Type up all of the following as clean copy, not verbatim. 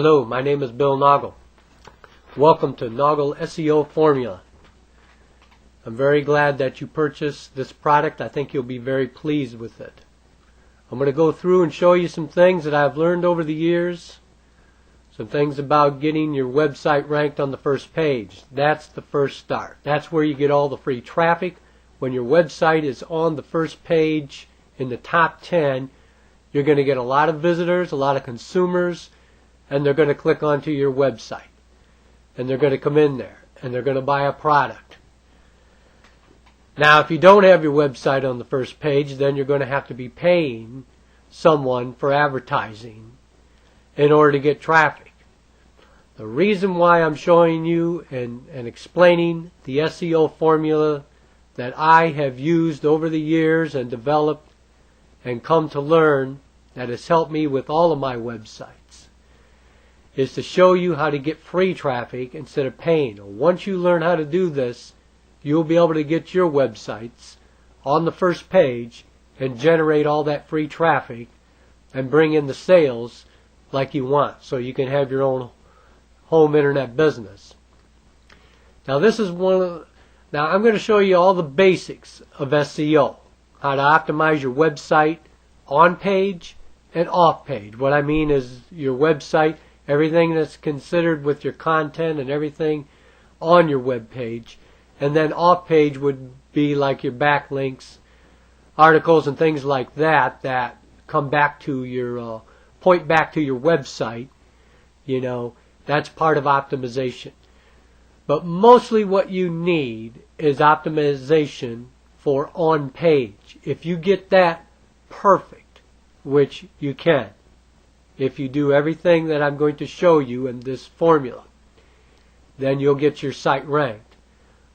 Hello, my name is Bill Noggle. Welcome to Noggle SEO Formula. I'm very glad that you purchased this product. I think you'll be very pleased with it. I'm going to go through and show you some things that I've learned over the years. Some things about getting your website ranked on the first page. That's the first start. That's where you get all the free traffic. When your website is on the first page in the top 10, you're going to get a lot of visitors, a lot of consumers, and they're going to click onto your website. And they're going to come in there, and they're going to buy a product. Now, if you don't have your website on the first page, then you're going to have to be paying someone for advertising in order to get traffic. The reason why I'm showing you and explaining the SEO formula that I have used over the years and developed and come to learn that has helped me with all of my websites is to show you how to get free traffic instead of paying. Once you learn how to do this, you'll be able to get your websites on the first page and generate all that free traffic and bring in the sales like you want, so you can have your own home internet business. Now I'm going to show you all the basics of SEO, how to optimize your website on page and off page. What I mean is your website, everything that's considered with your content and everything on your web page, and then off page would be like your backlinks, articles and things like that that come back to your point back to your website. You know, that's part of optimization. But mostly what you need is optimization for on page. If you get that perfect, which you can, if you do everything that I'm going to show you in this formula, then you'll get your site ranked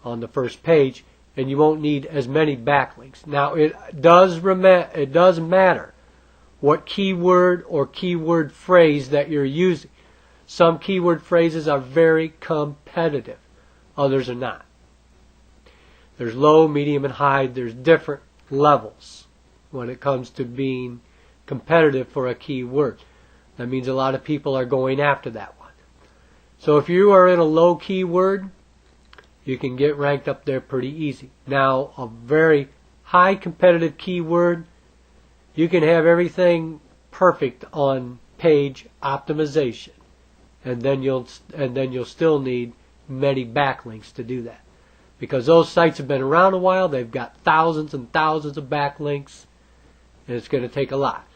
on the first page, and you won't need as many backlinks. Now, it does matter what keyword or keyword phrase that you're using. Some keyword phrases are very competitive. Others are not. There's low, medium, and high. There's different levels when it comes to being competitive for a keyword. That means a lot of people are going after that one. So if you are in a low keyword, you can get ranked up there pretty easy. Now, a very high competitive keyword, you can have everything perfect on page optimization, and then you'll still need many backlinks to do that, because those sites have been around a while. They've got thousands and thousands of backlinks, and it's going to take a lot.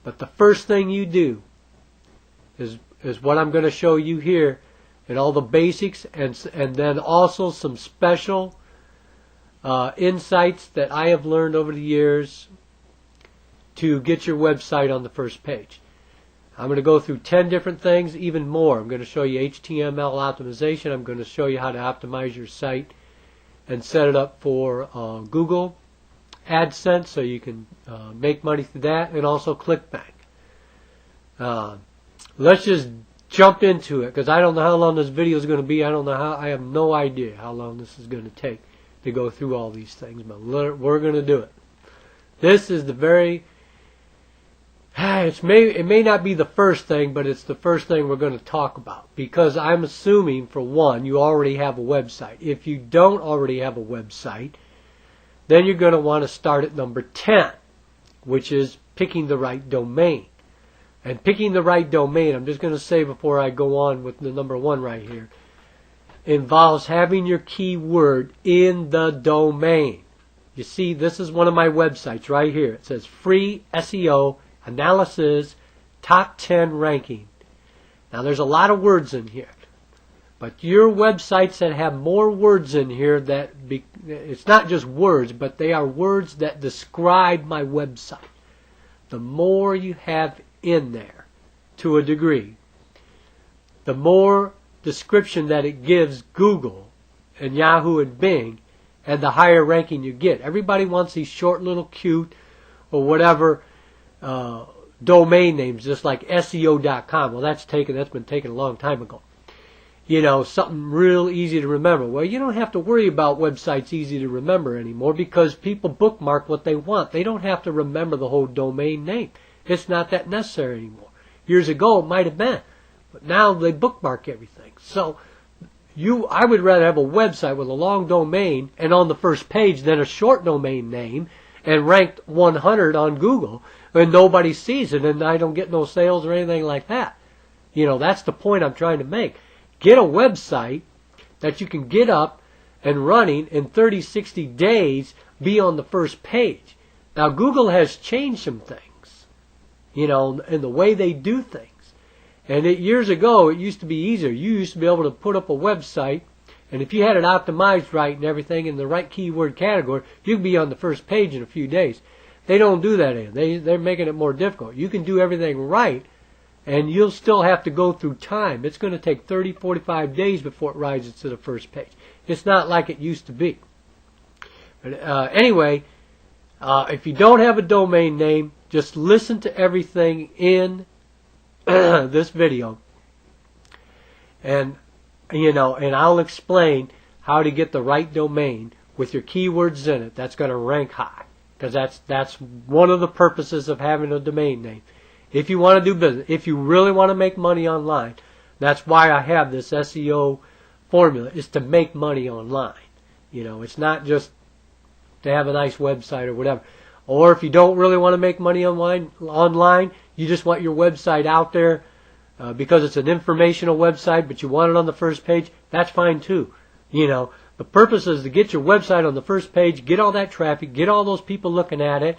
But the first thing you do is what I'm going to show you here, and all the basics, and then also some special insights that I have learned over the years to get your website on the first page. I'm going to go through 10 different things, even more. I'm going to show you HTML optimization. I'm going to show you how to optimize your site and set it up for Google AdSense, so you can make money through that, and also ClickBank. Let's just jump into it, because I don't know how long this video is going to be. I have no idea how long this is going to take to go through all these things, but we're going to do it. This is the very it may not be the first thing, but it's the first thing we're going to talk about, because I'm assuming, for one, you already have a website. If you don't already have a website, then you're going to want to start at number 10, which is picking the right domain. And picking the right domain, I'm just going to say before I go on with the number 1 right here, involves having your keyword in the domain. You see, this is one of my websites right here. It says Free SEO Analysis Top 10 Ranking. Now, there's a lot of words in here, but your websites that have more words in here, it's not just words, but they are words that describe my website. The more you have in there, to a degree, the more description that it gives Google and Yahoo and Bing, and the higher ranking you get. Everybody wants these short, little, cute, or whatever domain names, just like SEO.com. Well, that's been taken a long time ago. You know, something real easy to remember. Well, you don't have to worry about websites easy to remember anymore, because people bookmark what they want. They don't have to remember the whole domain name. It's not that necessary anymore. Years ago, it might have been. But now they bookmark everything. So I would rather have a website with a long domain and on the first page than a short domain name and ranked 100 on Google and nobody sees it and I don't get no sales or anything like that. That's the point I'm trying to make. Get a website that you can get up and running in 30, 60 days, be on the first page. Now, Google has changed some things, in the way they do things. And years ago, it used to be easier. You used to be able to put up a website, and if you had it optimized right and everything in the right keyword category, you'd be on the first page in a few days. They don't do that anymore. They're making it more difficult. You can do everything right, and you'll still have to go through time. It's going to take 30, 45 days before it rises to the first page. It's not like it used to be. But anyway, if you don't have a domain name, just listen to everything in this video, and I'll explain how to get the right domain with your keywords in it that's going to rank high, because that's one of the purposes of having a domain name. If you want to do business, if you really want to make money online, that's why I have this SEO formula, is to make money online. It's not just to have a nice website or whatever. Or if you don't really want to make money online, you just want your website out there because it's an informational website, but you want it on the first page, that's fine too. The purpose is to get your website on the first page, get all that traffic, get all those people looking at it,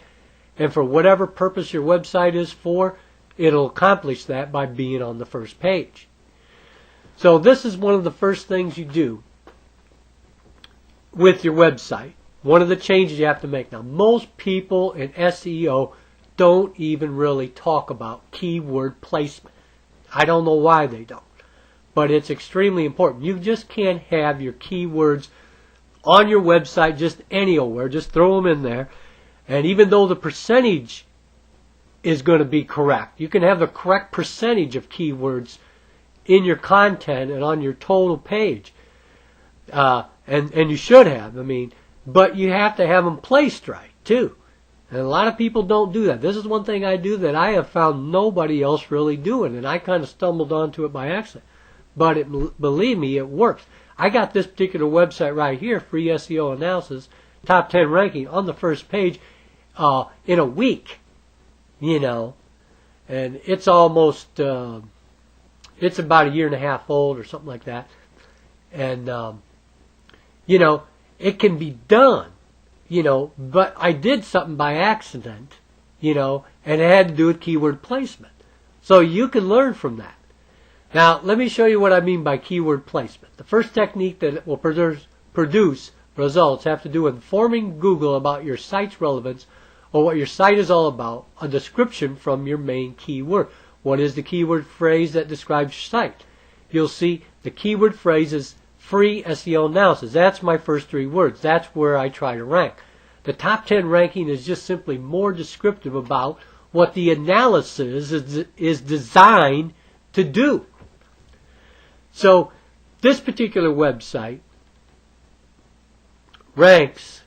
and for whatever purpose your website is for, it'll accomplish that by being on the first page. So this is one of the first things you do with your website. One of the changes you have to make. Now, most people in SEO don't even really talk about keyword placement. I don't know why they don't, but it's extremely important. You just can't have your keywords on your website just anywhere. Just throw them in there. And even though the percentage is going to be correct, you can have the correct percentage of keywords in your content and on your total page. And you should have. But you have to have them placed right, too. And a lot of people don't do that. This is one thing I do that I have found nobody else really doing, and I kind of stumbled onto it by accident. But believe me, it works. I got this particular website right here, Free SEO Analysis, top 10 ranking on the first page in a week, And it's almost, it's about a year and a half old or something like that. And, it can be done, but I did something by accident, and it had to do with keyword placement. So you can learn from that. Now, let me show you what I mean by keyword placement. The first technique that will produce results have to do with informing Google about your site's relevance or what your site is all about, a description from your main keyword. What is the keyword phrase that describes your site? You'll see the keyword phrase is Free SEO Analysis. That's my first 3 words. That's where I try to rank. The top 10 ranking is just simply more descriptive about what the analysis is designed to do. So this particular website ranks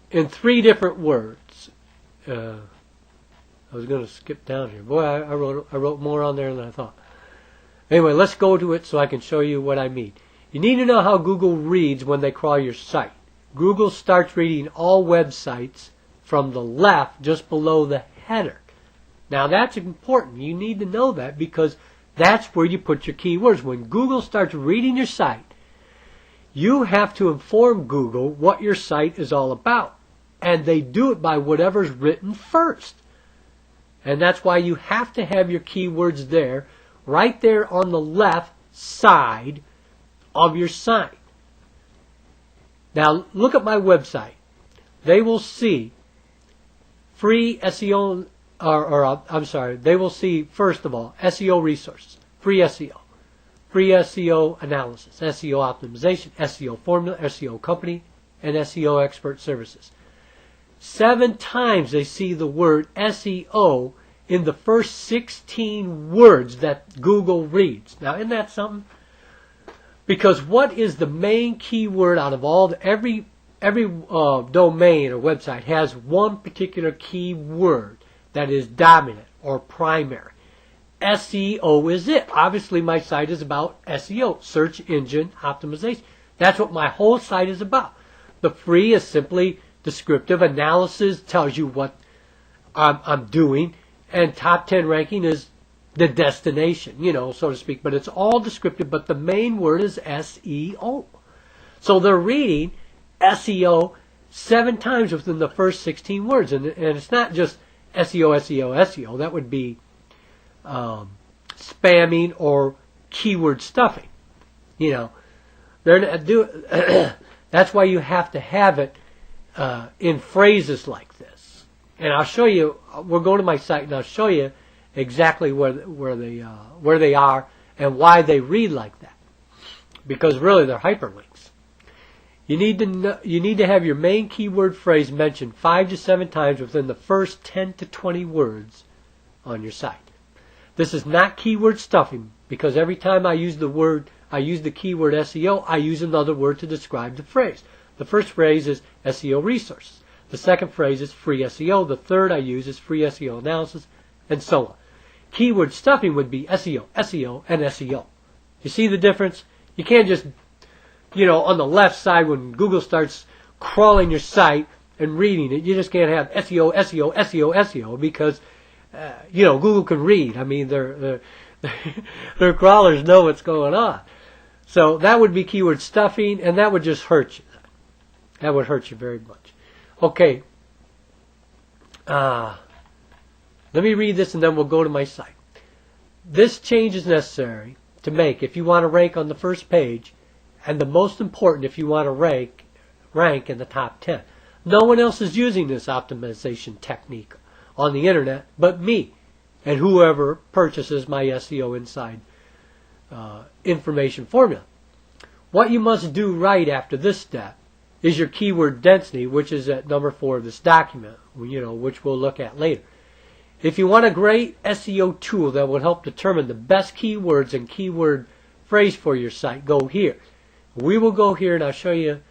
in 3 different words. I was going to skip down here. Boy, I wrote more on there than I thought. Anyway, let's go to it so I can show you what I mean. You need to know how Google reads when they crawl your site. Google starts reading all websites from the left just below the header. Now that's important. You need to know that because that's where you put your keywords. When Google starts reading your site, you have to inform Google what your site is all about. And they do it by whatever's written first. And that's why you have to have your keywords there, right there on the left side of your site. Now look at my website. They will see free SEO, they will see first of all SEO resources, free SEO analysis, SEO optimization, SEO formula, SEO company, and SEO expert services. 7 times they see the word SEO in the first 16 words that Google reads. Now, isn't that something? Because what is the main keyword out of all every domain or website has one particular keyword that is dominant or primary. SEO is it. Obviously, my site is about SEO, search engine optimization. That's what my whole site is about. The free is simply descriptive analysis, tells you what I'm doing, and top 10 ranking is the destination, so to speak. But it's all descriptive, but the main word is SEO. So they're reading SEO 7 times within the first 16 words. And it's not just SEO, SEO, SEO. That would be spamming or keyword stuffing. They're not that's why you have to have it in phrases like this. And I'll show you. We'll go to my site and I'll show you exactly where they are and why they read like that. Because really, they're hyperlinks. You need to have your main keyword phrase mentioned 5 to 7 times within the first 10 to 20 words on your site. This is not keyword stuffing, because every time I use the keyword SEO, I use another word to describe the phrase. The first phrase is SEO resources. The second phrase is free SEO. The third I use is free SEO analysis, and so on. Keyword stuffing would be SEO, SEO, and SEO. You see the difference? You can't just, on the left side when Google starts crawling your site and reading it, you just can't have SEO, SEO, SEO, SEO, because, Google can read. I mean, their crawlers know what's going on. So that would be keyword stuffing, and that would just hurt you. That would hurt you very much. Okay. Let me read this, and then we'll go to my site. This change is necessary to make if you want to rank on the first page, and the most important if you want to rank in the top 10. No one else is using this optimization technique on the internet but me and whoever purchases my SEO Inside information formula. What you must do right after this step is your keyword density, which is at number 4 of this document, which we'll look at later. If you want a great SEO tool that will help determine the best keywords and keyword phrase for your site, go here. We will go here, and I'll show you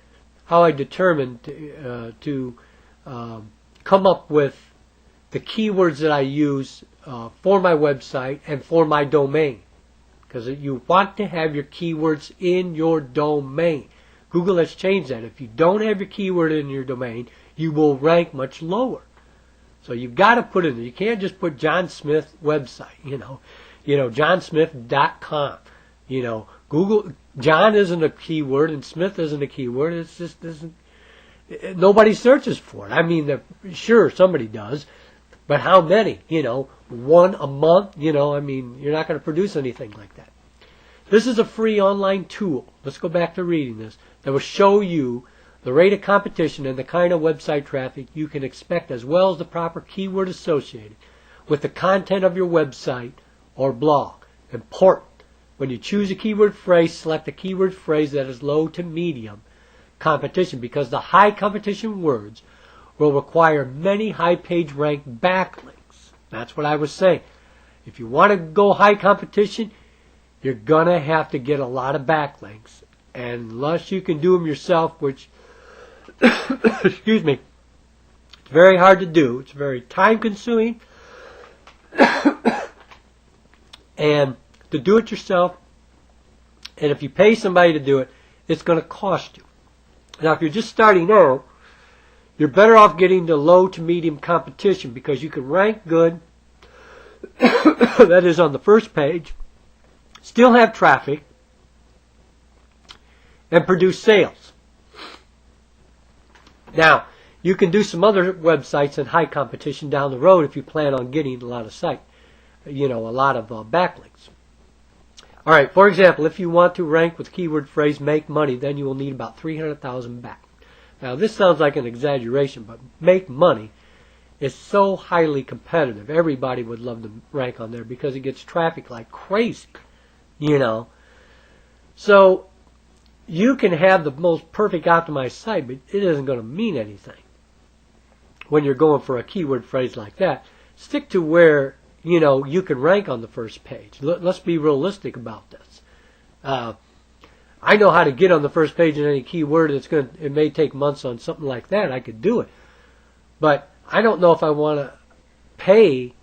how I determined to come up with the keywords that I use for my website and for my domain. Because you want to have your keywords in your domain. Google has changed that. If you don't have your keyword in your domain, you will rank much lower. So you've got to put it in there. You can't just put John Smith website, johnsmith.com. Google, John isn't a keyword and Smith isn't a keyword. It's just nobody searches for it. I mean, sure, somebody does, but how many? 1 a month? You're not going to produce anything like that. This is a free online tool. Let's go back to reading this. That will show you the rate of competition and the kind of website traffic you can expect, as well as the proper keyword associated with the content of your website or blog. Important. When you choose a keyword phrase, select a keyword phrase that is low to medium competition, because the high competition words will require many high page rank backlinks. That's what I was saying. If you want to go high competition, you're going to have to get a lot of backlinks. And unless you can do them yourself, which, excuse me, it's very hard to do. It's very time consuming. And to do it yourself, and if you pay somebody to do it, it's going to cost you. Now, if you're just starting out, you're better off getting to low to medium competition, because you can rank good, that is on the first page, still have traffic, and produce sales. Now, you can do some other websites in high competition down the road if you plan on getting a lot of backlinks. All right, for example, if you want to rank with keyword phrase make money, then you will need about 300,000 back. Now, this sounds like an exaggeration, but make money is so highly competitive. Everybody would love to rank on there because it gets traffic like crazy, So you can have the most perfect optimized site, but it isn't going to mean anything when you're going for a keyword phrase like that. Stick to where you can rank on the first page. Let's be realistic about this. I know how to get on the first page in any keyword. It may take months on something like that. I could do it. But I don't know if I want to pay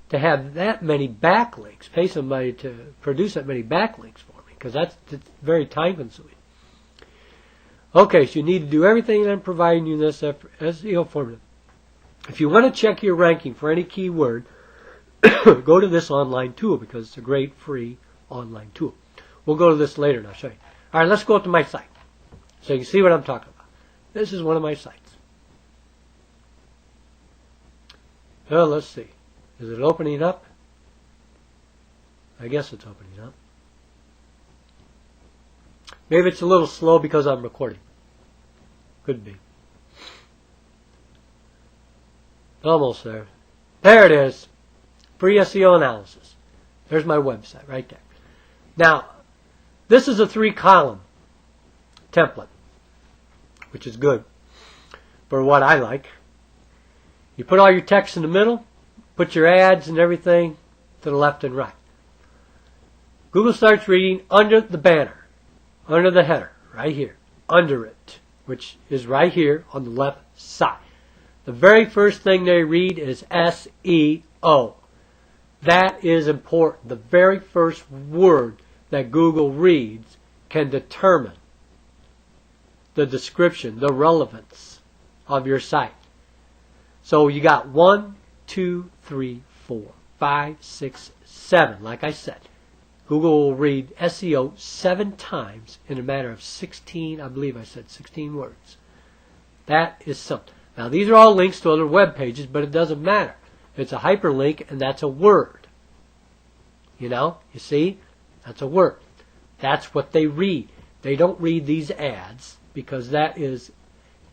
to have that many backlinks, pay somebody to produce that many backlinks for me, because that's very time consuming. Okay, so you need to do everything I'm providing you in this SEO formula. If you want to check your ranking for any keyword, go to this online tool, because it's a great free online tool. We'll go to this later and I'll show you. All right, let's go to my site so you can see what I'm talking about. This is one of my sites. Well, let's see. Is it opening up? I guess it's opening up. Maybe it's a little slow because I'm recording. Could be. Almost there. There it is. Free SEO analysis. There's my website right there. Now, this is a 3-column template, which is good for what I like. You put all your text in the middle, put your ads and everything to the left and right. Google starts reading under the banner, under the header, right here, under it, which is right here on the left side. The very first thing they read is SEO. That is important. The very first word that Google reads can determine the description, the relevance of your site. So you got 1, 2, 3, 4, 5, 6, 7. Like I said, Google will read SEO 7 times in a matter of 16, I believe I said 16 words. That is something. Now these are all links to other web pages, but it doesn't matter. It's a hyperlink and that's a word. You know, you see? That's a word. That's what they read. They don't read these ads because that is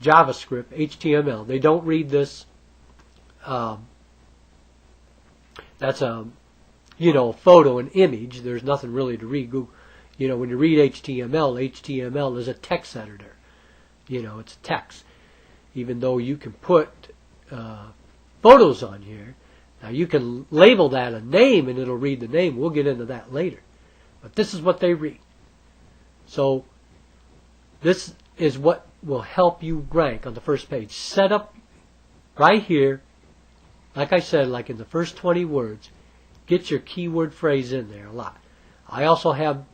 JavaScript, HTML. They don't read this. That's a, photo and image. There's nothing really to read. Google, when you read HTML, HTML is a text editor. It's text. Even though you can put photos on here. Now you can label that a name and it'll read the name. We'll get into that later. But this is what they read. So this is what will help you rank on the first page. Set up right here, like I said, like in the first 20 words, get your keyword phrase in there a lot. I also have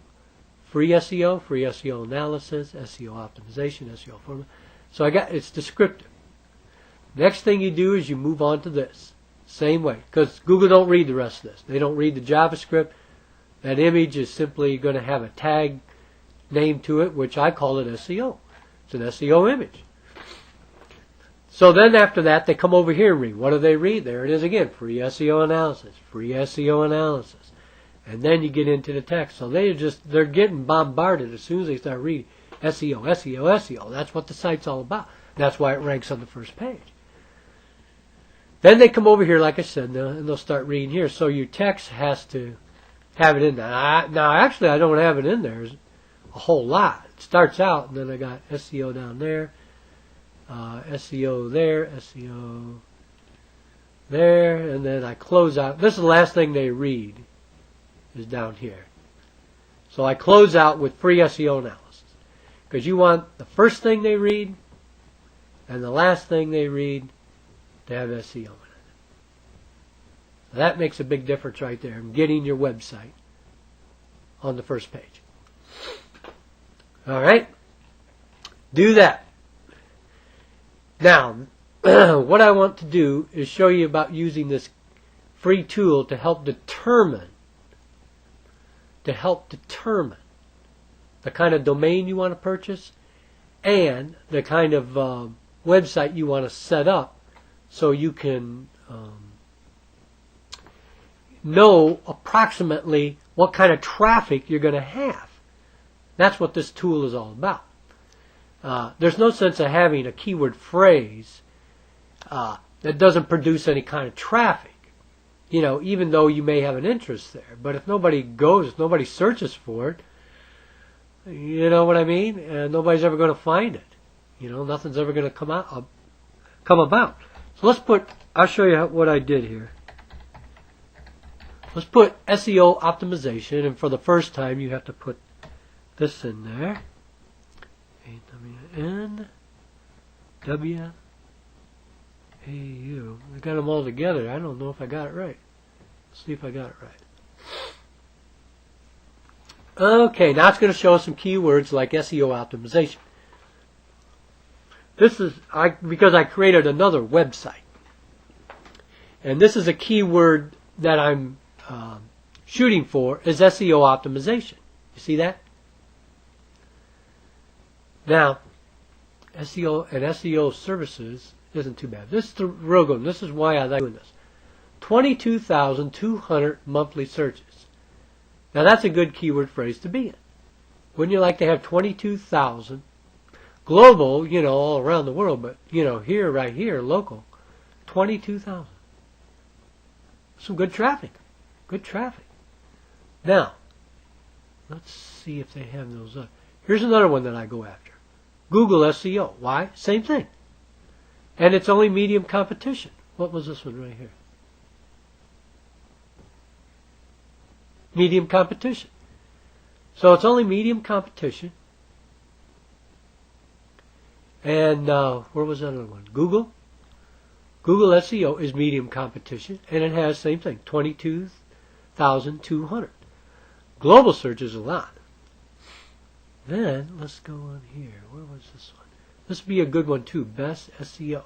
free SEO analysis, SEO optimization, SEO formula. So it's descriptive. Next thing you do is you move on to this. Same way, because Google don't read the rest of this. They don't read the JavaScript. That image is simply going to have a tag name to it, which I call it SEO. It's an SEO image. So then after that, they come over here and read. What do they read? There it is again, free SEO analysis, free SEO analysis. And then you get into the text. So they're getting bombarded as soon as they start reading SEO, SEO, SEO. That's what the site's all about. That's why it ranks on the first page. Then they come over here, like I said, and they'll start reading here. So your text has to have it in there. Now, actually, I don't have it in there a whole lot. It starts out, and then I got SEO down there, SEO there, SEO there, and then I close out. This is the last thing they read is down here. So I close out with free SEO analysis. Because you want the first thing they read and the last thing they read to have SEO in it. So that makes a big difference right there in getting your website on the first page. All right? Do that. Now, what I want to do is show you about using this free tool to help determine the kind of domain you want to purchase and the kind of website you want to set up so you can know approximately what kind of traffic you're going to have. That's what this tool is all about. There's no sense of having a keyword phrase that doesn't produce any kind of traffic. Even though you may have an interest there. But if nobody goes, if nobody searches for it, you know what I mean? And nobody's ever going to find it. Nothing's ever going to come about. So I'll show you what I did here. Let's put SEO optimization, and for the first time you have to put this in there. AWNWAU. I got them all together. I don't know if I got it right. see if I got it right. Okay, now it's going to show us some keywords like SEO optimization. This is because I created another website. And this is a keyword that I'm shooting for is SEO optimization. You see that? Now, SEO and SEO services isn't too bad. This is the real good one. This is why I like doing this. 22,200 monthly searches. Now that's a good keyword phrase to be in. Wouldn't you like to have 22,000 global, all around the world, but here, right here, local, 22,000. Some good traffic. Good traffic. Now, let's see if they have those up. Here's another one that I go after. Google SEO. Why? Same thing. And it's only medium competition. What was this one right here? Medium competition. So it's only medium competition. And where was that other one? Google. Google SEO is medium competition, and it has the same thing, 22,200. Global search is a lot. Then let's go on here. Where was this one? This would be a good one too. Best SEO,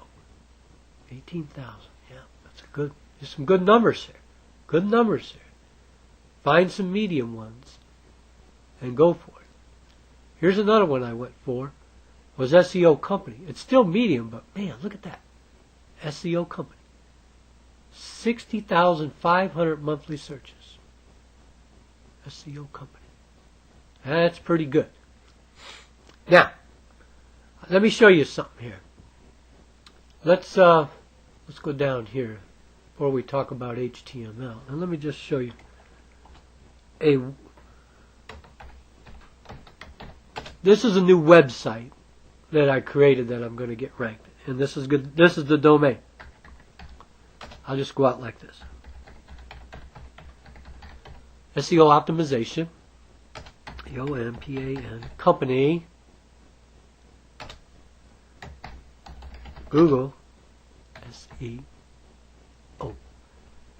18,000. Yeah, that's a good. There's some good numbers here. Good numbers here. Find some medium ones and go for it. Here's another one I went for. Was SEO company. It's still medium, but man, look at that. SEO company. 60,500 monthly searches. SEO company. That's pretty good. Now, let me show you something here. Let's go down here before we talk about HTML. And let me just show you this is a new website that I created that I'm going to get ranked. And this is good. This is the domain. I'll just go out like this. SEO optimization. EOMPAN company. Google SEO.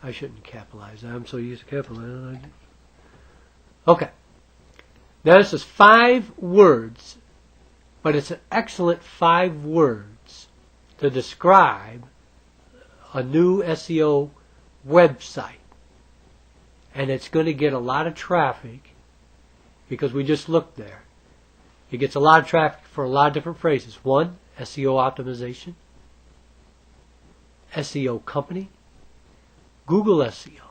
I shouldn't capitalize that. I'm so used to capitalizing. Okay. Now this is 5 words, but it's an excellent 5 words to describe a new SEO website. And it's going to get a lot of traffic because we just looked there. It gets a lot of traffic for a lot of different phrases. 1, SEO optimization, SEO company, Google SEO.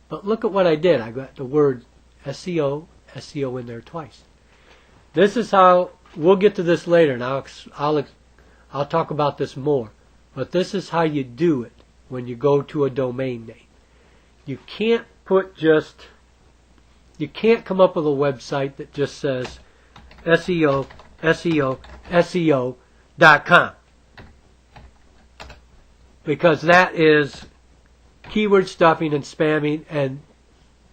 But look at what I did. I got the word SEO in there twice. This is how, we'll get to this later, and I'll talk about this more. But this is how you do it when you go to a domain name. You can't come up with a website that just says SEO.com. Because that is keyword stuffing and spamming, and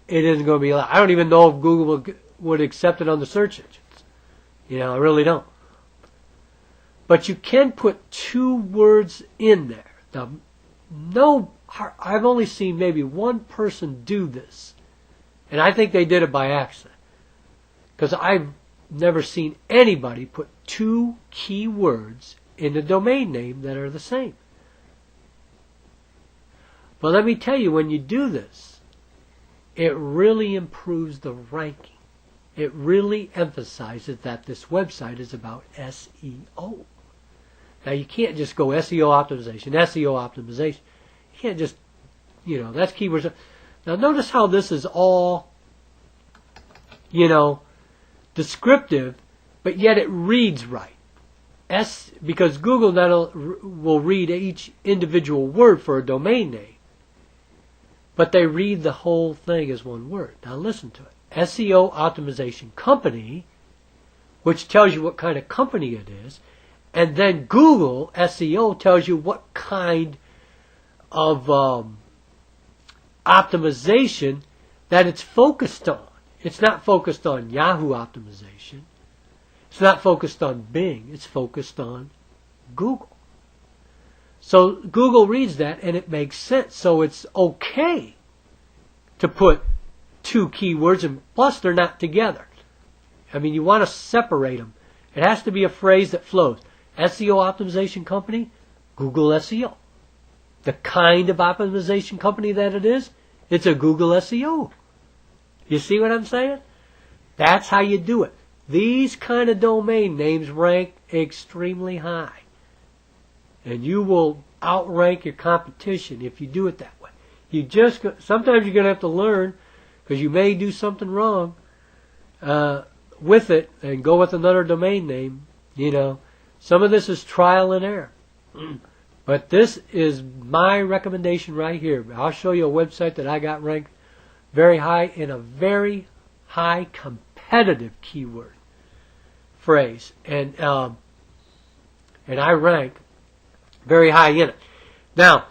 it isn't going to be allowed. I don't even know if Google would accept it on the search engines. I really don't. But you can put 2 words in there. Now, I've only seen maybe one person do this, and I think they did it by accident. Because I've never seen anybody put 2 keywords in the domain name that are the same. But let me tell you, when you do this, it really improves the ranking. It really emphasizes that this website is about SEO. Now, you can't just go SEO optimization. You can't just, that's keywords. Now, notice how this is all, descriptive, but yet it reads right. Because Google will read each individual word for a domain name, but they read the whole thing as one word. Now, listen to it. SEO optimization company, which tells you what kind of company it is, and then Google SEO tells you what kind of optimization that it's focused on. It's not focused on Yahoo optimization. It's not focused on Bing. It's focused on Google. So Google reads that and it makes sense. So it's okay to put two keywords, and plus they're not together. I mean, you want to separate them. It has to be a phrase that flows. SEO optimization company, Google SEO. The kind of optimization company that it is, it's a Google SEO. You see what I'm saying? That's how you do it. These kind of domain names rank extremely high. And you will outrank your competition if you do it that way. Sometimes you're going to have to learn, because you may do something wrong with it and go with another domain name. You know, some of this is trial and error. But this is my recommendation right here. I'll show you a website that I got ranked very high in a very high competitive keyword phrase. And I rank very high in it. Now,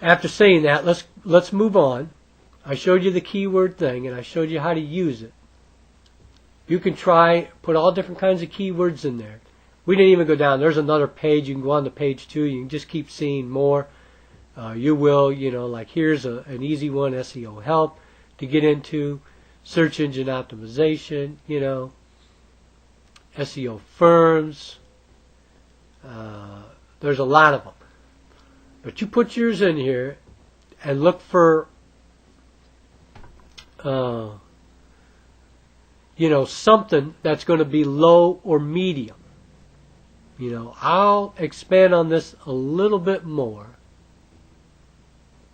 after saying that, let's move on. I showed you the keyword thing, and I showed you how to use it. You can put all different kinds of keywords in there. We didn't even go down. There's another page. You can go on to page 2. You can just keep seeing more. You will, like here's an easy one, SEO help to get into, search engine optimization, SEO firms. There's a lot of them. But you put yours in here and look for, something that's going to be low or medium. I'll expand on this a little bit more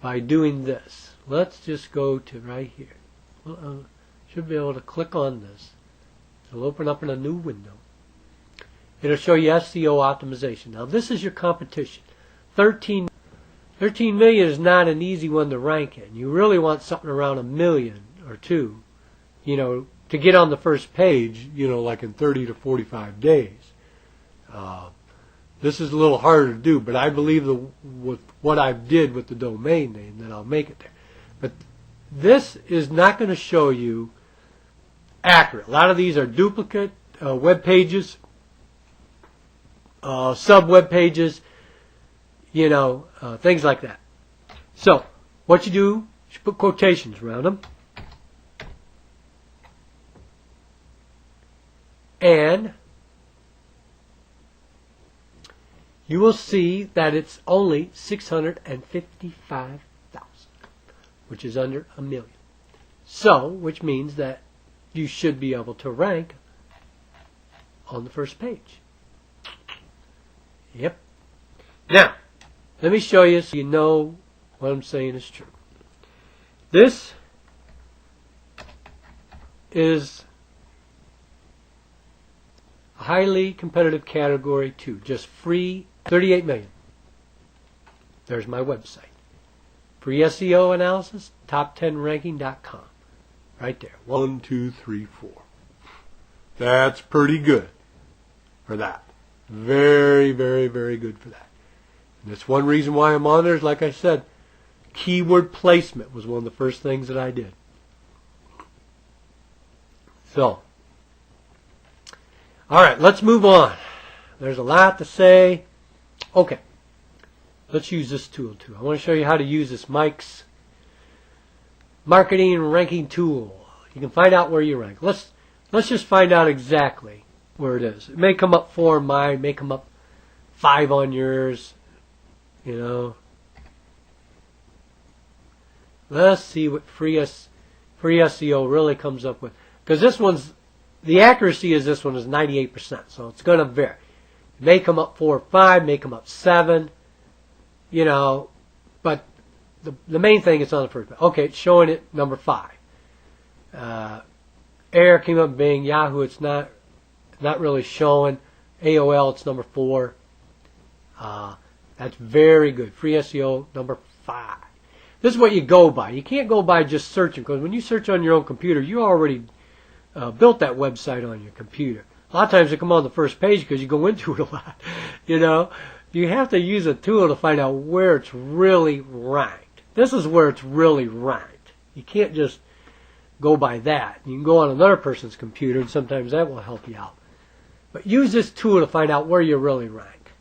by doing this. Let's just go to right here. Should be able to click on this. It'll open up in a new window. It'll show you SEO optimization. Now this is your competition. 13 million is not an easy one to rank in. You really want something around 1 million or 2, to get on the first page, like in 30 to 45 days. This is a little harder to do, but I believe with what I did with the domain name that I'll make it there. But this is not going to show you accurate. A lot of these are duplicate web pages, sub web pages, things like that. So what you do is you put quotations around them, and you will see that it's only 655,000, which is under 1 million. So, which means that you should be able to rank on the first page. Yep. Now, let me show you so you know what I'm saying is true. This is a highly competitive category 2, just free 38 million. There's my website. Free SEO analysis, top10ranking.com. Right there. 1, 2, 3, 4. That's pretty good for that. Very, very, very good for that. And that's one reason why I'm on there is, like I said, keyword placement was one of the first things that I did. So, all right, let's move on. There's a lot to say. Okay, let's use this tool too. I want to show you how to use this Mike's marketing and ranking tool. You can find out where you rank. Let's just find out exactly where it is. It may come up 4 on mine, it may come up 5 on yours. Let's see what free SEO really comes up with. Because the accuracy is this one is 98%, so it's going to vary. It may come up 4 or 5, may come up 7, but the main thing is on the first page. Okay, it's showing it number 5. Error came up being Yahoo, it's not really showing. AOL, it's number 4. That's very good. Free SEO, number 5. This is what you go by. You can't go by just searching, because when you search on your own computer, you already built that website on your computer. A lot of times they come on the first page because you go into it a lot. You have to use a tool to find out where it's really ranked. This is where it's really ranked. You can't just go by that. You can go on another person's computer, and sometimes that will help you out. But use this tool to find out where you really rank.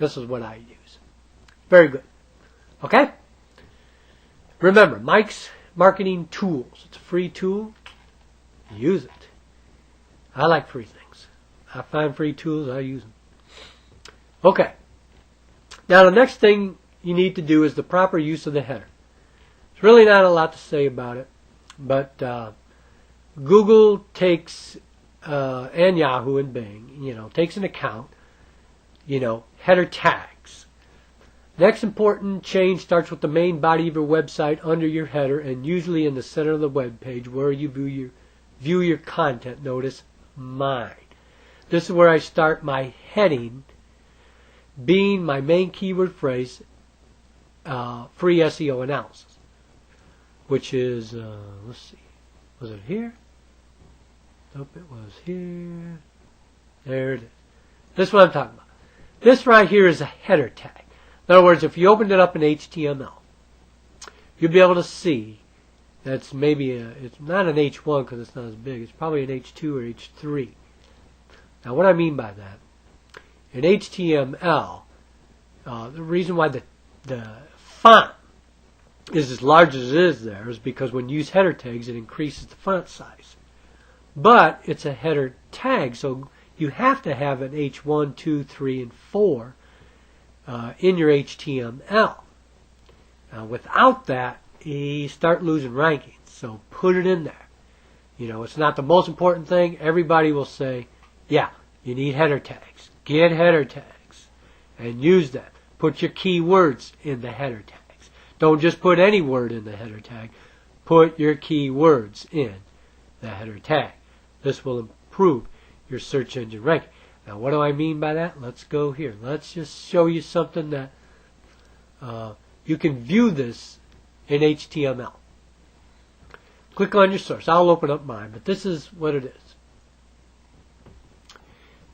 This is what I use. Very good. Okay? Remember, Mike's Marketing Tools. It's a free tool. Use it. I like free things. I find free tools, I use them. Okay. Now the next thing you need to do is the proper use of the header. There's really not a lot to say about it, but Google takes, and Yahoo and Bing, takes into account, header tags. Next important change starts with the main body of your website under your header and usually in the center of the web page where you view your content. Notice mine. This is where I start my heading being my main keyword phrase, free SEO analysis, which is, let's see, was it here? Nope, it was here. There it is. This is what I'm talking about. This right here is a header tag. In other words, if you opened it up in HTML, you'll be able to see that's maybe it's not an H1 because it's not as big. It's probably an H2 or H3. Now, what I mean by that, in HTML, the reason why the font is as large as it is there is because when you use header tags, it increases the font size. But it's a header tag, so you have to have an H1, 2, 3, and 4 in your HTML. Now, without that, you start losing rankings. So put it in there. It's not the most important thing. Everybody will say, yeah, you need header tags. Get header tags and use them. Put your keywords in the header tags. Don't just put any word in the header tag. Put your keywords in the header tag. This will improve your search engine ranking. Now, what do I mean by that? Let's go here. Let's just show you something that you can view this in HTML. Click on your source. I'll open up mine, but this is what it is.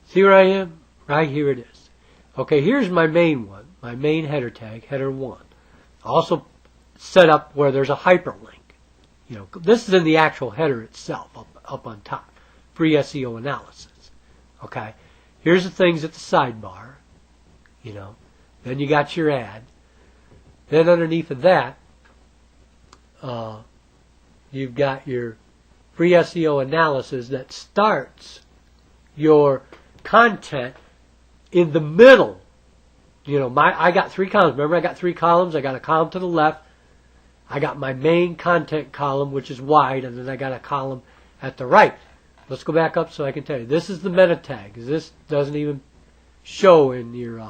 See where I am? Right here it is. Okay, here's my main one, my main header tag, header 1. Also set up where there's a hyperlink. This is in the actual header itself, up on top. Free SEO analysis. Okay, here's the things at the sidebar. Then you got your ad. Then underneath of that, you've got your free SEO analysis that starts your content in the middle. I got 3 columns. Remember, I got 3 columns. I got a column to the left. I got my main content column, which is wide, and then I got a column at the right. Let's go back up so I can tell you. This is the meta tag. This doesn't even show in your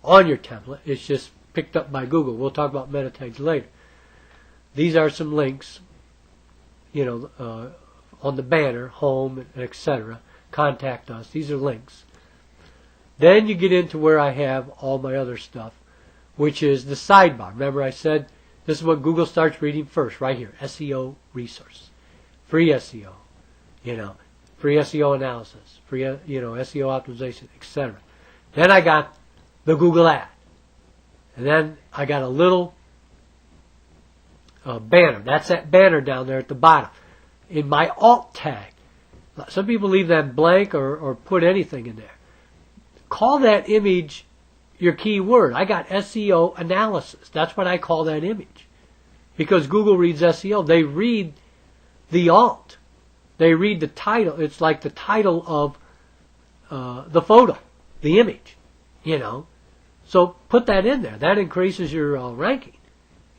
on your template. It's just picked up by Google. We'll talk about meta tags later. These are some links, on the banner, home, etc. Contact us. These are links. Then you get into where I have all my other stuff, which is the sidebar. Remember I said this is what Google starts reading first, right here. SEO resources, free SEO, free SEO analysis, free, SEO optimization, etc. Then I got the Google ad. And then I got a little banner. That's that banner down there at the bottom. In my alt tag, some people leave that blank or put anything in there. Call that image your keyword. I got SEO analysis. That's what I call that image. Because Google reads SEO. They read the alt. They read the title. It's like the title of the photo, the image, So put that in there. That increases your ranking.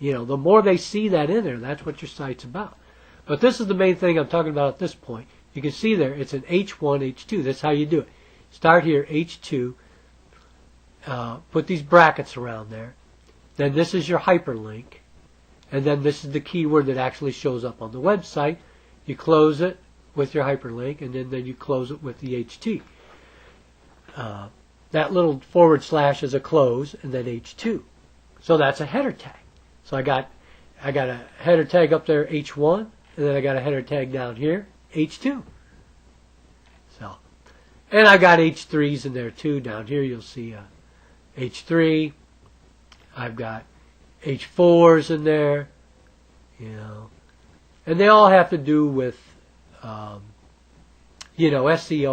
The more they see that in there, that's what your site's about. But this is the main thing I'm talking about at this point. You can see there, it's an H1, H2. That's how you do it. Start here, H2. Put these brackets around there. Then this is your hyperlink. And then this is the keyword that actually shows up on the website. You close it with your hyperlink, and then you close it with the HT. That little / is a close, and then H2. So that's a header tag. So I got a header tag up there, H1, and then I got a header tag down here, H2. So, and I got H3s in there too. Down here you'll see H3. I've got H4s in there, and they all have to do with SEO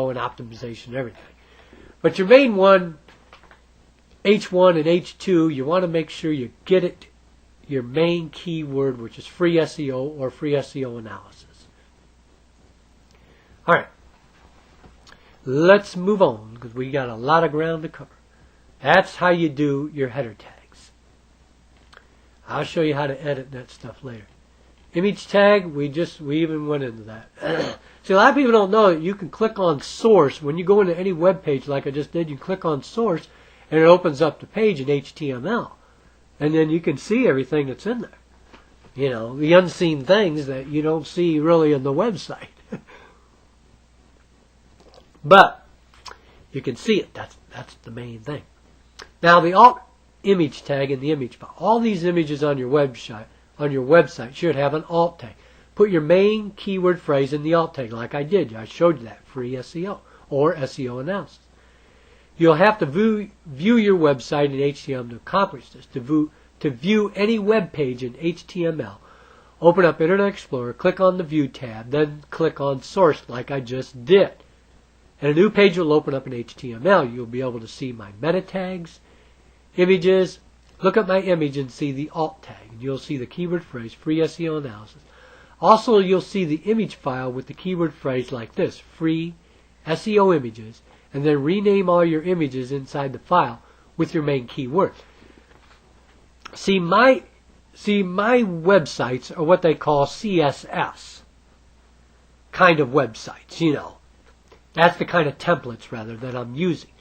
and optimization and everything. But your main one, H1 and H2, you want to make sure you get it, your main keyword, which is free SEO or free SEO analysis. All right, let's move on because we got a lot of ground to cover. That's how you do your header tags. I'll show you how to edit that stuff later. Image tag, we even went into that. See, a lot of people don't know that you can click on source. When you go into any web page like I just did, you click on source and it opens up the page in HTML. And then you can see everything that's in there. You know, the unseen things that you don't see really on the website. But you can see it. That's the main thing. Now the alt image tag and the image file. All these images on your website should have an alt tag. Put your main keyword phrase in the alt tag like I did. I showed you that. Free SEO or SEO analysis. You'll have to view your website in HTML to accomplish this. To view any web page in HTML, open up Internet Explorer, click on the View tab, then click on Source like I just did. And a new page will open up in HTML. You'll be able to see my meta tags, images. Look at my image and see the alt tag. You'll see the keyword phrase, free SEO analysis. Also, you'll see the image file with the keyword phrase like this, free SEO images, and then rename all your images inside the file with your main keyword. See, my websites are what they call CSS kind of websites, you know. That's the kind of templates, rather, that I'm using.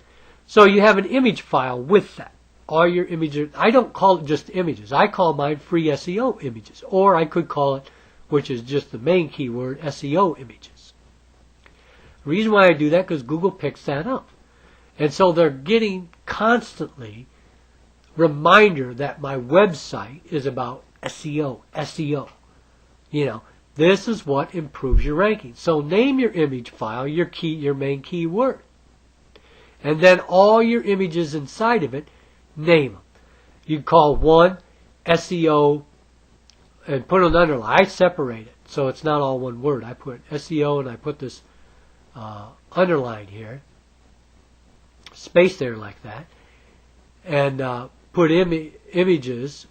So you have an image file with that. All your images, I don't call it just images. I call mine free SEO images. Or I could call it, which is just the main keyword, SEO images. The reason why I do that, because Google picks that up. And so they're getting constantly reminder that my website is about SEO. You know, this is what improves your ranking. So name your image file your main keyword. And then all your images inside of it, name them. You call one SEO and put an underline. I separate it so it's not all one word. I put SEO and I put this underline here, space there like that, and put images.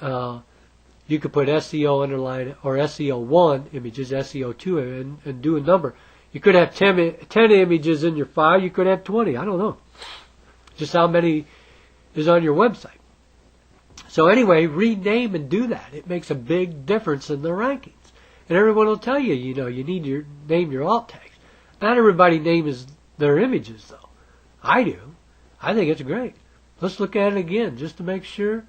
You could put SEO underline or SEO1 images, SEO2, and do a number. You could have 10 images in your file. You could have 20. I don't know. Just how many is on your website. So anyway, rename and do that. It makes a big difference in the rankings. And everyone will tell you, you know, you need to name your alt tags. Not everybody names their images, though. I do. I think it's great. Let's look at it again just to make sure.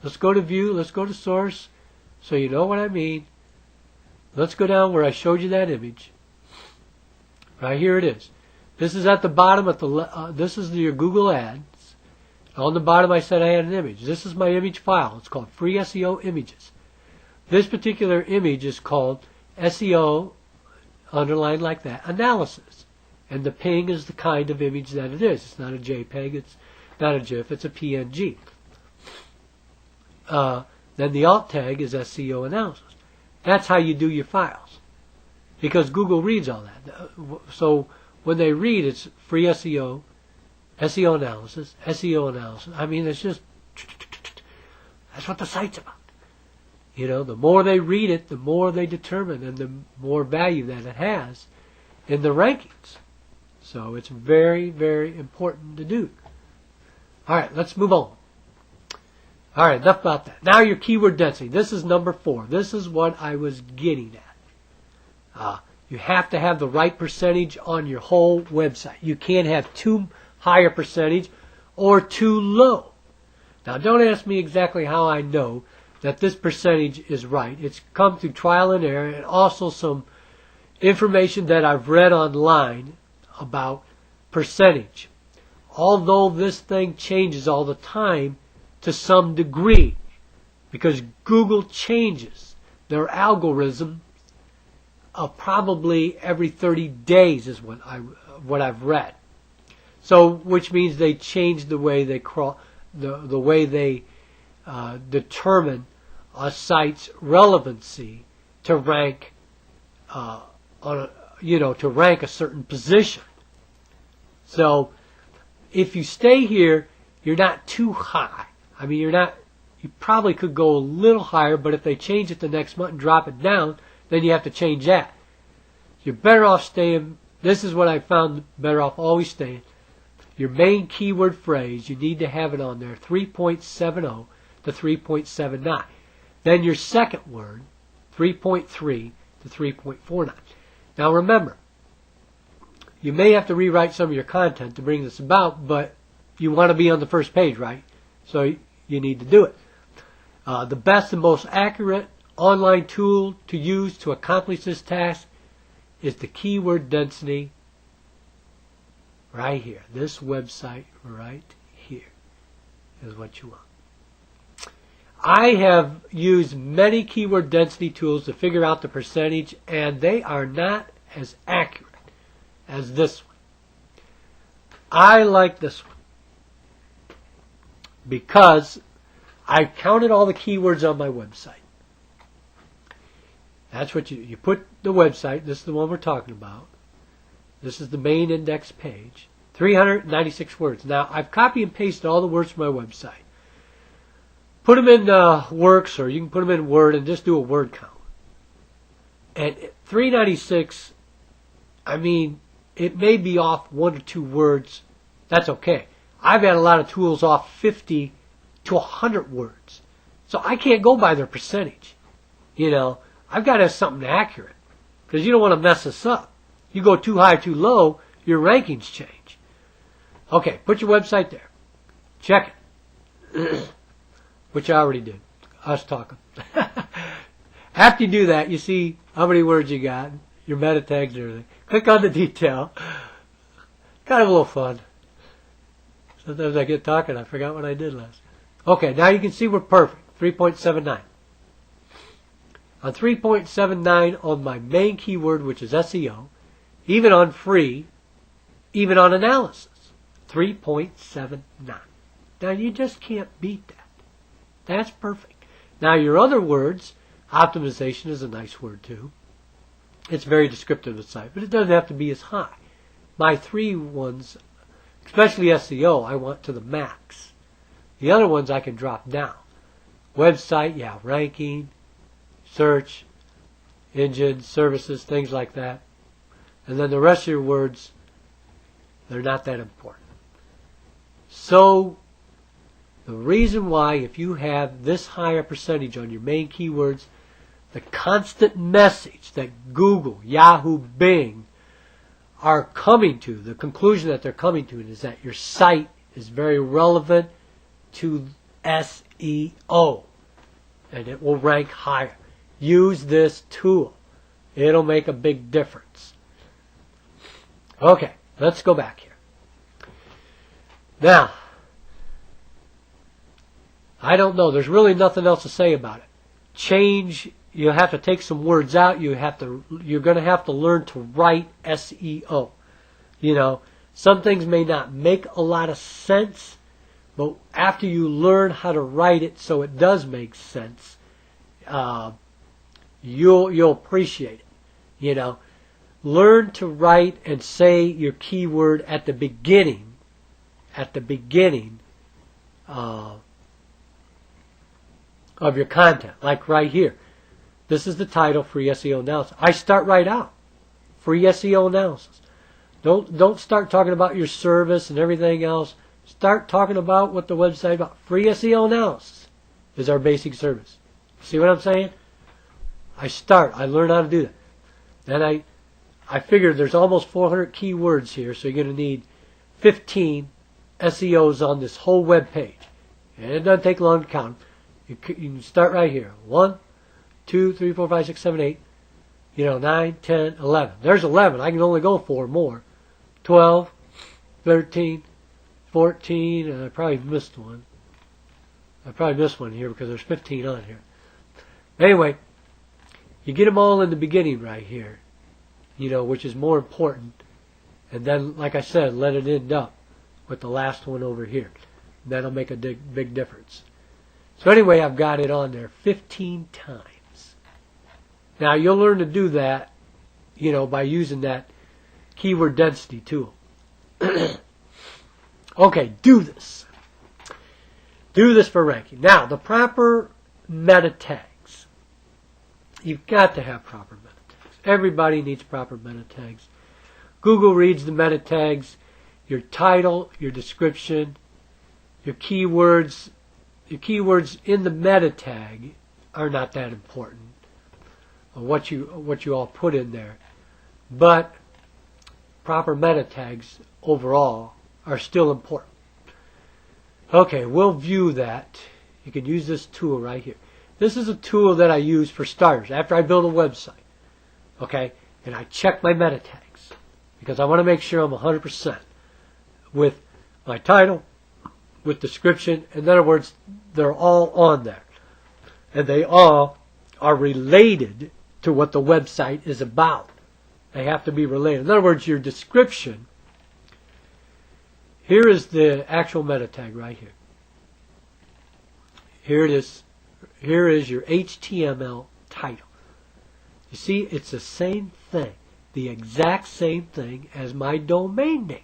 Let's go to View. Let's go to Source so you know what I mean. Let's go down where I showed you that image. Right here it is. This is at the bottom. This is your Google Ads. On the bottom I said I had an image. This is my image file. It's called Free SEO Images. This particular image is called SEO, underlined like that, Analysis. And the ping is the kind of image that it is. It's not a JPEG. It's not a GIF. It's a PNG. Then the alt tag is SEO Analysis. That's how you do your files. Because Google reads all that. So when they read, it's free SEO, SEO analysis, SEO analysis. I mean, it's just, that's what the site's about. You know, the more they read it, the more they determine and the more value that it has in the rankings. So it's very, very important to do. All right, let's move on. All right, enough about that. Now your keyword density. This is number 4. This is what I was getting at. You have to have the right percentage on your whole website. You can't have too high a percentage or too low. Now, don't ask me exactly how I know that this percentage is right. It's come through trial and error and also some information that I've read online about percentage. Although this thing changes all the time to some degree, because Google changes their algorithm probably every 30 days is what I've read. So, which means they change the way they the way they determine a site's relevancy to rank to rank a certain position. So, if you stay here, you're not too high. I mean, you probably could go a little higher, but if they change it the next month and drop it down, then you have to change that. You're better off staying, this is what I found better off always staying. Your main keyword phrase, you need to have it on there, 3.70 to 3.79. Then your second word, 3.3 to 3.49. Now remember, you may have to rewrite some of your content to bring this about, but you want to be on the first page, right? So you need to do it. The best and most accurate online tool to use to accomplish this task is the keyword density right here. This website right here is what you want. I have used many keyword density tools to figure out the percentage, and they are not as accurate as this one. I like this one because I counted all the keywords on my website. That's what you put the website. This is the one we're talking about. This is the main index page. 396 words. Now, I've copy and pasted all the words from my website. Put them in Works, or you can put them in Word and just do a word count. And 396, I mean, it may be off 1 or 2 words. That's okay. I've had a lot of tools off 50 to 100 words. So I can't go by their percentage. You know, I've got to have something accurate, because you don't want to mess this up. You go too high, too low, your rankings change. Okay, put your website there. Check it. Which I already did. I was talking. After you do that, you see how many words you got, your meta tags and everything. Click on the detail. Kind of a little fun. Sometimes I get talking, I forgot what I did last. Okay, now you can see we're perfect. 3.79. On 3.79 on my main keyword, which is SEO, even on free, even on analysis, 3.79. Now you just can't beat that. That's perfect. Now your other words, optimization is a nice word too. It's very descriptive of the site, but it doesn't have to be as high. My 3 ones, especially SEO, I want to the max. The other ones I can drop down. Website, yeah, ranking, search, engine, services, things like that. And then the rest of your words, they're not that important. So, the reason why, if you have this higher percentage on your main keywords, the constant message that Google, Yahoo, Bing are coming to, the conclusion that they're coming to is that your site is very relevant to SEO, and it will rank higher. Use this tool. It'll make a big difference. Okay, let's go back here. Now, I don't know. There's really nothing else to say about it. Change. You have to take some words out. You're going to have to learn to write SEO. You know, some things may not make a lot of sense, but after you learn how to write it so it does make sense, you'll appreciate it. You know, learn to write and say your keyword at the beginning. Of your content, like right here. This is the title, Free SEO Analysis. I start right out. Free SEO Analysis. Don't start talking about your service and everything else. Start talking about what the website about. Free SEO Analysis is our basic service. See what I'm saying? I learn how to do that. Then I figured there's almost 400 keywords here, so you're going to need 15 SEOs on this whole web page. And it doesn't take long to count. You can start right here. 1, 2, 3, 4, 5, 6, 7, 8. 9, 10, 11. There's 11. I can only go 4 more. 12, 13, 14, and I probably missed one. I probably missed one here because there's 15 on here. Anyway, you get them all in the beginning right here, which is more important. And then, like I said, let it end up with the last one over here. That'll make a big difference. So anyway, I've got it on there 15 times. Now, you'll learn to do that, by using that keyword density tool. Okay, do this. Do this for ranking. Now, the proper meta tags. You've got to have proper meta tags. Everybody needs proper meta tags. Google reads the meta tags. Your title, your description, your keywords in the meta tag are not that important. What you all put in there, but proper meta tags overall are still important. Okay, we'll view that. You can use this tool right here. This is a tool that I use for starters after I build a website. Okay, and I check my meta tags because I want to make sure I'm 100% with my title, with description. In other words, they're all on there, and they all are related to what the website is about. They have to be related. In other words, your description. Here is the actual meta tag right here. Here it is. Here is your HTML title. You see, it's the same thing, the exact same thing as my domain name.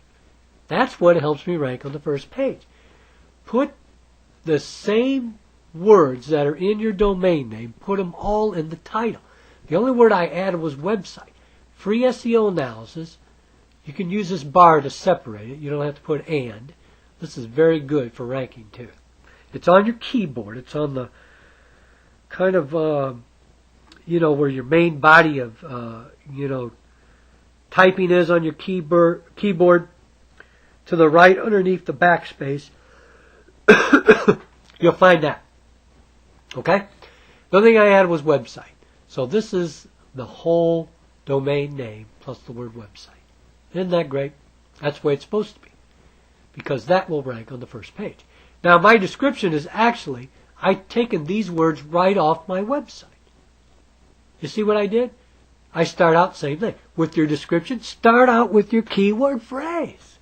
That's what helps me rank on the first page. Put the same words that are in your domain name, put them all in the title. The only word I added was website. Free SEO analysis. You can use this bar to separate it. You don't have to put and. This is very good for ranking too. It's on your keyboard. It's on the kind of, where your main body of, typing is on your keyboard. To the right underneath the backspace. You'll find that. Okay? The other thing I added was website. So this is the whole domain name plus the word website. Isn't that great? That's the way it's supposed to be. Because that will rank on the first page. Now my description is actually, I've taken these words right off my website. You see what I did? I start out same thing. With your description, start out with your keyword phrase.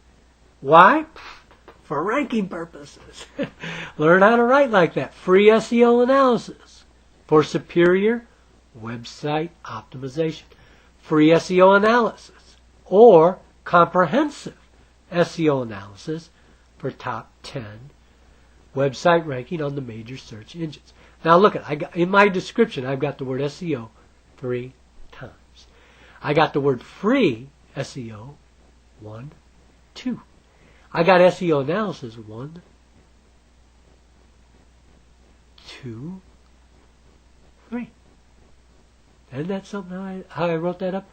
Why? For ranking purposes. Learn how to write like that. Free SEO analysis for superior website optimization. Free SEO analysis or comprehensive SEO analysis for top 10 website ranking on the major search engines. Now look at in my description I've got the word SEO 3 times. I got the word free SEO 1, 2. I got SEO analysis 1, 2, 3. Isn't that something how I wrote that up?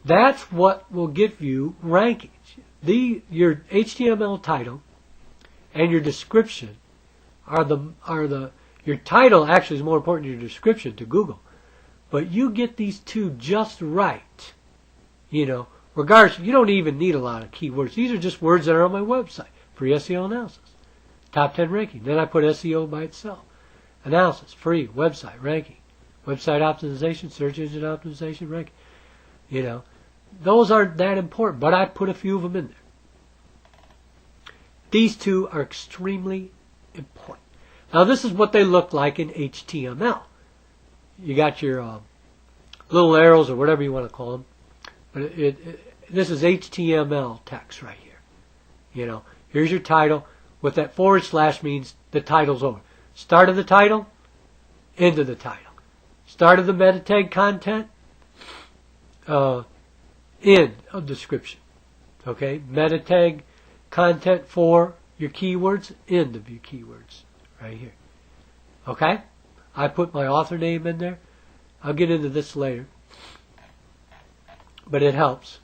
That's what will give you rankings. Your HTML title and your description your title actually is more important than your description to Google. But you get these two just right, regardless, you don't even need a lot of keywords. These are just words that are on my website. Free SEO analysis. Top 10 ranking. Then I put SEO by itself. Analysis. Free. Website. Ranking. Website optimization. Search engine optimization. Ranking. Those aren't that important, but I put a few of them in there. These two are extremely important. Now this is what they look like in HTML. You got your little arrows or whatever you want to call them. But this is HTML text right here. Here's your title. With that / means the title's over. Start of the title, end of the title. Start of the meta tag content, end of description. Okay, meta tag content for your keywords, end of your keywords, right here. Okay, I put my author name in there. I'll get into this later, but it helps.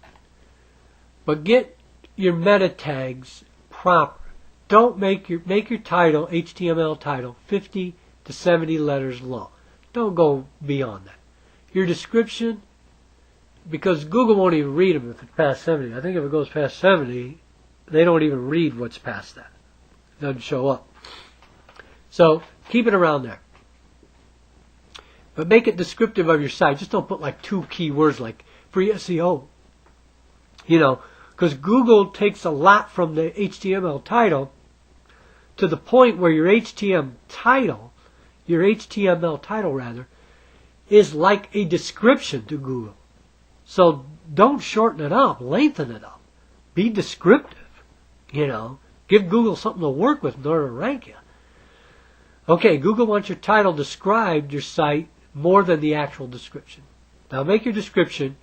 But get your meta tags proper. Don't make your title, HTML title, 50 to 70 letters long. Don't go beyond that. Your description, because Google won't even read them if it's past 70. I think if it goes past 70, they don't even read what's past that. It doesn't show up. So keep it around there. But make it descriptive of your site. Just don't put like 2 keywords like free SEO. Because Google takes a lot from the HTML title to the point where your HTML title is like a description to Google. So don't shorten it up, lengthen it up. Be descriptive, Give Google something to work with in order to rank you. Okay, Google wants your title described your site more than the actual description. Now make your description,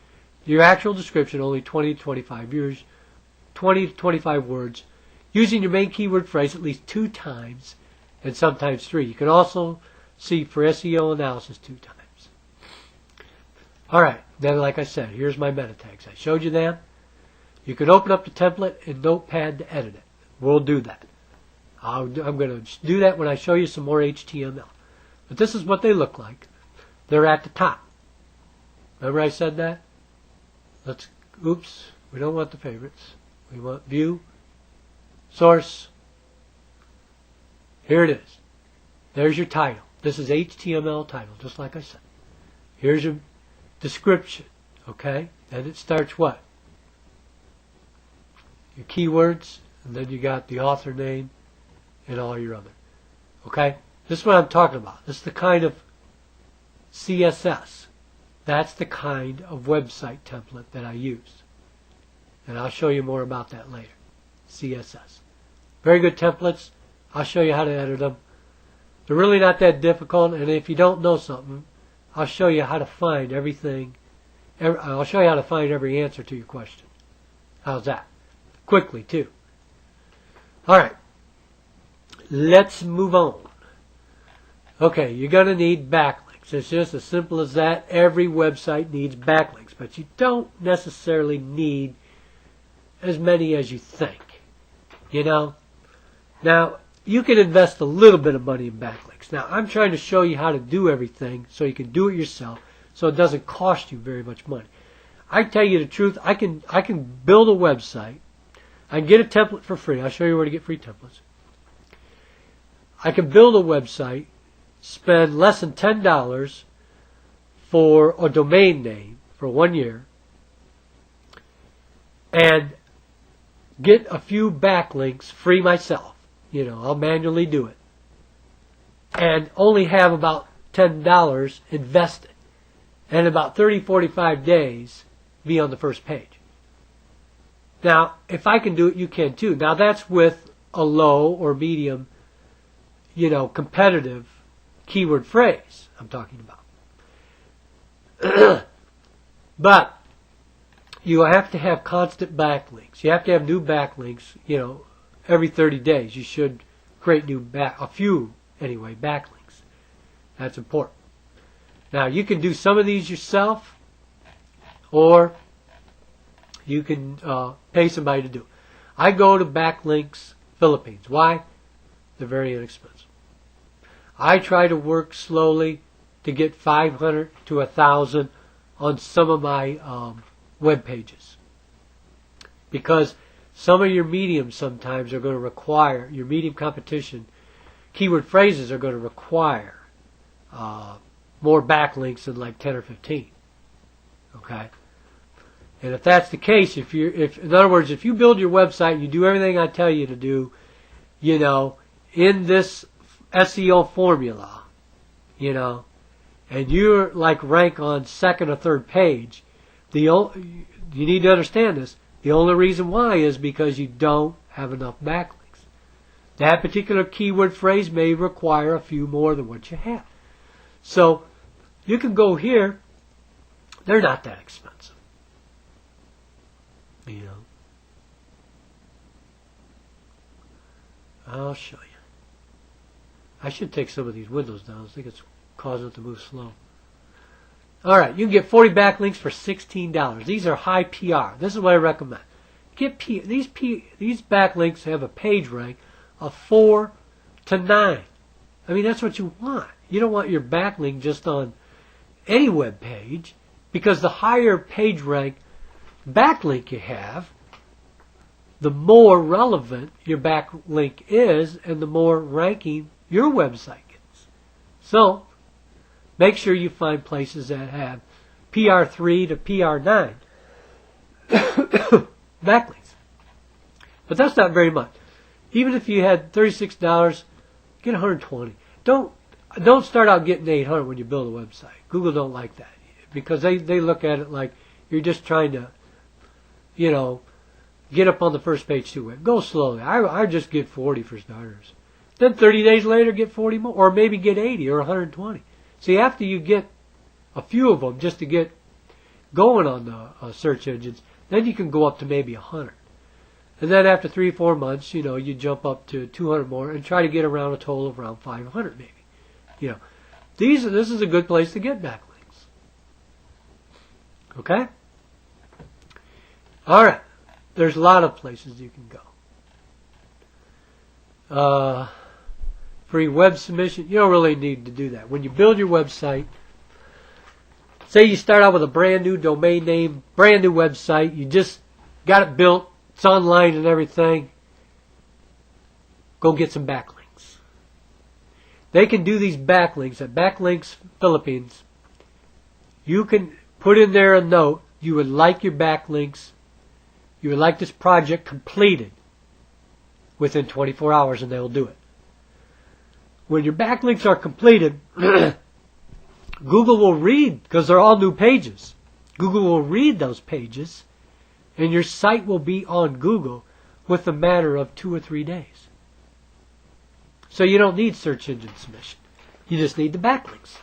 your actual description, only 20 to 25 years, 20 to 25 words, using your main keyword phrase at least 2 times, and sometimes 3. You can also see for SEO analysis 2 times. Alright, then like I said, here's my meta tags. I showed you them. You can open up the template in Notepad to edit it. We'll do that. I'm going to do that when I show you some more HTML. But this is what they look like. They're at the top. Remember I said that? Oops, we don't want the favorites. We want view, source. Here it is. There's your title. This is HTML title, just like I said. Here's your description, okay? Then it starts what? Your keywords, and then you got the author name and all your other. Okay? This is what I'm talking about. This is the kind of CSS. That's the kind of website template that I use. And I'll show you more about that later. CSS. Very good templates. I'll show you how to edit them. They're really not that difficult, and if you don't know something, I'll show you how to find everything. I'll show you how to find every answer to your question. How's that? Quickly, too. Alright. Let's move on. Okay, you're going to need backlinks. It's just as simple as that. Every website needs backlinks, but you don't necessarily need as many as you think. You know? Now, you can invest a little bit of money in backlinks. Now, I'm trying to show you how to do everything so you can do it yourself so it doesn't cost you very much money. I tell you the truth, I can build a website. I can get a template for free. I'll show you where to get free templates. I can build a website, spend less than $10 for a domain name for 1 year, and get a few backlinks free myself. You know, I'll manually do it. And only have about $10 invested. And about 30, 45 days be on the first page. Now, if I can do it, you can too. Now, that's with a low or medium, you know, competitive keyword phrase I'm talking about. But you have to have constant backlinks. You have to have new backlinks, you know, every 30 days. You should create a few, anyway, backlinks. That's important. Now, you can do some of these yourself, or you can pay somebody to do it. I go to Backlinks Philippines. Why? They're very inexpensive. I try to work slowly to get 500 to 1,000 on some of my web pages, because some of your mediums sometimes are going to require, your medium competition keyword phrases are going to require more backlinks than like 10 or 15. Okay? And if that's the case, in other words, if you build your website, you do everything I tell you to do, you know, in this SEO formula, you know, and you're like rank on second or third page, you need to understand this. The only reason why is because you don't have enough backlinks. That particular keyword phrase may require a few more than what you have. So you can go here. They're not that expensive. You know. I'll show you. I should take some of these windows down. I think it's causing it to move slow. Alright, you can get 40 backlinks for $16. These are high PR. This is what I recommend. Get these backlinks have a page rank of 4 to 9. I mean, that's what you want. You don't want your backlink just on any web page, because the higher page rank backlink you have, the more relevant your backlink is and the more ranking your website gets. So, make sure you find places that have PR3 to PR9 backlinks. But that's not very much. Even if you had $36, get 120. Don't start out getting 800 when you build a website. Google don't like that, because they look at it like you're just trying to, you know, get up on the first page too. Go slowly. I just get 40 for starters. Then 30 days later, get 40 more, or maybe get 80 or 120. See, after you get a few of them just to get going on the search engines, then you can go up to maybe 100. And then after 3 or 4 months, you jump up to 200 more and try to get around a total of around 500 maybe. This is a good place to get backlinks. Okay? All right. There's a lot of places you can go. Free web submission. You don't really need to do that. When you build your website, say you start out with a brand new domain name, brand new website, you just got it built, it's online and everything, go get some backlinks. They can do these backlinks at Backlinks Philippines. You can put in there a note, you would like your backlinks, you would like this project completed within 24 hours, and they'll do it. When your backlinks are completed, Google will read, because they're all new pages, Google will read those pages, and your site will be on Google within a matter of 2 or 3 days. So you don't need search engine submission. You just need the backlinks.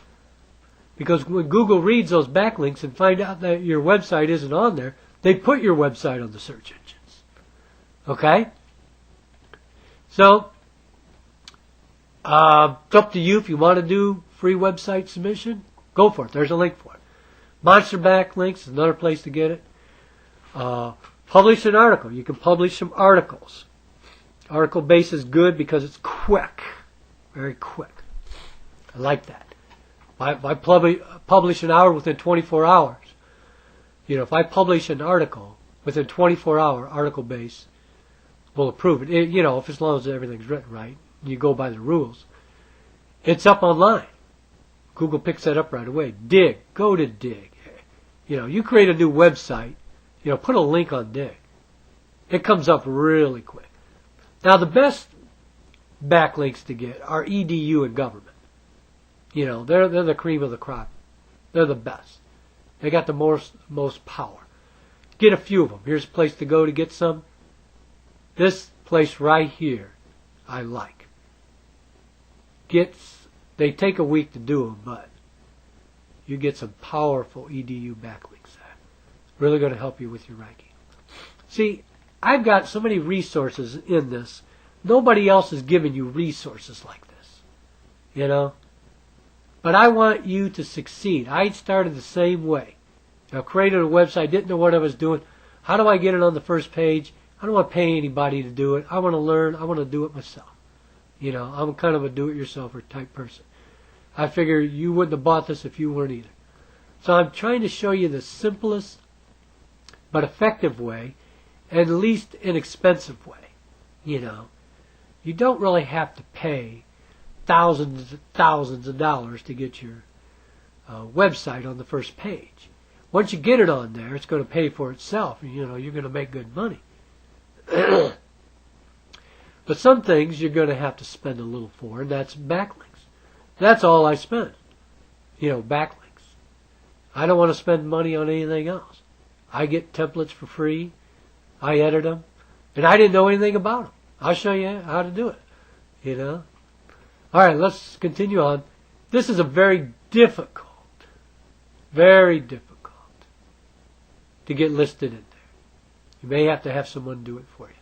Because when Google reads those backlinks and find out that your website isn't on there, they put your website on the search engines. Okay? So, it's up to you if you want to do free website submission. Go for it. There's a link for it. Monster Backlinks is another place to get it. Publish an article. You can publish some articles. Article base is good because it's quick. Very quick. I like that. If I publish an hour within 24 hours, if I publish an article within 24 hour article base will approve it. If as long as everything's written right, you go by the rules. It's up online. Google picks that up right away. Dig. Go to Dig. You create a new website, put a link on Dig. It comes up really quick. Now, the best backlinks to get are EDU and government. They're the cream of the crop. They're the best. They got the most power. Get a few of them. Here's a place to go to get some. This place right here, I like. They take a week to do them, but you get some powerful EDU backlinks there. Really going to help you with your ranking. See, I've got so many resources in this. Nobody else is giving you resources like this. But I want you to succeed. I started the same way. I created a website, didn't know what I was doing. How do I get it on the first page? I don't want to pay anybody to do it. I want to learn. I want to do it myself. I'm kind of a do-it-yourselfer type person. I figure you wouldn't have bought this if you weren't either. So I'm trying to show you the simplest but effective way and least inexpensive way. You don't really have to pay thousands of dollars to get your website on the first page. Once you get it on there, it's going to pay for itself. You're going to make good money. But some things you're going to have to spend a little for, and that's backlinks. That's all I spend. Backlinks. I don't want to spend money on anything else. I get templates for free. I edit them. And I didn't know anything about them. I'll show you how to do it. All right, let's continue on. This is a very difficult to get listed in there. You may have to have someone do it for you.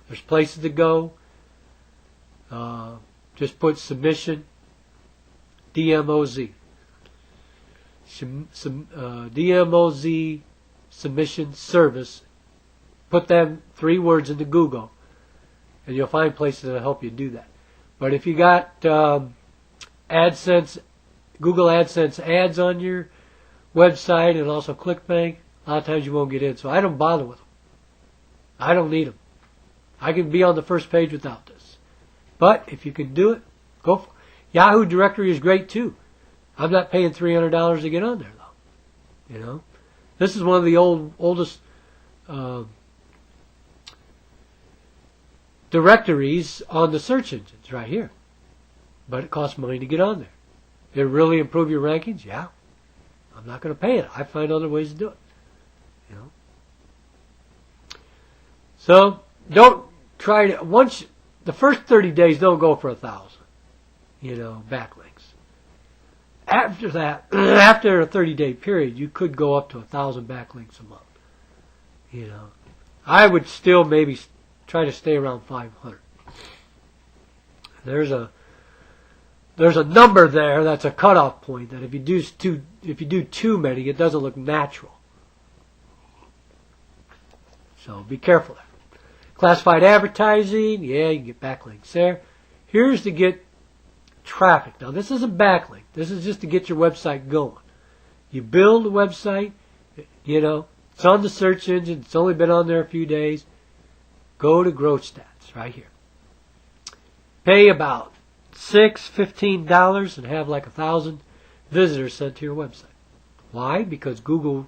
There's places to go. Just put submission, DMOZ. DMOZ submission service. Put them 3 words into Google, and you'll find places that will help you do that. But if you got AdSense, Google AdSense ads on your website and also ClickBank, a lot of times you won't get in. So I don't bother with them. I don't need them. I can be on the first page without this. But if you can do it, go for it. Yahoo directory is great too. I'm not paying $300 to get on there though. This is one of the oldest directories on the search engines right here. But it costs money to get on there. Did it really improve your rankings? Yeah. I'm not going to pay it. I find other ways to do it. So don't try to, once the first 30 days don't go for 1,000, backlinks. After that, after a 30-day period, you could go up to 1,000 backlinks a month. I would still maybe try to stay around 500. There's a number there that's a cutoff point that if you do too many, it doesn't look natural. So be careful there. Classified advertising, yeah, you can get backlinks there. Here's to get traffic. Now this isn't backlink. This is just to get your website going. You build a website, it's on the search engine. It's only been on there a few days. Go to Growth Stats right here. Pay about $15 and have like 1,000 visitors sent to your website. Why? Because Google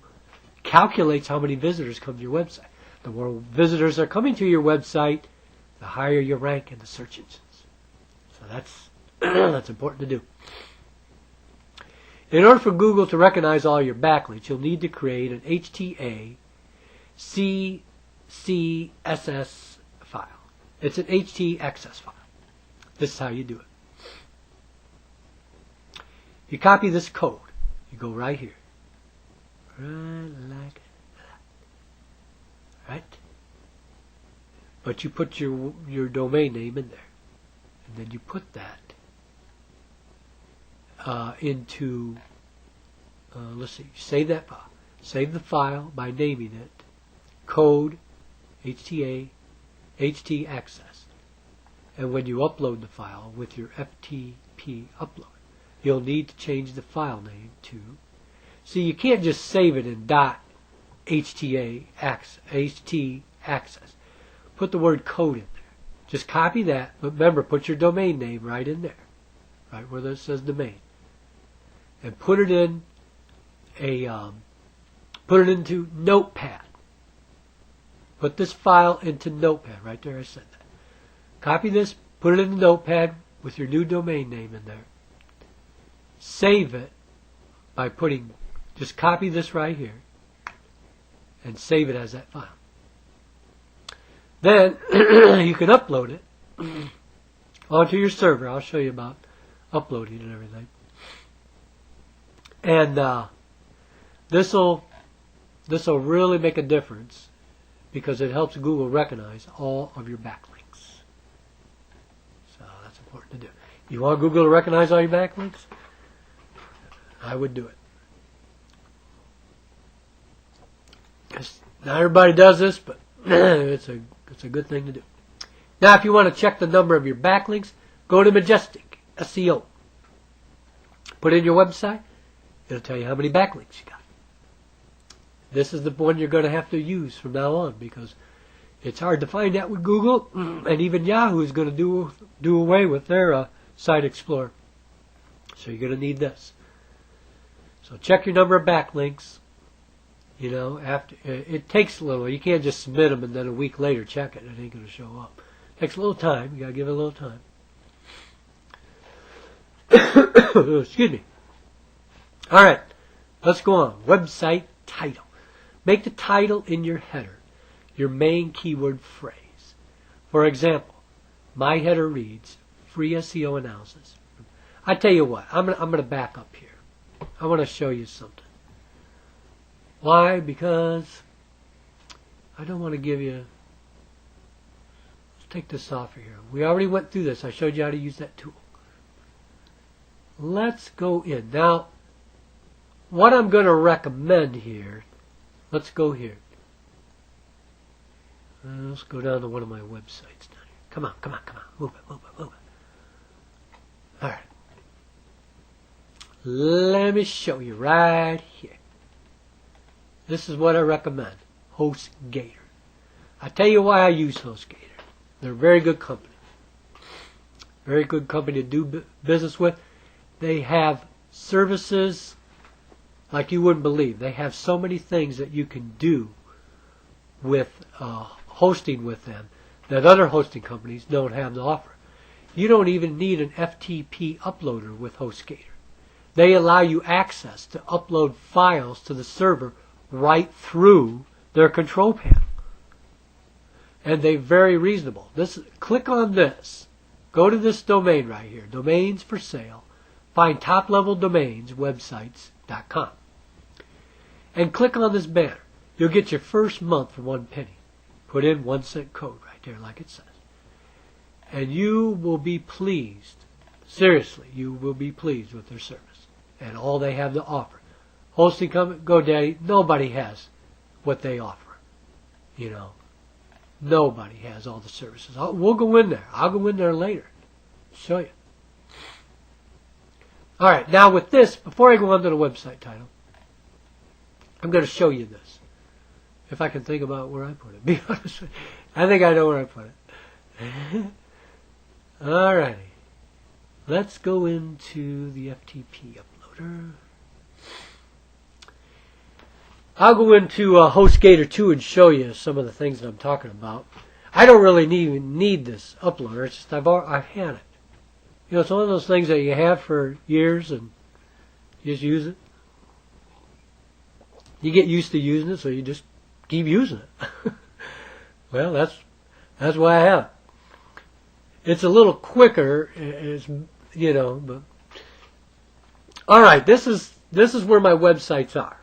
calculates how many visitors come to your website. The more visitors are coming to your website, the higher you rank in the search engines. So that's important to do. In order for Google to recognize all your backlinks, you'll need to create an HTA CSS file. It's an htaccess file. This is how you do it. You copy this code. You go right here. Right like that. Right? But you put your domain name in there. And then you put that into, let's see, save that file. Save the file by naming it code HTA htaccess. And when you upload the file with your FTP upload, you'll need to change the file name to, see, you can't just save it in htaccess. Put the word code in there. Just copy that, but remember, put your domain name right in there, right where it says domain, and put it in into Notepad. Put this file into Notepad right there. I said that. Copy this, put it in Notepad with your new domain name in there. Save it by just copy this right here and save it as that file. Then you can upload it onto your server. I'll show you about uploading and everything. And this'll really make a difference because it helps Google recognize all of your backlinks. So that's important to do. You want Google to recognize all your backlinks? I would do it. Not everybody does this, but it's a good thing to do. Now, if you want to check the number of your backlinks, go to Majestic SEO. Put in your website. It'll tell you how many backlinks you got. This is the one you're going to have to use from now on because it's hard to find that with Google, and even Yahoo is going to do away with their Site Explorer. So you're going to need this. So check your number of backlinks. After it takes a little. You can't just submit them and then a week later check it. It ain't going to show up. It takes a little time. You got to give it a little time. Excuse me. All right, let's go on. Website title. Make the title in your header your main keyword phrase. For example, my header reads free SEO analysis. I tell you what, I'm going to back up here. I want to show you something. Why? Because I don't want to give you... Let's take this off of here. We already went through this. I showed you how to use that tool. Let's go in. Now, what I'm going to recommend here, let's go here. Let's go down to one of my websites down here. Come on. Move it. All right. Let me show you right here. This is what I recommend. HostGator. I tell you why I use HostGator. They're a very good company. Very good company to do business with. They have services like you wouldn't believe. They have so many things that you can do with hosting with them that other hosting companies don't have to offer. You don't even need an FTP uploader with HostGator. They allow you access to upload files to the server right through their control panel. and they're very reasonable. Click on this. Go to this domain right here, domains for sale. Find top level domains, websites.com. And click on this banner. You'll get your first month for 1 penny. Put in 1-cent code right there like it says. And you will be pleased. Seriously, you will be pleased with their service and all they have to offer. Hosting company, GoDaddy, nobody has what they offer. You know, nobody has all the services. We'll go in there. I'll go in there later. Show you. All right, now with this, before I go on to the website title, I'm going to show you this. If I can think about where I put it. Be honest with you. I think I know where I put it. All righty. Let's go into the FTP uploader. I'll go into HostGator 2 and show you some of the things that I'm talking about. I don't really need this uploader. It's just I've had it. You know, it's one of those things that you have for years and you just use it. You get used to using it, so you just keep using it. Well, that's why I have it. It's a little quicker, you know, but all right. This is where my websites are.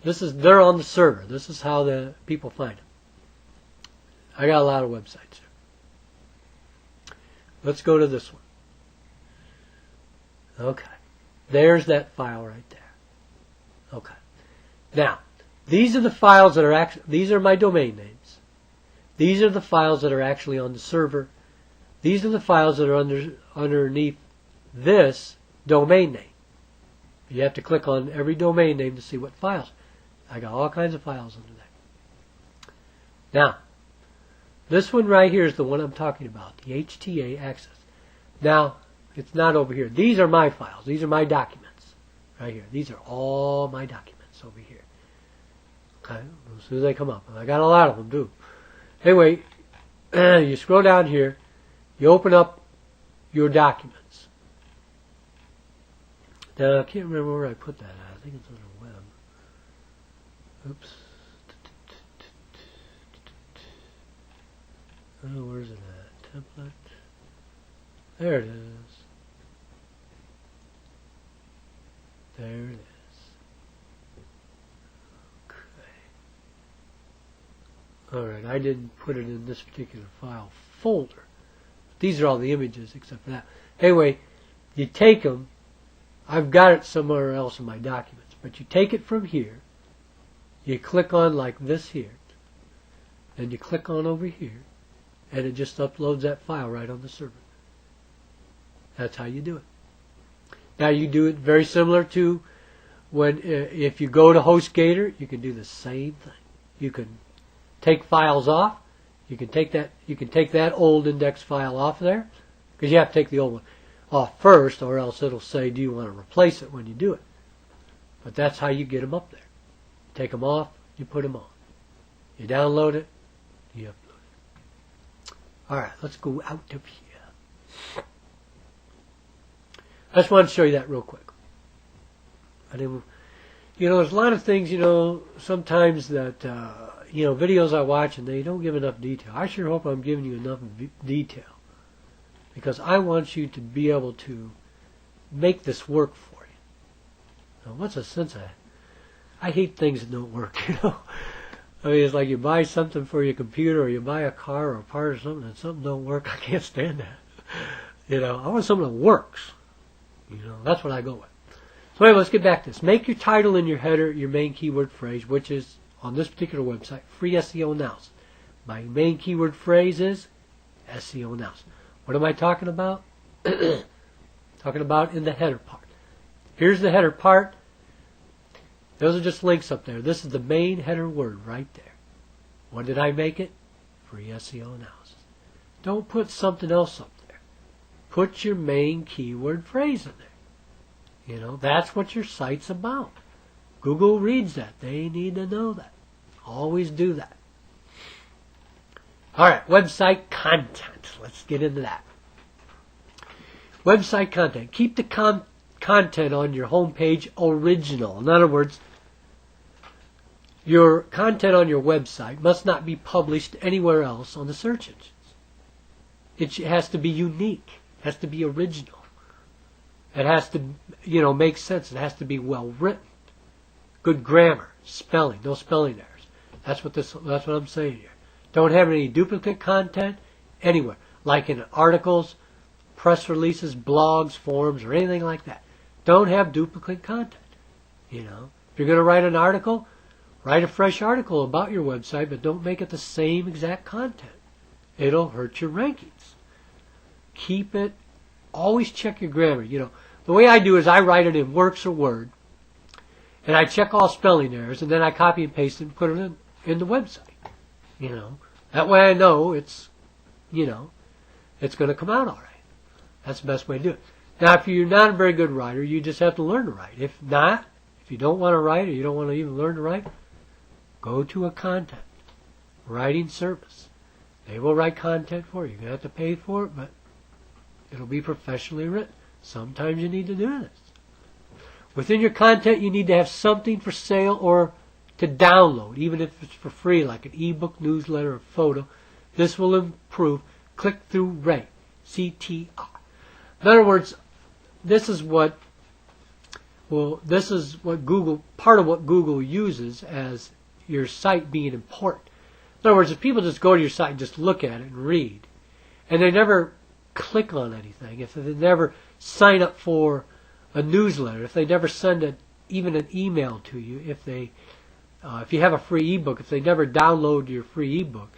They're on the server. This is how the people find them. I got a lot of websites here. Let's go to this one. Okay, there's that file right there. Okay, now these are the files that are actually. These are my domain names. These are the files that are actually on the server. These are the files that are underneath this domain name. You have to click on every domain name to see what files. I got all kinds of files under there. Now, this one right here is the one I'm talking about, the HTA access. Now, it's not over here. These are my files. These are my documents right here. These are all my documents over here. Okay, as soon as they come up. And I got a lot of them, too. Anyway, you scroll down here. You open up your documents. Now, I can't remember where I put that at. I think it's on the web. Oops. Oh, where's it at? Template. There it is. There it is. Okay. Alright, I didn't put it in this particular file folder. These are all the images except for that. Anyway, you take them. I've got it somewhere else in my documents. But you take it from here. You click on like this here. Then you click on over here. And it just uploads that file right on the server. That's how you do it. Now you do it very similar to when if you go to HostGator, you can do the same thing. You can take files off. You can take that old index file off there, because you have to take the old one off first, or else it'll say, do you want to replace it when you do it? But that's how you get them up there. Take them off, you put them on. You download it, you upload it. All right, let's go out of here. I just wanted to show you that real quick. You know, there's a lot of things, you know, sometimes that you know, videos I watch and they don't give enough detail. I sure hope I'm giving you enough detail, because I want you to be able to make this work for you. Now, what's the sense of that? I hate things that don't work, you know. I mean, it's like you buy something for your computer, or you buy a car or a part or something, and something don't work. I can't stand that. You know, I want something that works. You know, that's what I go with. So anyway, let's get back to this. Make your title and your header your main keyword phrase, which is, on this particular website, free SEO analysis. My main keyword phrase is SEO analysis. What am I talking about? Talking about in the header part. Here's the header part. Those are just links up there. This is the main header word right there. What did I make it? Free SEO analysis. Don't put something else up there. Put your main keyword phrase in there. You know, that's what your site's about. Google reads that. They need to know that. Always do that. All right, website content. Let's get into that. Website content. Keep the content on your homepage original. In other words, Your content on your website must not be published anywhere else on the search engines. It has to be unique. It has to be original. It has to, make sense. It has to be well written. Good grammar, spelling, no spelling errors. That's what I'm saying here. Don't have any duplicate content anywhere, like in articles, press releases, blogs, forums, or anything like that. Don't have duplicate content. If you're going to write an article, write a fresh article about your website, but don't make it the same exact content. It'll hurt your rankings. Keep it. Always check your grammar. The way I do is I write it in Works or Word, and I check all spelling errors, and then I copy and paste it and put it in the website. That way I know it's going to come out all right. That's the best way to do it. Now, if you're not a very good writer, you just have to learn to write. If you don't want to write, or you don't want to even learn to write, go to a content writing service. They will write content for you. You're going to have to pay for it, but it'll be professionally written. Sometimes you need to do this. Within your content, you need to have something for sale or to download, even if it's for free, like an ebook, newsletter, or photo. This will improve click-through rate, CTR. In other words, this is what Google, part of what Google uses as your site being important. In other words, if people just go to your site and just look at it and read, and they never click on anything, if they never sign up for a newsletter, if they never send even an email to you, if you have a free ebook, if they never download your free ebook,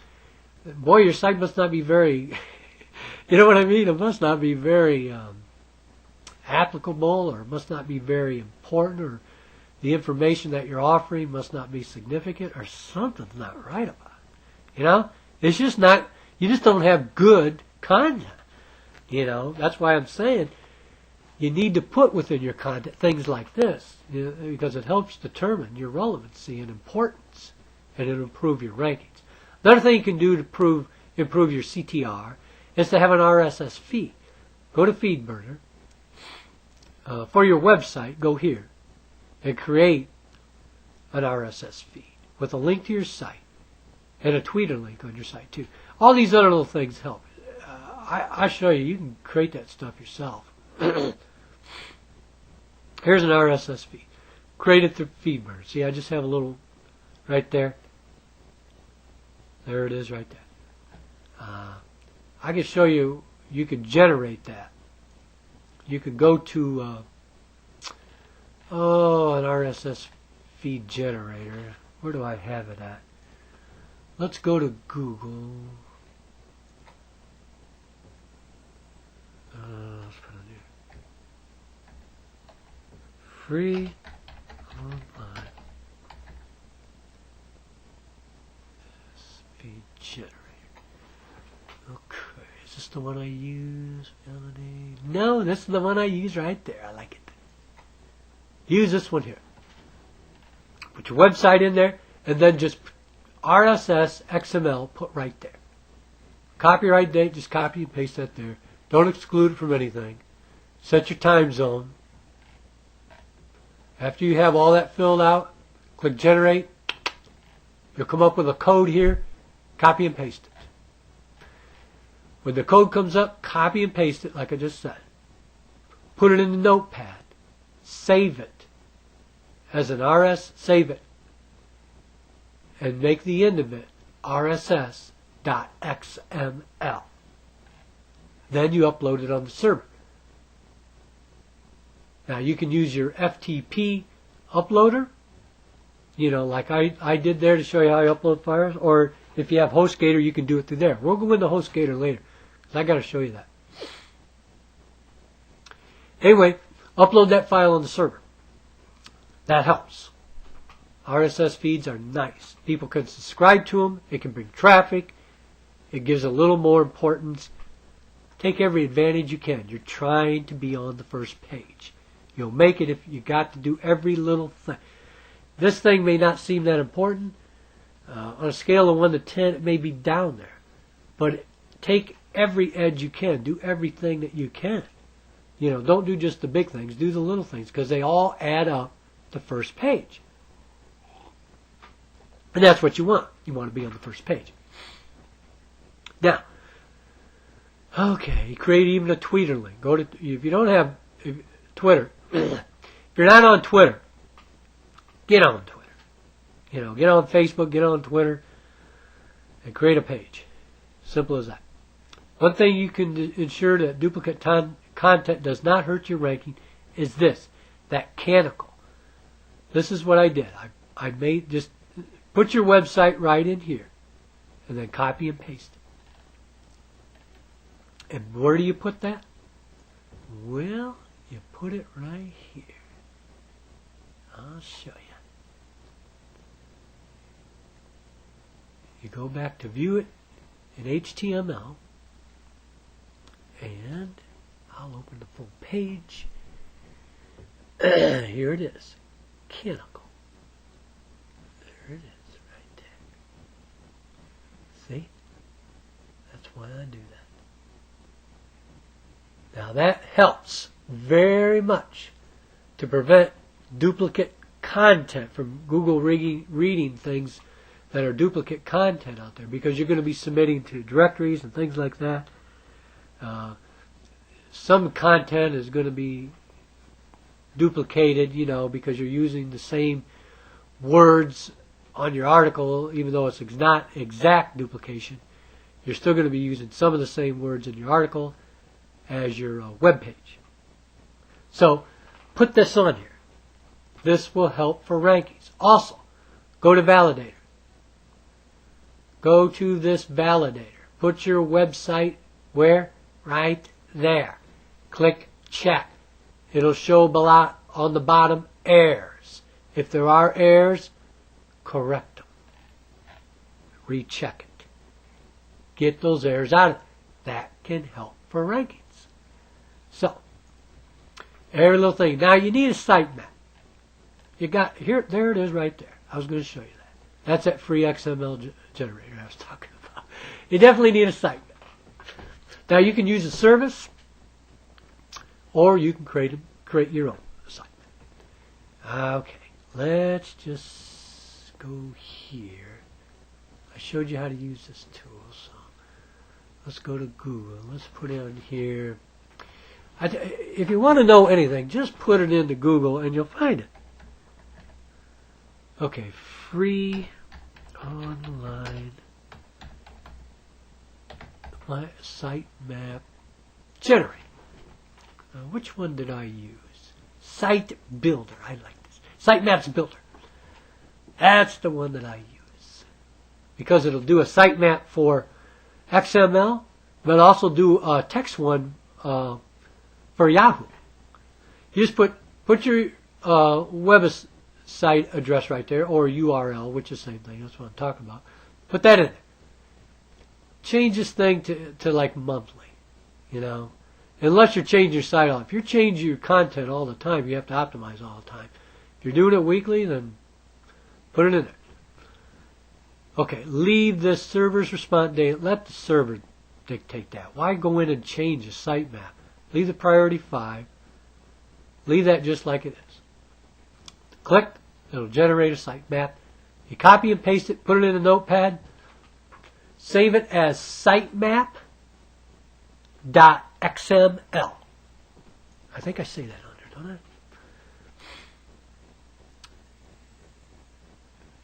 boy, your site must not be very, you know what I mean? It must not be very applicable, or it must not be very important, or the information that you're offering must not be significant, or something's not right about it. It's just not, you just don't have good content. That's why I'm saying you need to put within your content things like this, because it helps determine your relevancy and importance, and it'll improve your rankings. Another thing you can do to improve your CTR is to have an RSS feed. Go to FeedBurner. For your website, go here and create an RSS feed with a link to your site and a Twitter link on your site too. All these other little things help. I show you. You can create that stuff yourself. Here's an RSS feed. Create it through FeedBurner. See, I just have a little right there. There it is right there. I can show you. You can generate that. You could go to an RSS feed generator. Where do I have it at? Let's go to Google. Let's put it here. Free online feed generator. Okay. Is this the one I use? No, this is the one I use right there. I like it. Use this one here. Put your website in there, and then just RSS XML put right there. Copyright date, just copy and paste that there. Don't exclude it from anything. Set your time zone. After you have all that filled out, click generate. You'll come up with a code here. Copy and paste it. When the code comes up, copy and paste it like I just said. Put it in the notepad. Save it as an save it. And make the end of it rss.xml. Then you upload it on the server. Now you can use your FTP uploader, like I did there to show you how you upload files, or if you have HostGator, you can do it through there. We'll go into HostGator later, because I got to show you that. Anyway, upload that file on the server. That helps. RSS feeds are nice. People can subscribe to them. It can bring traffic. It gives a little more importance. Take every advantage you can. You're trying to be on the first page. You'll make it if you got to do every little thing. This thing may not seem that important. On a scale of 1 to 10, it may be down there. But take every edge you can. Do everything that you can. Don't do just the big things. Do the little things, because they all add up to first page. And that's what you want. You want to be on the first page. Now, okay, create even a Twitter link. Go to, if you don't have Twitter, if you're not on Twitter, get on Twitter. You know, get on Facebook, get on Twitter, and create a page. Simple as that. One thing you can ensure that duplicate content does not hurt your ranking is this, that canonical. This is what I did. I made, just put your website right in here, and then copy and paste it. And where do you put that? Well, you put it right here. I'll show you. You go back to view it in HTML, and I'll open the full page. Here it is, canonical. There it is, right there. See? That's why I do that. Now that helps very much to prevent duplicate content from Google reading things that are duplicate content out there, because you're going to be submitting to directories and things like that. Some content is going to be duplicated, you know, because you're using the same words on your article, even though it's not exact duplication. You're still going to be using some of the same words in your article as your web page. So put this on here. This will help for rankings. Also, go to Validator. Go to this validator. Put your website where? Right there. Click check. It'll show on the bottom errors. If there are errors, correct them. Recheck it. Get those errors out of it. That can help for rankings. So, every little thing. Now you need a sitemap. You got here. There it is, right there. I was going to show you that. That's that free XML generator I was talking about. You definitely need a sitemap. Now you can use a service, or you can create your own site. Okay, let's just go here. I showed you how to use this tool, so let's go to Google. Let's put in here. If you want to know anything, just put it into Google and you'll find it. Okay, free online sitemap generate. Which one did I use? Site Builder. I like this. Sitemaps Builder. That's the one that I use, because it'll do a sitemap for XML, but also do a text one for Yahoo. You just put your website address right there, or URL, which is the same thing. That's what I'm talking about. Put that in there. Change this thing to like monthly, you know. Unless you're changing your site all. If you're changing your content all the time, you have to optimize all the time. If you're doing it weekly, then put it in there. Okay, leave this server's response date. Let the server dictate that. Why go in and change a sitemap? Leave the priority 5. Leave that just like it is. Click. It'll generate a sitemap. You copy and paste it. Put it in a notepad. Save it as sitemap.xml. I think I say that on there, don't I?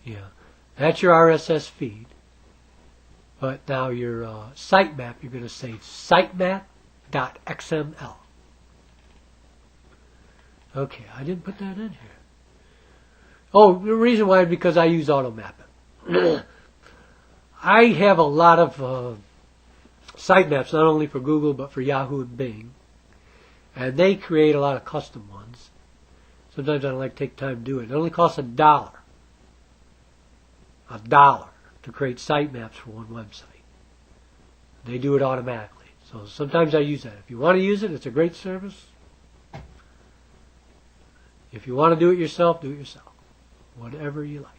Yeah. That's your RSS feed. But now your sitemap, you're going to say sitemap.xml. Okay, I didn't put that in here. Oh, the reason why is because I use AutoMap. I have a lot of sitemaps, not only for Google, but for Yahoo and Bing. And they create a lot of custom ones. Sometimes I don't like to take time to do it. It only costs $1. $1 to create sitemaps for one website. They do it automatically. So sometimes I use that. If you want to use it, it's a great service. If you want to do it yourself, do it yourself. Whatever you like.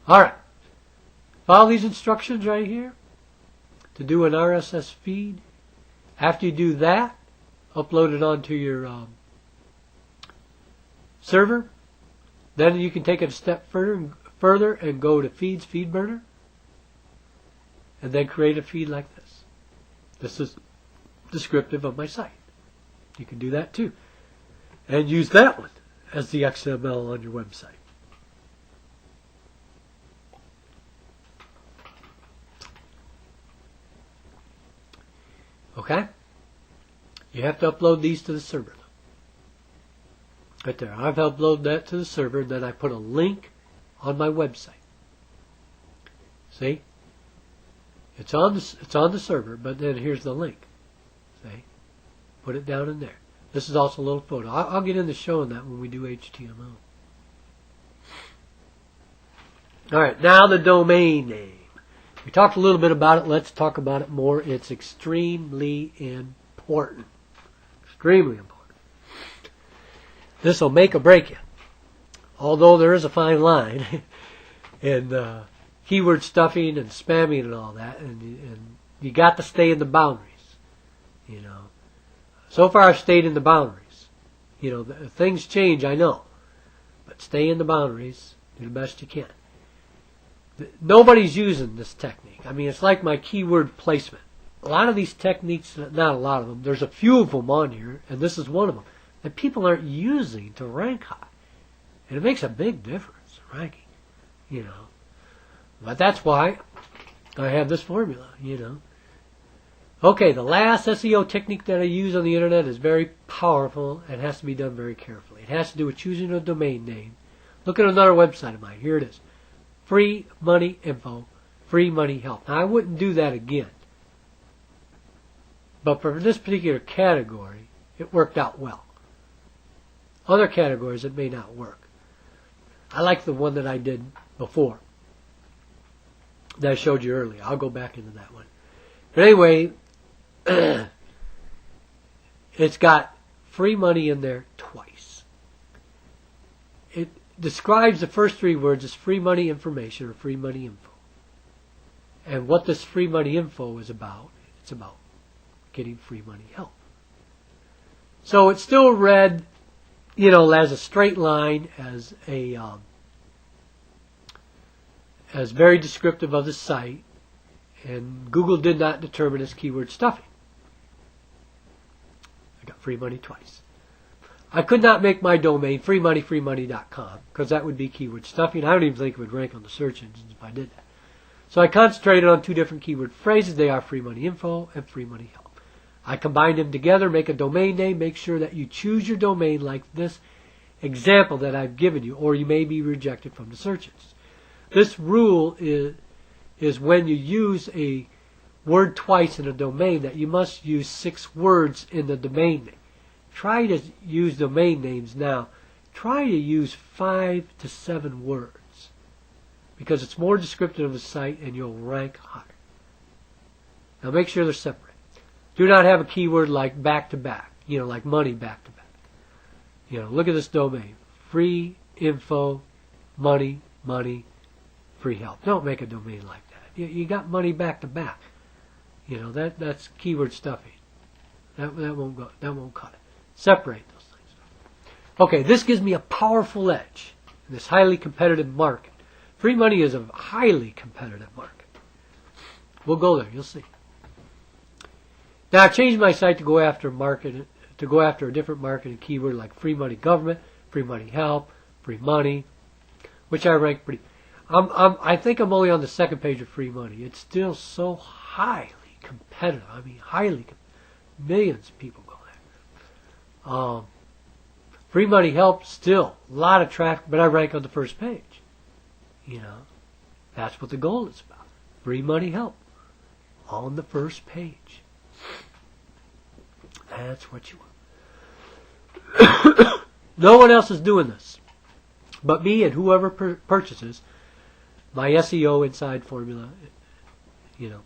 Alright. Follow these instructions right here to do an RSS feed. After you do that, upload it onto your server. Then you can take it a step further and further and go to Feeds, Feed Burner, and then create a feed like this. This is descriptive of my site. You can do that too. And use that one as the XML on your website. Okay? You have to upload these to the server. Right there. I've uploaded that to the server, and then I put a link on my website. See? It's on the server, but then here's the link. See? Put it down in there. This is also a little photo. I'll get into showing that when we do HTML. Alright, now the domain name. We talked a little bit about it. Let's talk about it more. It's extremely important. Extremely important. This will make or break you. Although there is a fine line in keyword stuffing and spamming and all that. And you got to stay in the boundaries. You know. So far I've stayed in the boundaries. You know, things change, I know. But stay in the boundaries. Do the best you can. Nobody's using this technique. I mean, it's like my keyword placement. A lot of these techniques, not a lot of them, there's a few of them on here, and this is one of them, that people aren't using to rank high. And it makes a big difference, ranking, you know. But that's why I have this formula, you know. Okay, the last SEO technique that I use on the internet is very powerful and has to be done very carefully. It has to do with choosing a domain name. Look at another website of mine. Here it is. Free money info, free money help. Now, I wouldn't do that again. But for this particular category, it worked out well. Other categories, it may not work. I like the one that I did before, that I showed you earlier. I'll go back into that one. But anyway, it's got free money in there twice. It describes the first three words as free money information or free money info. And what this free money info is about, it's about getting free money help. So it's still read, you know, as a straight line, as a as very descriptive of the site, and Google did not determine as keyword stuffing. I got free money twice. I could not make my domain freemoney.com because that would be keyword stuffing. I don't even think it would rank on the search engines if I did that. So I concentrated on two different keyword phrases. They are free money info and free money help. I combine them together, make a domain name. Make sure that you choose your domain like this example that I've given you, or you may be rejected from the search engines. This rule is when you use a word twice in a domain that you must use 6 words in the domain name. Try to use domain names now. Try to use 5 to 7 words because it's more descriptive of the site and you'll rank higher. Now make sure they're separate. Do not have a keyword like back to back, you know, like money back to back. You know, look at this domain. Free info, money, free help. Don't make a domain like that. You got money back to back. You know, that's keyword stuffing. That won't go. That won't cut it. Separate those things. Okay, this gives me a powerful edge in this highly competitive market. Free money is a highly competitive market. We'll go there. You'll see. Now I changed my site to go after a different marketing keyword like free money government, free money help, free money, which I rank pretty. I think I'm only on the second page of free money. It's still so highly competitive. I mean, millions of people go there. Free money help, still a lot of traffic, but I rank on the first page. You know, that's what the goal is about. Free money help on the first page. That's what you want. No one else is doing this but me and whoever purchases my SEO inside formula. You know,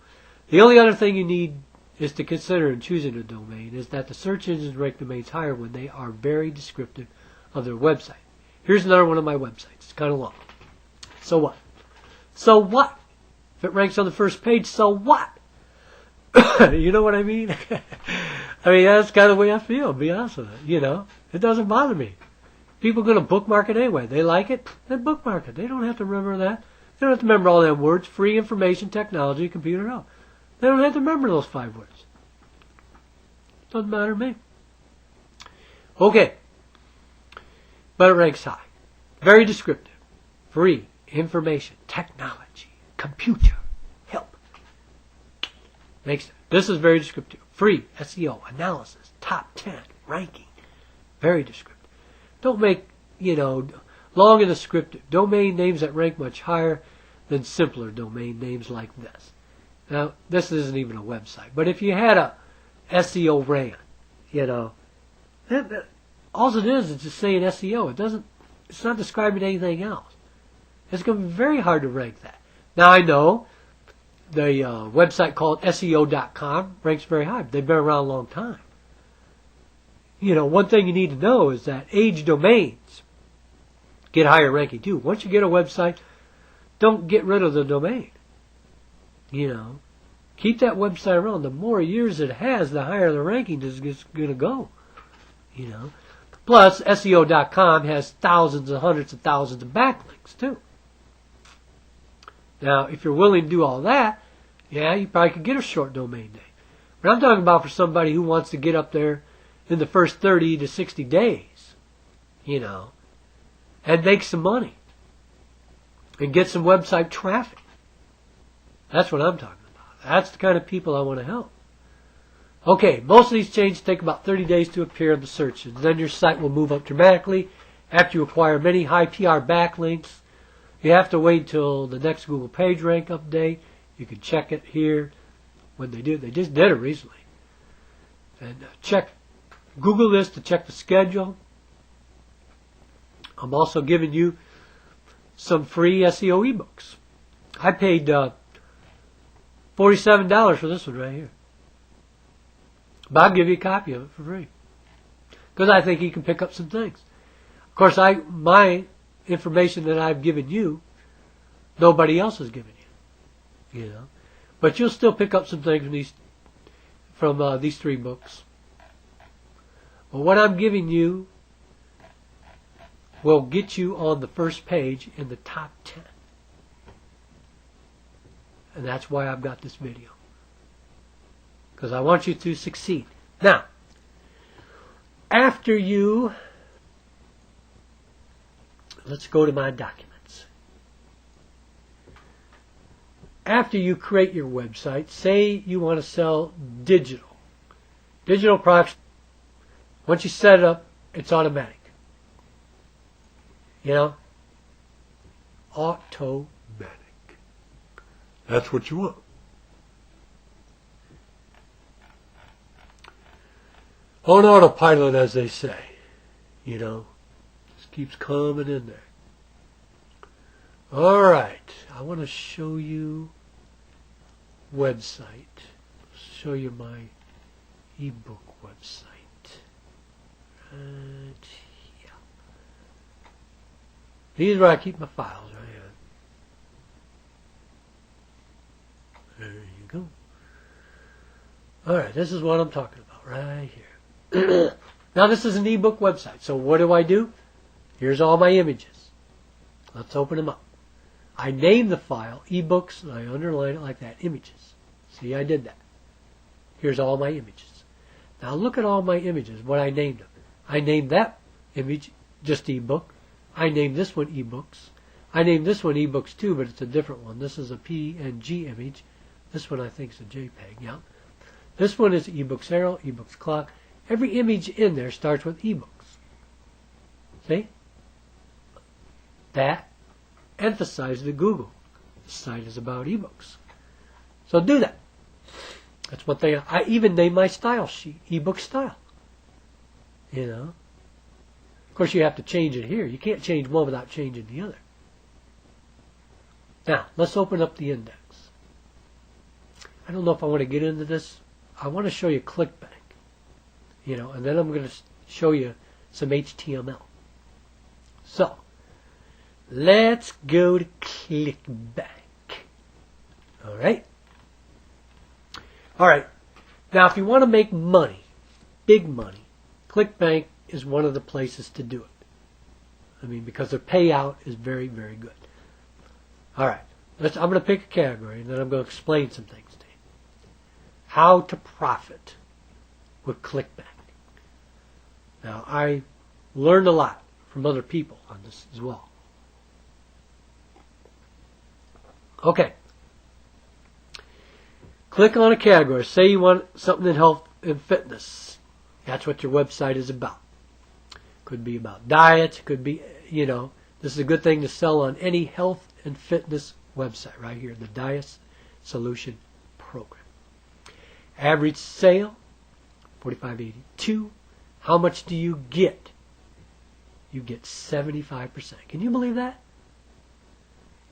the only other thing you need is to consider in choosing a domain is that the search engines rank domains higher when they are very descriptive of their website. Here's another one of my websites. It's kind of long. So what? So what? If it ranks on the first page, so what? You know what I mean? I mean, that's kind of the way I feel, to be honest with you. You know, it doesn't bother me. People are going to bookmark it anyway. They like it, then bookmark it. They don't have to remember that. They don't have to remember all them words. Free information technology, computer help. They don't have to remember those 5 words. Doesn't matter to me. Okay. But it ranks high. Very descriptive. Free information technology, computer help. This is very descriptive. Free SEO analysis, top 10 ranking. Very descriptive. Don't make, long and descriptive domain names that rank much higher than simpler domain names like this. Now, this isn't even a website, but if you had a SEO rant, all it is just saying SEO. It's not describing anything else. It's going to be very hard to rank that. Now, I know the website called SEO.com ranks very high. They've been around a long time. One thing you need to know is that age domains get higher ranking too. Once you get a website, don't get rid of the domain. Keep that website around. The more years it has, the higher the ranking is going to go. Plus, SEO.com has thousands and hundreds of thousands of backlinks too. Now, if you're willing to do all that, you probably could get a short domain name. But I'm talking about for somebody who wants to get up there in the first 30 to 60 days, and make some money and get some website traffic. That's what I'm talking about. That's the kind of people I want to help. Okay, most of these changes take about 30 days to appear in the search, and then your site will move up dramatically after you acquire many high PR backlinks. You have to wait until the next Google PageRank update. You can check it here when they do it. They just did it recently. And Google this to check the schedule. I'm also giving you some free SEO ebooks. I paid $47 for this one right here. But I'll give you a copy of it for free. Because I think you can pick up some things. Of course, my information that I've given you, nobody else has given you. But you'll still pick up some things from these 3 books. But what I'm giving you will get you on the first page in the top 10. And that's why I've got this video. Because I want you to succeed. Now, let's go to my documents. After you create your website, say you want to sell digital products. Once you set it up, it's automatic. Automatic. That's what you want. On autopilot, as they say. Just keeps coming in there. All right. I want to show you website. Show you my ebook website. Right here. These are where I keep my files right here. There you go. All right. This is what I'm talking about right here. Now, this is an ebook website. So what do? Here's all my images. Let's open them up. I name the file ebooks, and I underline it like that, images. See, I did that. Here's all my images. Now look at all my images, what I named them. I named that image just ebook. I named this one ebooks. I named this one ebooks too, but it's a different one. This is a PNG image. This one I think is a JPEG, yeah. This one is ebooks arrow, ebooks clock. Every image in there starts with ebooks. See? That emphasizes to Google. The site is about ebooks. So do that. That's what I even named my style sheet, ebook style. Of course, you have to change it here. You can't change one without changing the other. Now, let's open up the index. I don't know if I want to get into this. I want to show you ClickBank. And then I'm going to show you some HTML. So, let's go to ClickBank. All right? All right. Now, if you want to make money, big money, ClickBank is one of the places to do it. I mean, because their payout is very, very good. All right. I'm going to pick a category, and then I'm going to explain some things to you. How to profit with ClickBank. Now, I learned a lot from other people on this as well. Okay. Click on a category. Say you want something in health and fitness. That's what your website is about. Could be about diets. Could be, this is a good thing to sell on any health and fitness website right here. The Diet Solution Program. Average sale, $45.82. How much do you get? You get 75%. Can you believe that?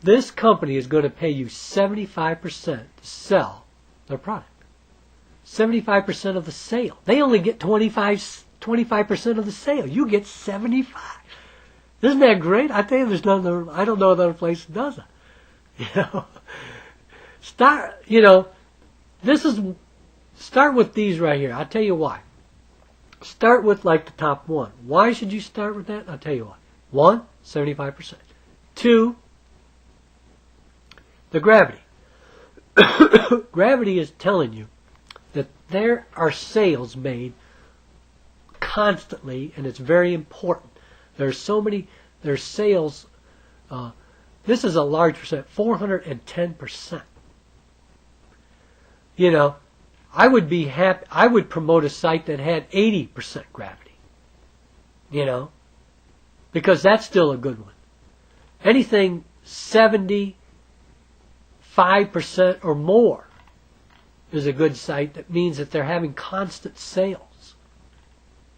This company is going to pay you 75% to sell their product. 75% of the sale. They only get 25% of the sale. You get 75%. Isn't that great? I tell you, I don't know another place that does it. Start with these right here. I'll tell you why. Start with like the top one. Why should you start with that? I'll tell you why. 1, 75%. 2, the gravity. Gravity is telling you that there are sales made constantly, and it's very important. There's sales. This is a large percent, 410%. I would be happy. I would promote a site that had 80% gravity. Because that's still a good one. Anything 75% or more is a good site. That means that they're having constant sales.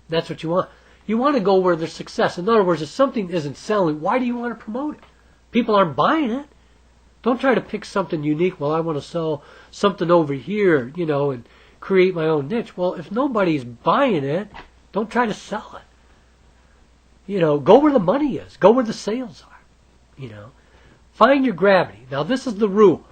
That's what you want. You want to go where there's success. In other words, if something isn't selling, why do you want to promote it? People aren't buying it. Don't try to pick something unique. Well, I want to sell something over here, and create my own niche. Well, if nobody's buying it, don't try to sell it. Go where the money is. Go where the sales are. Find your gravity. Now, this is the rule.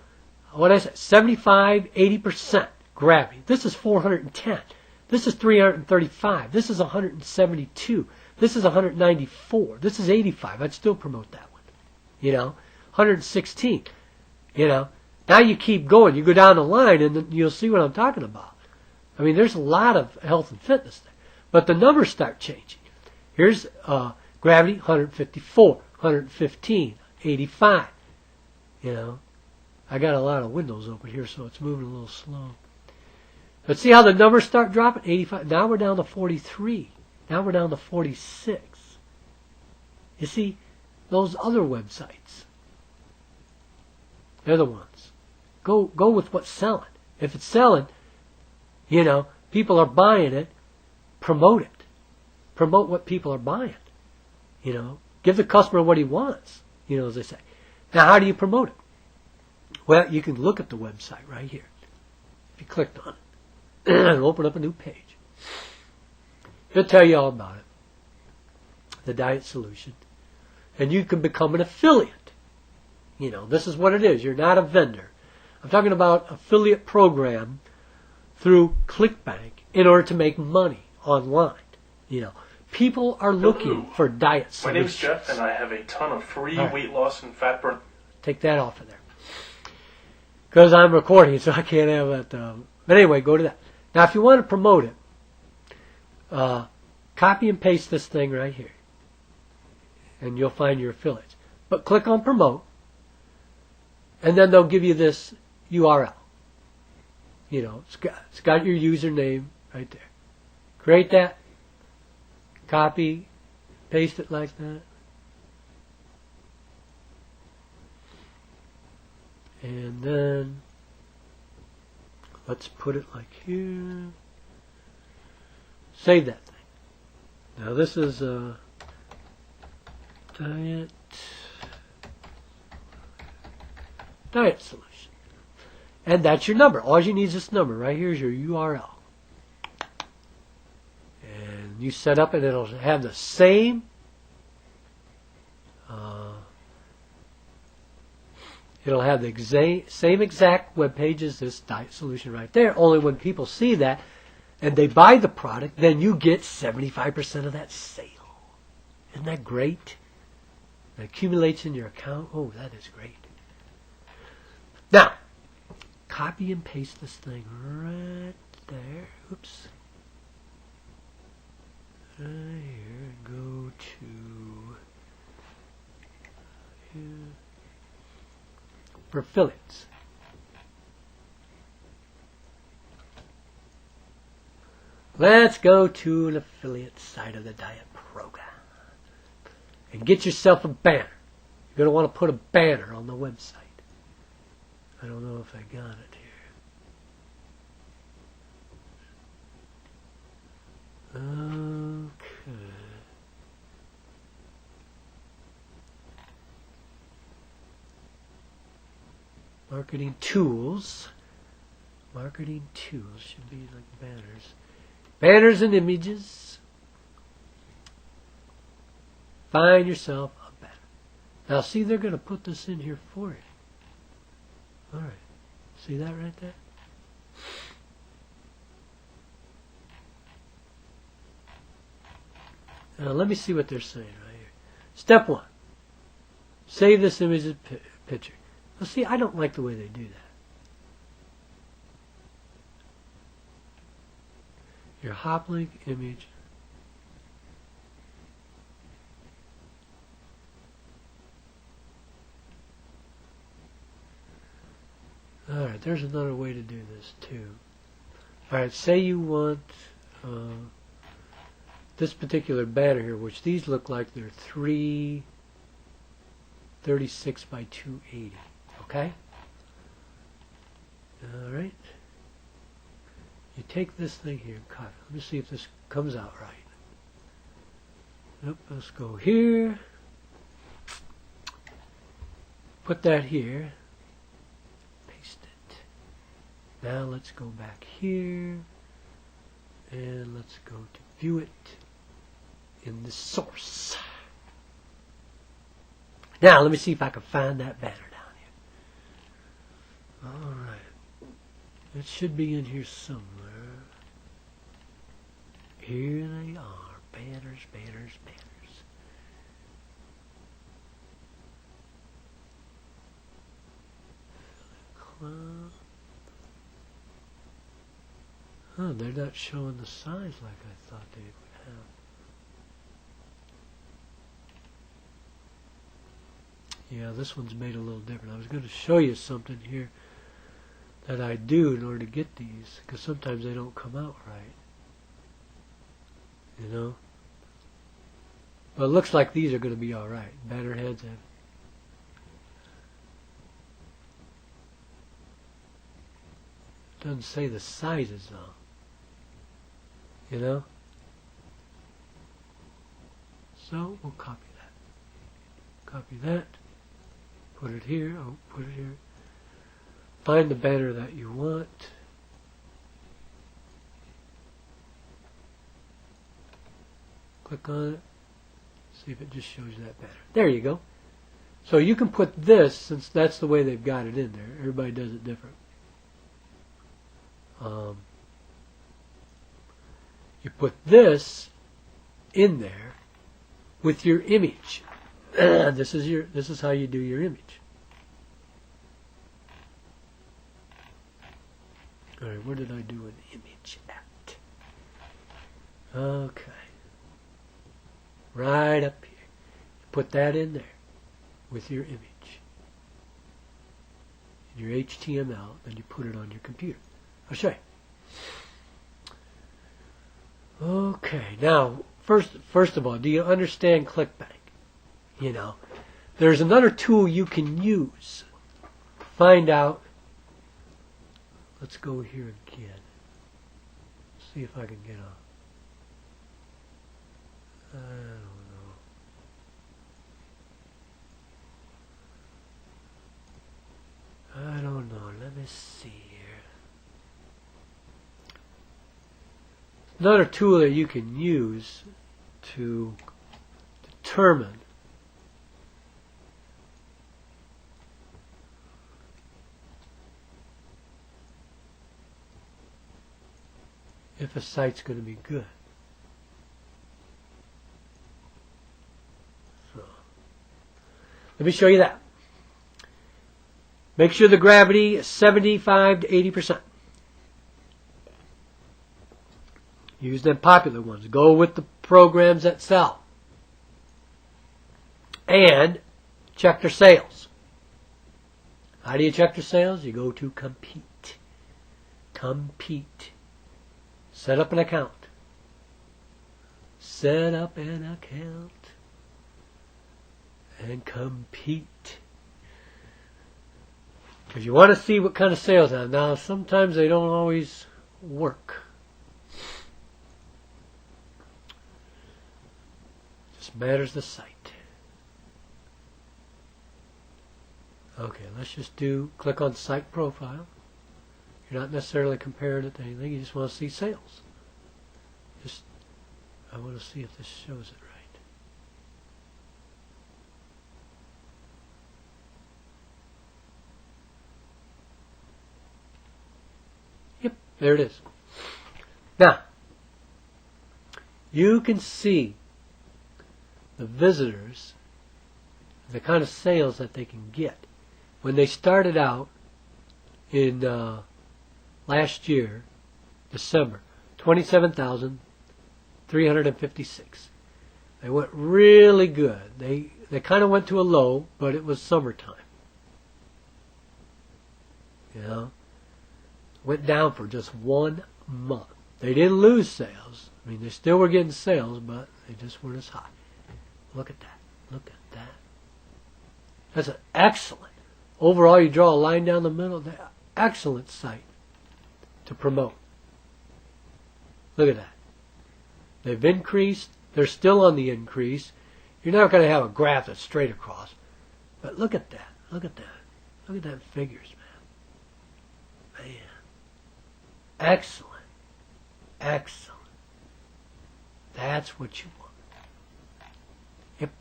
What I said, 75, 80% gravity. This is 410. This is 335. This is 172. This is 194. This is 85. I'd still promote that one. 116. Now you keep going. You go down the line, and then you'll see what I'm talking about. I mean, there's a lot of health and fitness there. But the numbers start changing. Here's gravity, 154, 115, 85. I got a lot of windows open here, so it's moving a little slow. But see how the numbers start dropping? 85. Now we're down to 43. Now we're down to 46. You see, those other websites, they're the ones. Go with what's selling. If it's selling, people are buying it, promote it. Promote what people are buying. Give the customer what he wants, as they say. Now, how do you promote it? Well, you can look at the website right here. If you clicked on it, it'll open up a new page. It'll tell you all about it. The Diet Solution. And you can become an affiliate. This is what it is. You're not a vendor. I'm talking about affiliate program through ClickBank in order to make money online. People are looking for diet solutions. My name's Jeff, and I have a ton of free weight loss and fat burn. Take that off of there. Because I'm recording, so I can't have that. But anyway, go to that. Now, if you want to promote it, copy and paste this thing right here. And you'll find your affiliates. But click on promote. And then they'll give you this URL. It's got your username right there. Create that. Copy. Paste it like that. And then let's put it like here. Save that thing. Now this is a diet solution. And that's your number. All you need is this number. Right here is your URL. And you set up and it'll have the same same exact web page as this diet solution right there. Only when people see that and they buy the product, then you get 75% of that sale. Isn't that great? It accumulates in your account. Oh, that is great. Now, copy and paste this thing right there. Oops. Right here. Go to here. For affiliates. Let's go to an affiliate site of the diet program and get yourself a banner. You're going to want to put a banner on the website. I don't know if I got it here. Okay. Marketing tools. Marketing tools should be like banners. Banners and images. Find yourself a banner. Now see, they're going to put this in here for you. Alright. See that right there? Now let me see what they're saying right here. Step 1. Save this image as picture. Now see, I don't like the way they do that. Your hop link image. Alright, there's another way to do this too. Alright, say you want this particular banner here, which these look like they're 336 by 280. Okay? Alright. You take this thing here and cut it. Let me see if this comes out right. Nope, let's go here. Put that here. Paste it. Now let's go back here. And let's go to view it in the source. Now let me see if I can find that banner down here. Alright. It should be in here somewhere. Here they are. Banners, banners, banners. Oh, they're not showing the size like I thought they would have. Yeah, this one's made a little different. I was going to show you something here that I do in order to get these, because sometimes they don't come out right. You know? But it looks like these are going to be alright. Banner heads have. Doesn't say the sizes though. You know? So we'll copy that. Copy that. Put it here. Oh, put it here. Find the banner that you want. Click on it. See if it just shows you that banner. There you go. So you can put this, since that's the way they've got it in there. Everybody does it different. You put this in there with your image. This is how you do your image. Alright, where did I do an image at? Okay. Right up here. Put that in there with your image. In your HTML, then you put it on your computer. I'll show you. Okay, now, first of all, do you understand ClickBank? You know, there's another tool you can use. Find out. Let's go here again. See if I can get a. I don't know. Let me see here. Another tool that you can use to determine if a site's going to be good. So, Let me show you that. Make sure the gravity is 75 to 80%. Use them popular ones. Go with the programs that sell. And check their sales. How do you check their sales? You go to compete. Compete. Set up an account. Set up an account. And compete. Because you want to see what kind of sales have. Now, sometimes they don't always work. Just matters the site. Okay, let's just click on site profile. You're not necessarily comparing it to anything. You just want to see sales. I want to see if this shows it right. Yep, there it is. Now, you can see the visitors, the kind of sales that they can get. When they started out in last year, December, 27,356. They went really good. They kind of went to a low, but it was summertime. You know, went down for just 1 month. They didn't lose sales. I mean, they still were getting sales, but they just weren't as high. Look at that. Look at that. That's an excellent. Overall, you draw a line down the middle. Excellent site to promote. Look at that. They've increased. They're still on the increase. You're not going to have a graph that's straight across. But look at that. Look at that. Look at that figures, man. Man. Excellent. Excellent. That's what you want. Yep.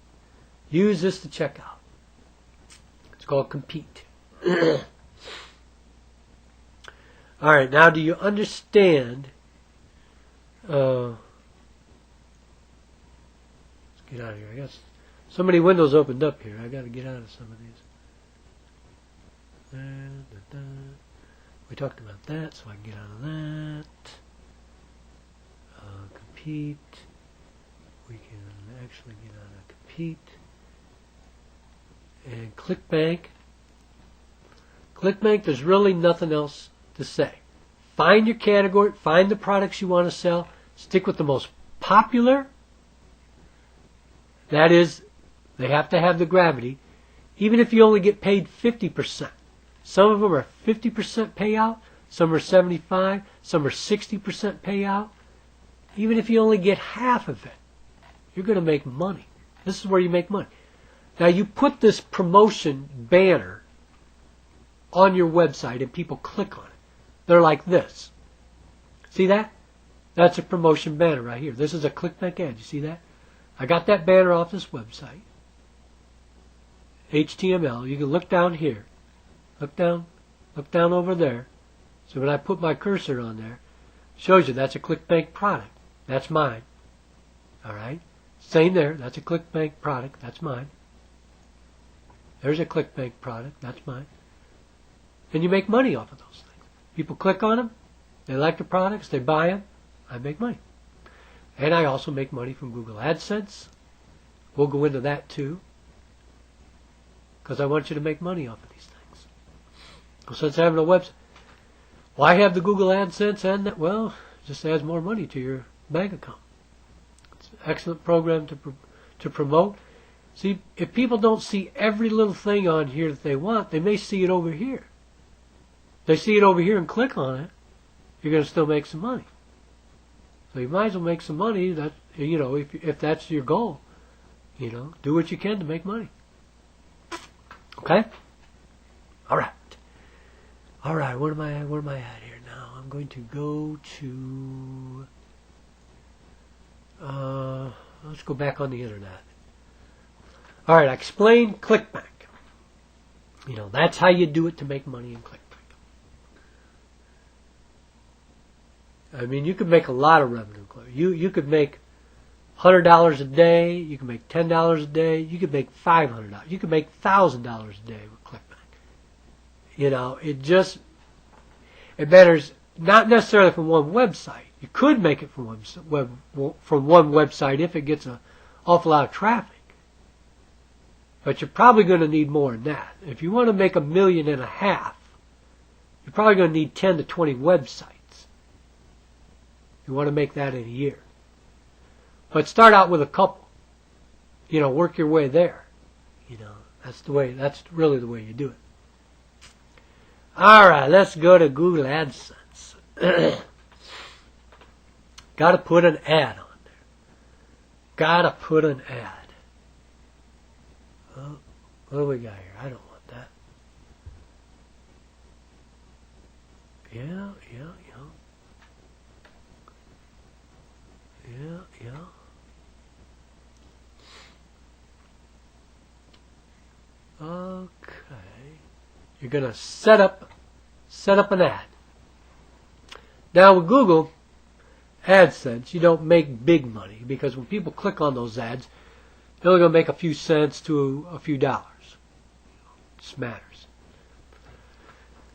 Use this to check out. It's called compete. All right, now do you understand? Let's get out of here. I got so many windows opened up here. I got to get out of some of these. We talked about that, so I can get out of that. Compete. We can actually get out of compete. And ClickBank. ClickBank, there's really nothing else to say. Find your category, find the products you want to sell, stick with the most popular. That is, they have to have the gravity. Even if you only get paid 50%. Some of them are 50% payout, some are 75%, some are 60% payout. Even if you only get half of it, you're going to make money. This is where you make money. Now you put this promotion banner on your website and people click on it. They're like this. See that? That's a promotion banner right here. This is a ClickBank ad. You see that? I got that banner off this website. HTML. You can look down here. Look down over there. So when I put my cursor on there, it shows you that's a ClickBank product. That's mine. All right? Same there. That's a ClickBank product. That's mine. There's a ClickBank product. That's mine. And you make money off of those things. People click on them. They like the products. They buy them. I make money. And I also make money from Google AdSense. We'll go into that too. Because I want you to make money off of these things. So since having a website, why have the Google AdSense and that? Well, it just adds more money to your bank account. It's an excellent program to promote. See, if people don't see every little thing on here that they want, they may see it over here. They see it over here and click on it, you're going to still make some money. So you might as well make some money. That, you know, if that's your goal, you know, do what you can to make money. Okay. All right. All right. Where am I at here now? I'm going to go to. Let's go back on the internet. All right. I explained ClickBank. You know, that's how you do it to make money in ClickBank. I mean, you could make a lot of revenue. You could make $100 a day. You can make $10 a day. You can make $500. You can make $1,000 a day with ClickBank. You know, it matters not necessarily from one website. You could make it from one website if it gets an awful lot of traffic. But you're probably going to need more than that. If you want to make $1.5 million, you're probably going to need 10 to 20 websites. You want to make that in a year. But start out with a couple. You know, work your way there. You know, that's really the way you do it. All right, let's go to Google AdSense. Got to put an ad on there. Got to put an ad. Oh, what do we got here? I don't want that. Yeah. Okay. You're going to set up an ad. Now with Google AdSense, you don't make big money because when people click on those ads, they're only going to make a few cents to a few dollars. It just matters.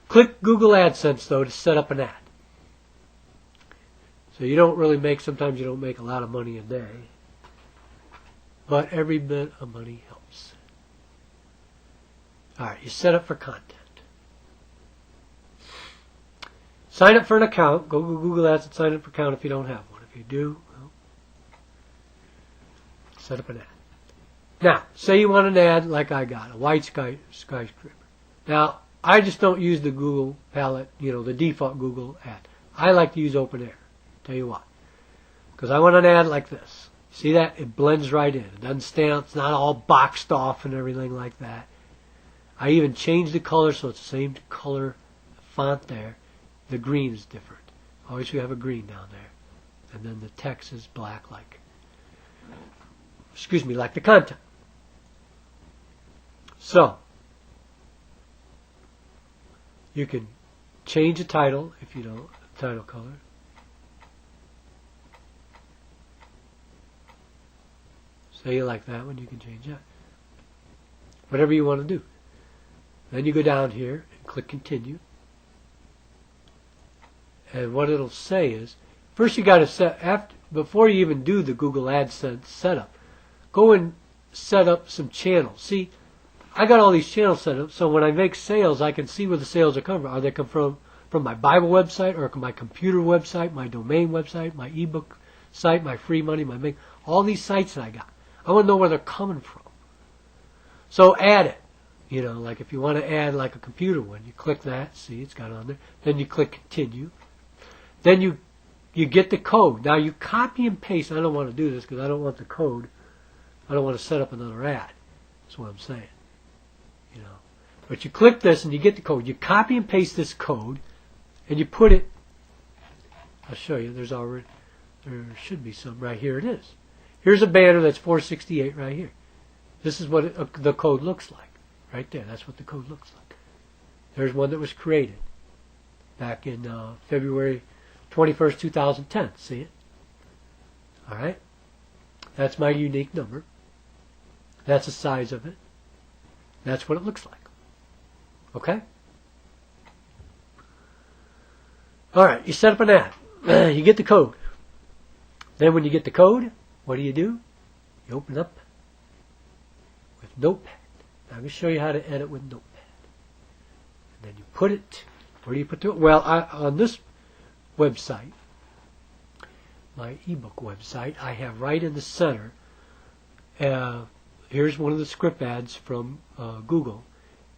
Click Google AdSense though to set up an ad. So you don't really make, sometimes you don't make a lot of money a day, but every bit of money helps. Alright, you set up for content. Sign up for an account. Go to Google AdSense, sign up for an account if you don't have one. If you do, well, set up an ad. Now, say you want an ad like I got, a white skyscraper. Now, I just don't use the Google palette, you know, the default Google ad. I like to use Open Air. Tell you what. Because I want an ad like this. See that? It blends right in. It doesn't stand out. It's not all boxed off and everything like that. I even changed the color so it's the same color font there. The green is different. Always you have a green down there. And then the text is black like the content. So, you can change the title if you don't, title color. Say you like that one, you can change that. Whatever you want to do. Then you go down here and click continue. And what it'll say is, first you got to before you even do the Google AdSense setup, go and set up some channels. See, I got all these channels set up, so when I make sales, I can see where the sales are coming from. Are they come from my Bible website, or my computer website, my domain website, my ebook site, my free money, all these sites that I got. I want to know where they're coming from. So add it. You know, like if you want to add like a computer one, you click that. See, it's got it on there. Then you click continue. Then you get the code. Now you copy and paste. I don't want to do this because I don't want the code. I don't want to set up another ad. That's what I'm saying. You know, but you click this and you get the code. You copy and paste this code, and you put it. I'll show you. There should be some right here. It is. Here's a banner that's 468 right here. This is what the code looks like. Right there. That's what the code looks like. There's one that was created back in February 21st, 2010. See it? All right. That's my unique number. That's the size of it. That's what it looks like. Okay? All right. You set up an ad. You get the code. Then when you get the code, what do? You open up with Notepad. Now I'm going to show you how to edit with Notepad. And then you put it, where do you put it? Well, on this website, my ebook website, I have right in the center, here's one of the script ads from Google.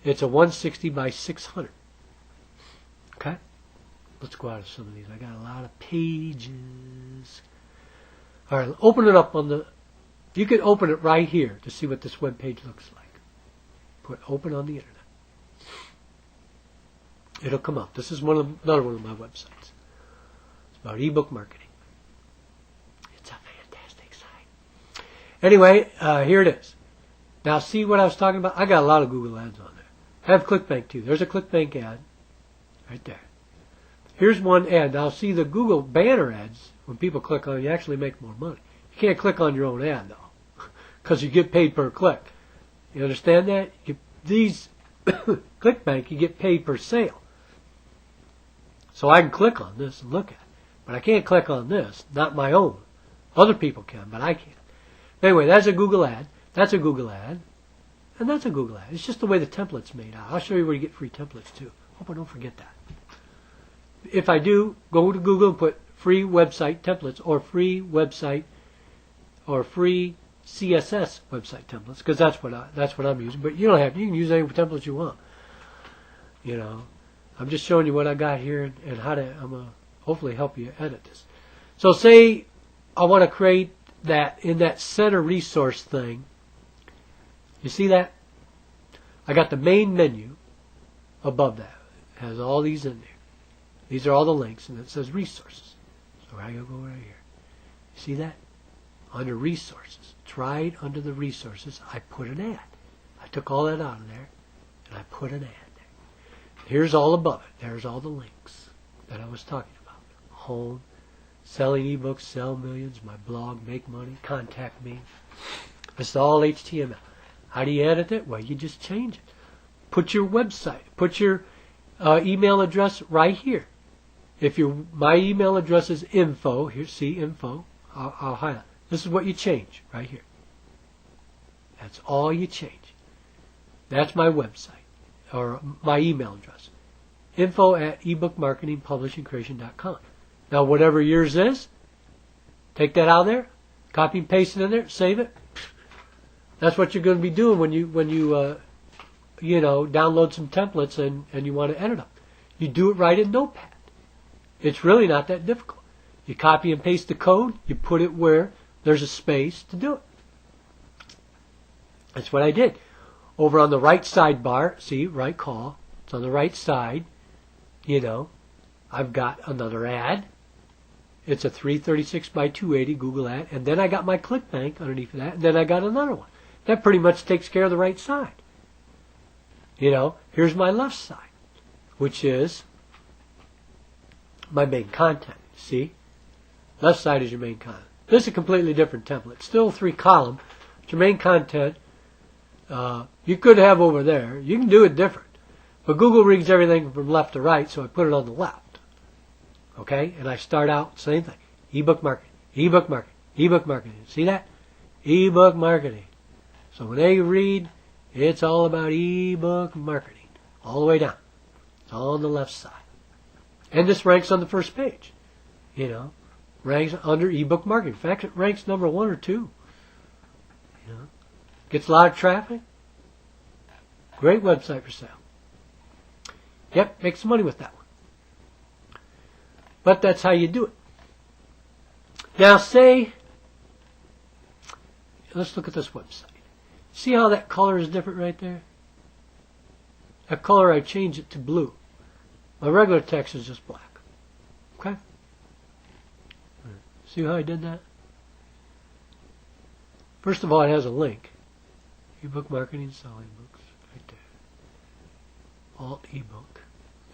It's a 160 by 600. Okay? Let's go out of some of these. I got a lot of pages. All right, open it up you can open it right here to see what this web page looks like. Put open on the internet. It'll come up. This is another one of my websites. It's about ebook marketing. It's a fantastic site. Anyway, here it is. Now see what I was talking about? I got a lot of Google ads on there. I have ClickBank too. There's a ClickBank ad right there. Here's one ad. Now see the Google banner ads, when people click on it, you actually make more money. You can't click on your own ad though, because you get paid per click. You understand that? These ClickBank, you get paid per sale. So I can click on this and look at it, but I can't click on this, not my own. Other people can, but I can't. Anyway, that's a Google ad. That's a Google ad. And that's a Google ad. It's just the way the template's made out. I'll show you where you get free templates too. Hope I don't forget that. If I do, go to Google and put free website templates or free website or free CSS website templates, because that's what I'm using. But you don't have to. You can use any templates you want. You know, I'm just showing you what I got here and how to. I'm gonna hopefully help you edit this. So say I want to create that in that center resource thing. You see that? I got the main menu above that. It has all these in there. These are all the links, and it says resources. So I go right here. You see that? Under resources. It's right under the resources. I put an ad. I took all that out of there, and I put an ad there. Here's all above it. There's all the links that I was talking about. Home, selling ebooks, sell millions, my blog, make money, contact me. It's all HTML. How do you edit it? Well, you just change it. Put your website, put your email address right here. If my email address is info, here, see info, I'll highlight. This is what you change right here. That's all you change. That's my website, or my email address. info@ebookmarketingpublishingcreation.com. Now, whatever yours is, take that out of there, copy and paste it in there, save it. That's what you're going to be doing when you download some templates and you want to edit them. You do it right in Notepad. It's really not that difficult. You copy and paste the code. You put it where there's a space to do it. That's what I did. Over on the right sidebar, see, right call. It's on the right side. I've got another ad. It's a 336 by 280 Google ad. And then I got my ClickBank underneath of that. And then I got another one. That pretty much takes care of the right side. Here's my left side, which is my main content. See? Left side is your main content. This is a completely different template. Still 3-column. But your main content, you could have over there. You can do it different. But Google reads everything from left to right, so I put it on the left. Okay? And I start out, same thing. Ebook marketing. Ebook marketing. Ebook marketing. See that? Ebook marketing. So when they read, it's all about ebook marketing. All the way down. It's all on the left side. And this ranks on the first page. Ranks under ebook marketing. In fact, it ranks number 1 or 2. Gets a lot of traffic. Great website for sale. Yep, make some money with that one. But that's how you do it. Now let's look at this website. See how that color is different right there? That color, I changed it to blue. My regular text is just black. Okay? See how I did that? First of all, it has a link. Ebook marketing, selling books. Right there. Alt ebook.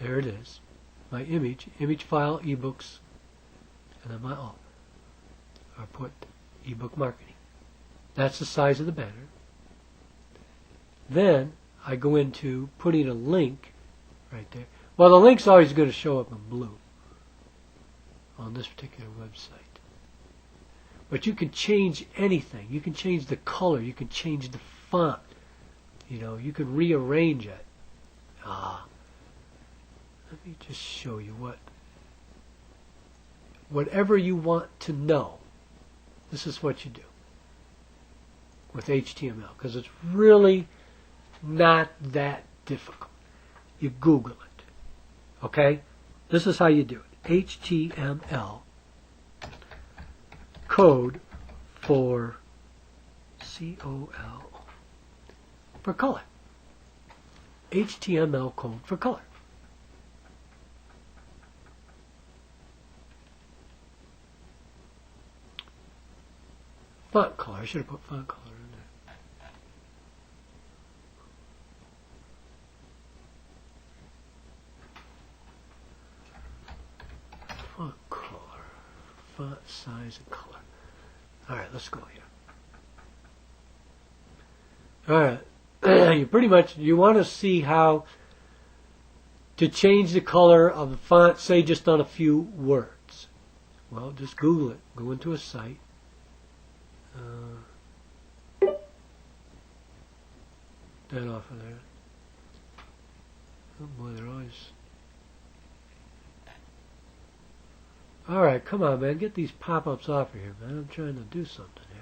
There it is. My image file, ebooks, and then my alt. I put ebook marketing. That's the size of the banner. Then I go into putting a link right there. Well, the link's always going to show up in blue on this particular website. But you can change anything. You can change the color. You can change the font. You can rearrange it. Let me just show you whatever you want to know. This is what you do with HTML, because it's really not that difficult. You Google it. Okay? This is how you do it. HTML code for COL for color. HTML code for color. Font color. I should have put font color in there. Font color. Font size and color. Alright, let's go here. Alright, you want to see how to change the color of the font, say just on a few words. Well, just Google it. Go into a site. That off of there. Oh boy, they're always... Alright, come on, man. Get these pop-ups off of here, man. I'm trying to do something here.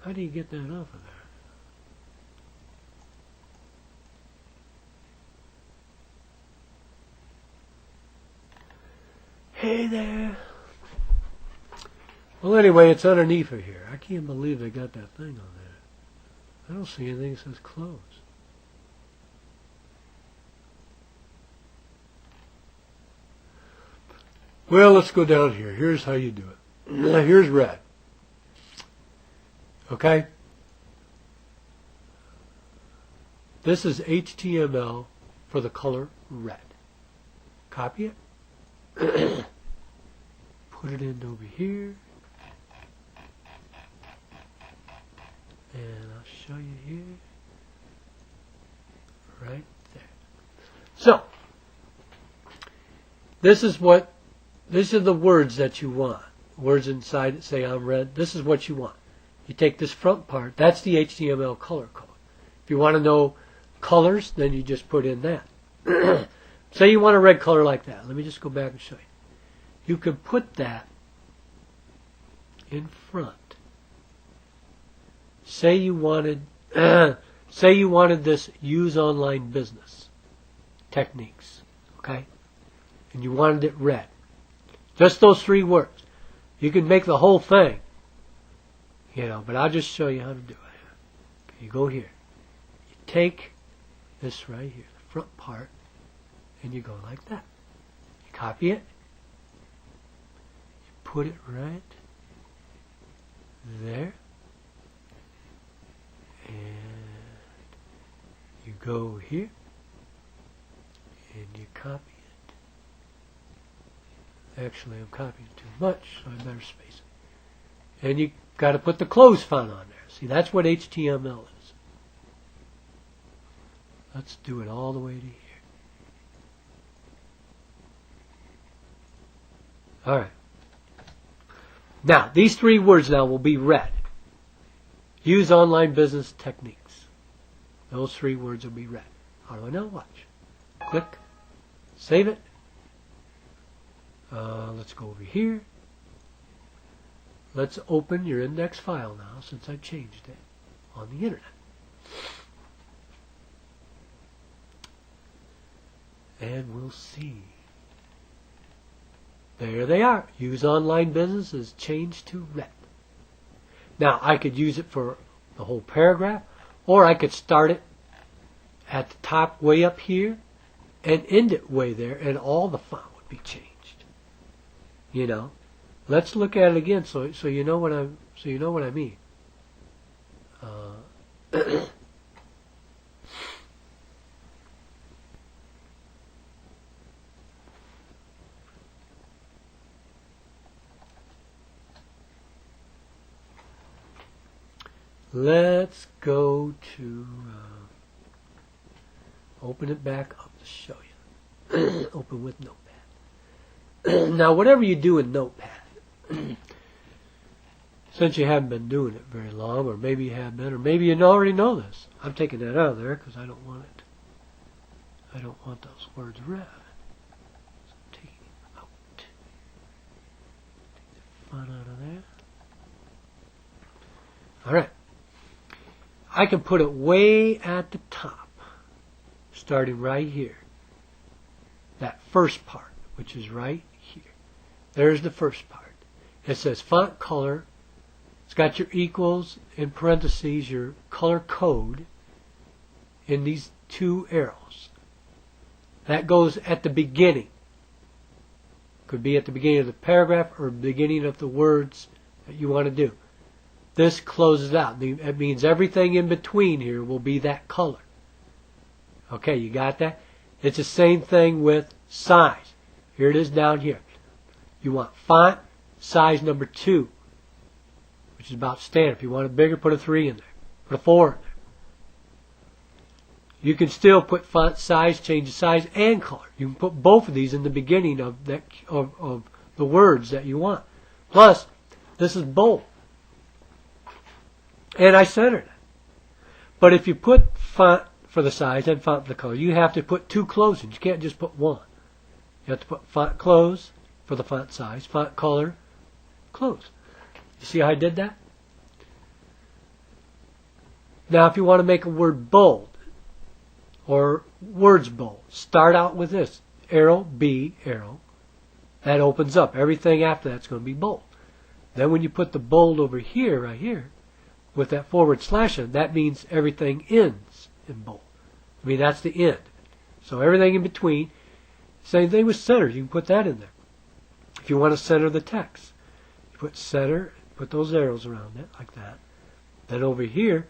How do you get that off of there? Hey there. Well, anyway, it's underneath of here. I can't believe they got that thing on there. I don't see anything that says close. Well, let's go down here. Here's how you do it. Here's red. Okay? This is HTML for the color red. Copy it. Put it in over here. And I'll show you here. Right there. So, these are the words that you want. Words inside that say I'm red. This is what you want. You take this front part. That's the HTML color code. If you want to know colors, then you just put in that. Say you want a red color like that. Let me just go back and show you. You could put that in front. Say you wanted this use online business techniques, okay? And you wanted it red. Just those 3 words. You can make the whole thing, but I'll just show you how to do it. Okay, you go here. You take this right here, the front part, and you go like that. You copy it. You put it right there. And you go here. And you copy it. Actually, I'm copying too much, so I better space it. And you got to put the close font on there. See, that's what HTML is. Let's do it all the way to here. Alright. Now, these 3 words now will be red. Use online business techniques. Those 3 words will be red. How do I know? Watch. Click. Save it. Let's go over here. Let's open your index file now, since I changed it on the internet. And we'll see. There they are. Use online business is changed to red. Now, I could use it for the whole paragraph, or I could start it at the top way up here and end it way there, and all the font would be changed. Let's look at it again so you know what I mean. Let's go to open it back up to show you. Open with Notepad. Now, whatever you do in Notepad, since you haven't been doing it very long, or maybe you have been, or maybe you already know this. I'm taking that out of there because I don't want it. I don't want those words red. So I'm taking it out. Take the font out of there. All right. I can put it way at the top, starting right here. That first part, which is right here. There's the first part. It says font color. It's got your equals, in parentheses, your color code in these 2 arrows. That goes at the beginning. Could be at the beginning of the paragraph or beginning of the words that you want to do. This closes out. That means everything in between here will be that color. Okay, you got that? It's the same thing with size. Here it is down here. You want font size number 2, which is about standard. If you want it bigger, put a 3 in there. Put a 4 in there. You can still put font size, change the size, and color. You can put both of these in the beginning of the words that you want. Plus, this is bold. And I centered it. But if you put font for the size and font for the color, you have to put 2 closings. You can't just put 1. You have to put font close for the font size, font color, close. You see how I did that? Now, if you want to make a word bold, or words bold, start out with this. Arrow, B, arrow. That opens up. Everything after that's going to be bold. Then when you put the bold over here, right here, with that / in, that means everything ends in bold. I mean, that's the end. So everything in between. Same thing with center. You can put that in there. If you want to center the text, you put center, put those arrows around it, like that. Then over here,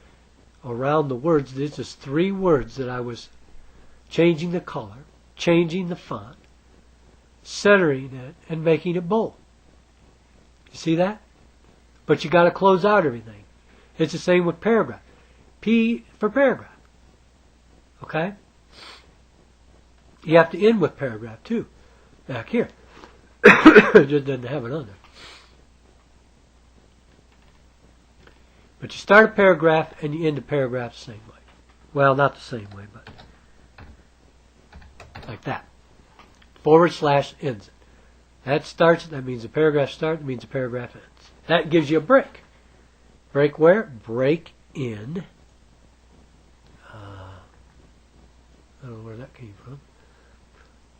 around the words, there's just 3 words that I was changing the color, changing the font, centering it, and making it bold. You see that? But you got to close out everything. It's the same with paragraph. P for paragraph. Okay? You have to end with paragraph too. Back here. It just doesn't have it on there. But you start a paragraph and you end a paragraph the same way. Well, not the same way, but like that. / ends it. That starts, that means the paragraph starts, that means the paragraph ends. That gives you a break. Break where? Break in. I don't know where that came from.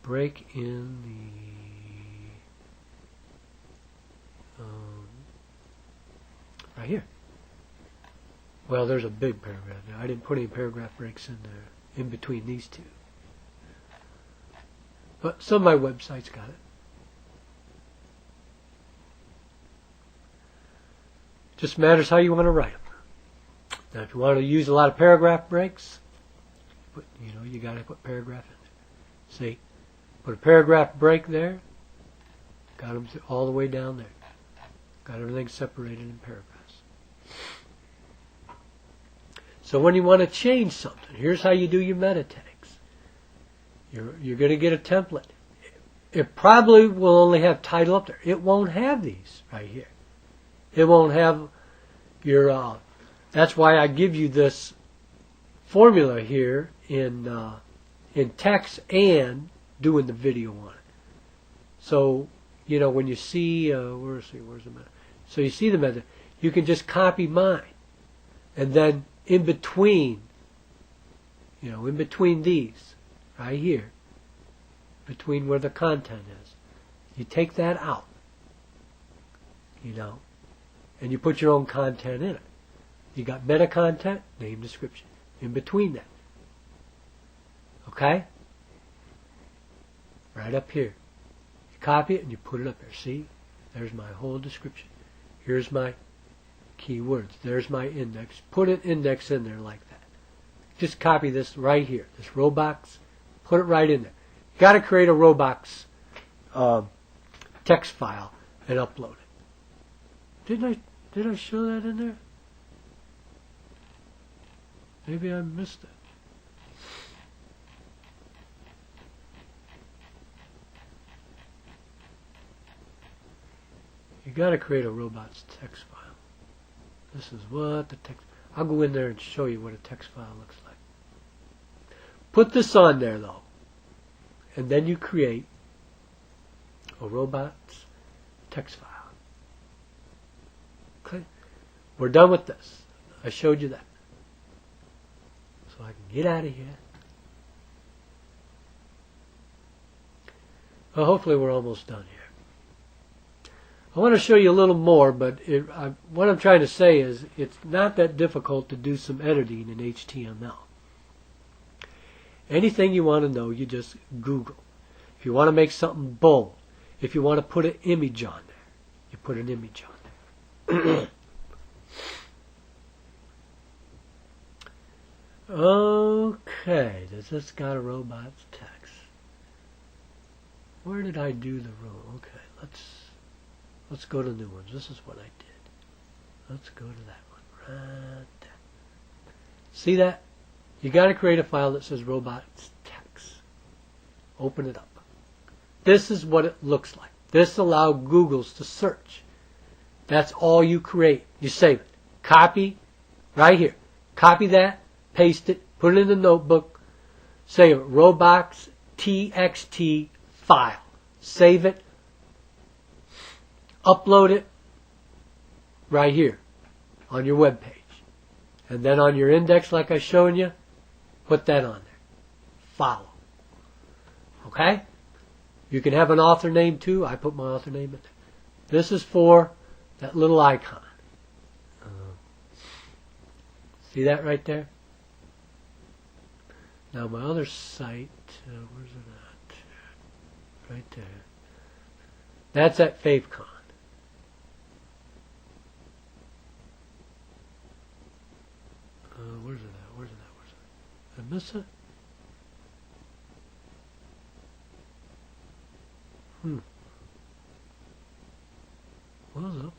Break in the right here. Well, there's a big paragraph there. I didn't put any paragraph breaks in there in between these 2. But some of my websites got it. Just matters how you want to write them. Now, if you want to use a lot of paragraph breaks, you got to put paragraph in there. See, put a paragraph break there. Got them all the way down there. Got everything separated in paragraphs. So when you want to change something, here's how you do your meta tags. You're going to get a template. It probably will only have title up there. It won't have these right here. It won't have your. That's why I give you this formula here in text and doing the video on it. So when you see where's the meta? So you see the meta. You can just copy mine, and then in between these, right here, between where the content is, you take that out, and you put your own content in it. You got meta content, name, description, in between that. Okay? Right up here. You copy it and you put it up there. See? There's my whole description. Here's my keywords. There's my index. Put an index in there like that. Just copy this right here. This Robox. Put it right in there. You got to create a Robox text file and upload it. Did I show that in there? Maybe I missed it. You got to create a Robots text file. This is what the text. I'll go in there and show you what a text file looks like. Put this on there though, and then you create a Robots text file. Okay, we're done with this. I showed you that, so I can get out of here. Well, hopefully we're almost done here. I want to show you a little more, but what I'm trying to say is it's not that difficult to do some editing in HTML. Anything you want to know, you just Google. If you want to make something bold, if you want to put an image on there, you put an image on there. Okay, does this got a Robots text? Where did I do the row? Okay, let's go to new ones. This is what I did. Let's go to that one right there. See that? You got to create a file that says robots text. Open it up. This is what it looks like. This allows Googles to search. That's all you create. You save it. Copy right here. Copy that, paste it, put it in the notebook, save it. Robots TXT file. Save it. Upload it right here on your web page. And then on your index, like I showed you, put that on there. Follow. Okay? You can have an author name too. I put my author name in there. This is for that little icon. See that right there? Now my other site, where's it at? Right there. That's at FaveCon. Where's it at? Where's it at? Did I miss it? What was up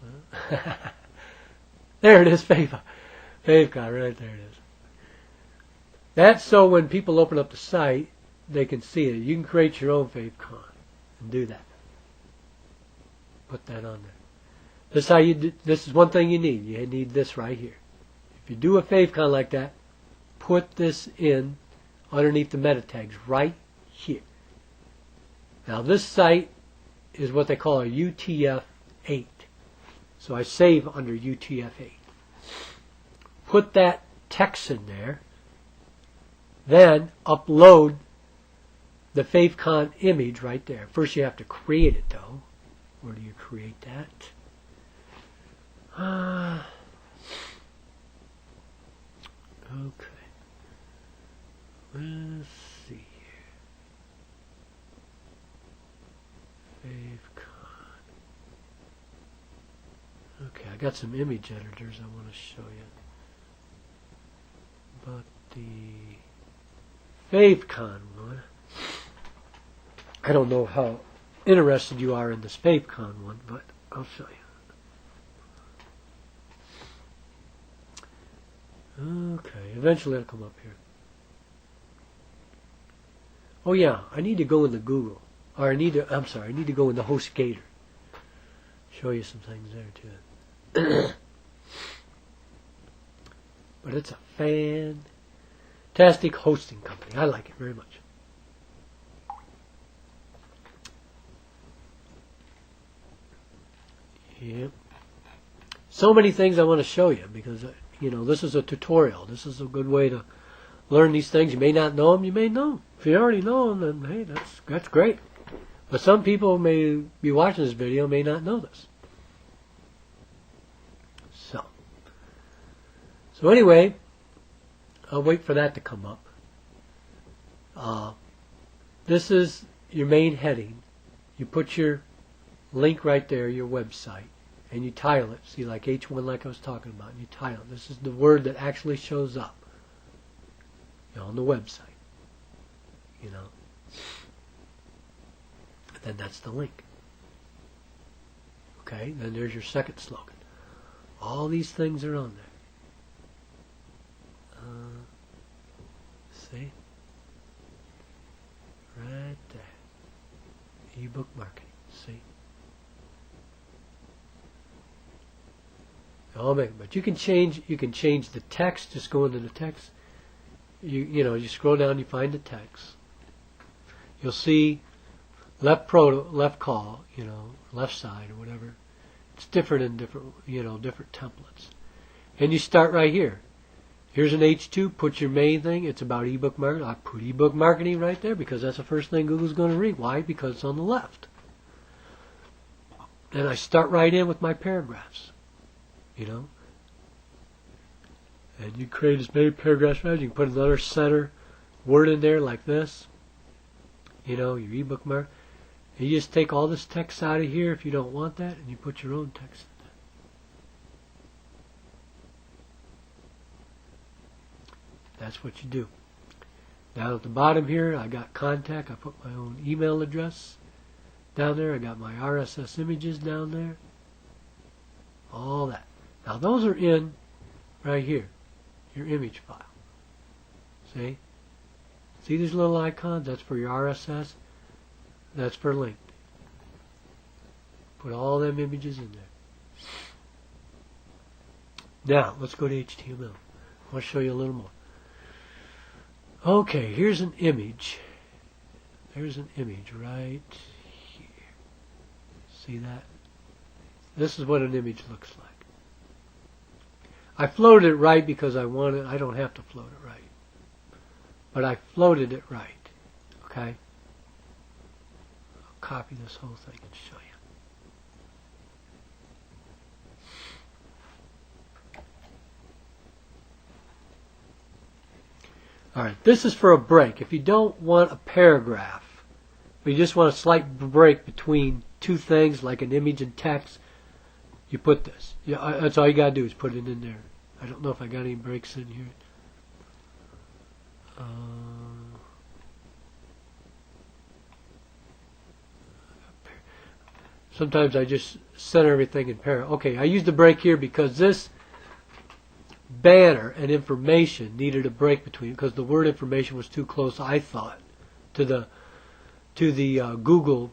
there? There it is, FaveCon. FaveCon, right there it is. That's so when people open up the site, they can see it. You can create your own FaveCon and do that. Put that on there. This is how you do. This is one thing you need. You need this right here. If you do a FaveCon like that, put this in underneath the meta tags right here. Now this site is what they call a UTF-8. So I save under UTF-8. Put that text in there. Then upload the FaveCon image right there. First you have to create it though. Where do you create that? Okay. Let's see here. FaveCon. Okay, I got some image editors I want to show you. But the FaveCon one, I don't know how interested you are in this FaveCon one, but I'll show you. Okay, eventually it'll come up here. Oh yeah, I need to go into Google. Or I need to go into HostGator. Show you some things there too. But it's a fantastic hosting company. I like it very much. Yep. So many things I want to show you because, this is a tutorial. This is a good way to learn these things. You may not know them. You may know them. If you already know them, then hey, that's great. But some people may be watching this video may not know this. So anyway, I'll wait for that to come up. This is your main heading. You put your link right there, your website, and you title it. See, like H1 like I was talking about, and you title it. This is the word that actually shows up on the website. And then that's the link. Okay, then there's your second slogan. All these things are on there. See? Right there. Ebook marketing. See? But you can change the text. Just go into the text. You scroll down, you find the text. You'll see left call, left side or whatever. It's different in different templates. And you start right here. Here's an H2, put your main thing. It's about ebook marketing. I put ebook marketing right there because that's the first thing Google's going to read. Why? Because it's on the left. And I start right in with my paragraphs. And you create as many paragraphs as you can put another center word in there like this. Your ebook marketing. And you just take all this text out of here if you don't want that, and you put your own text in. That's what you do. Down at the bottom here, I got contact. I put my own email address. down there. I got my RSS images down there. All that. Now those are in right here, your image file. See? See these little icons? That's for your RSS. That's for linked. Put all them images in there. Now, let's go to HTML. I want to show you a little more. Okay, here's an image. There's an image right here. See that? This is what an image looks like. I floated it right because I don't have to float it right. But I floated it right. Okay? I'll copy this whole thing and show you. Alright, this is for a break. If you don't want a paragraph, but you just want a slight break between two things like an image and text, you put this. Yeah, that's all you got to do is put it in there. I don't know if I got any breaks in here. Sometimes I just center everything in parallel. Okay, I used a break here because this banner and information needed a break between, because the word information was too close, I thought, to the Google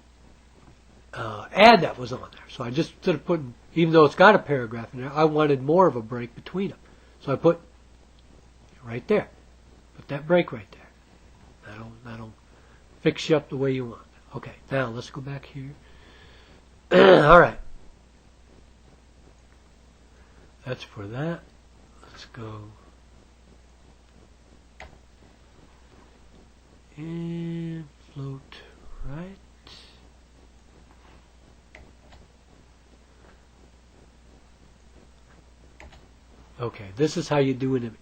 ad that was on there. So I just instead of putting, even though it's got a paragraph in there, I wanted more of a break between them. So I put right there. Put that break right there. That'll fix you up the way you want. Okay, now let's go back here. All right. That's for that. Let's go and float right. Okay, this is how you do an image.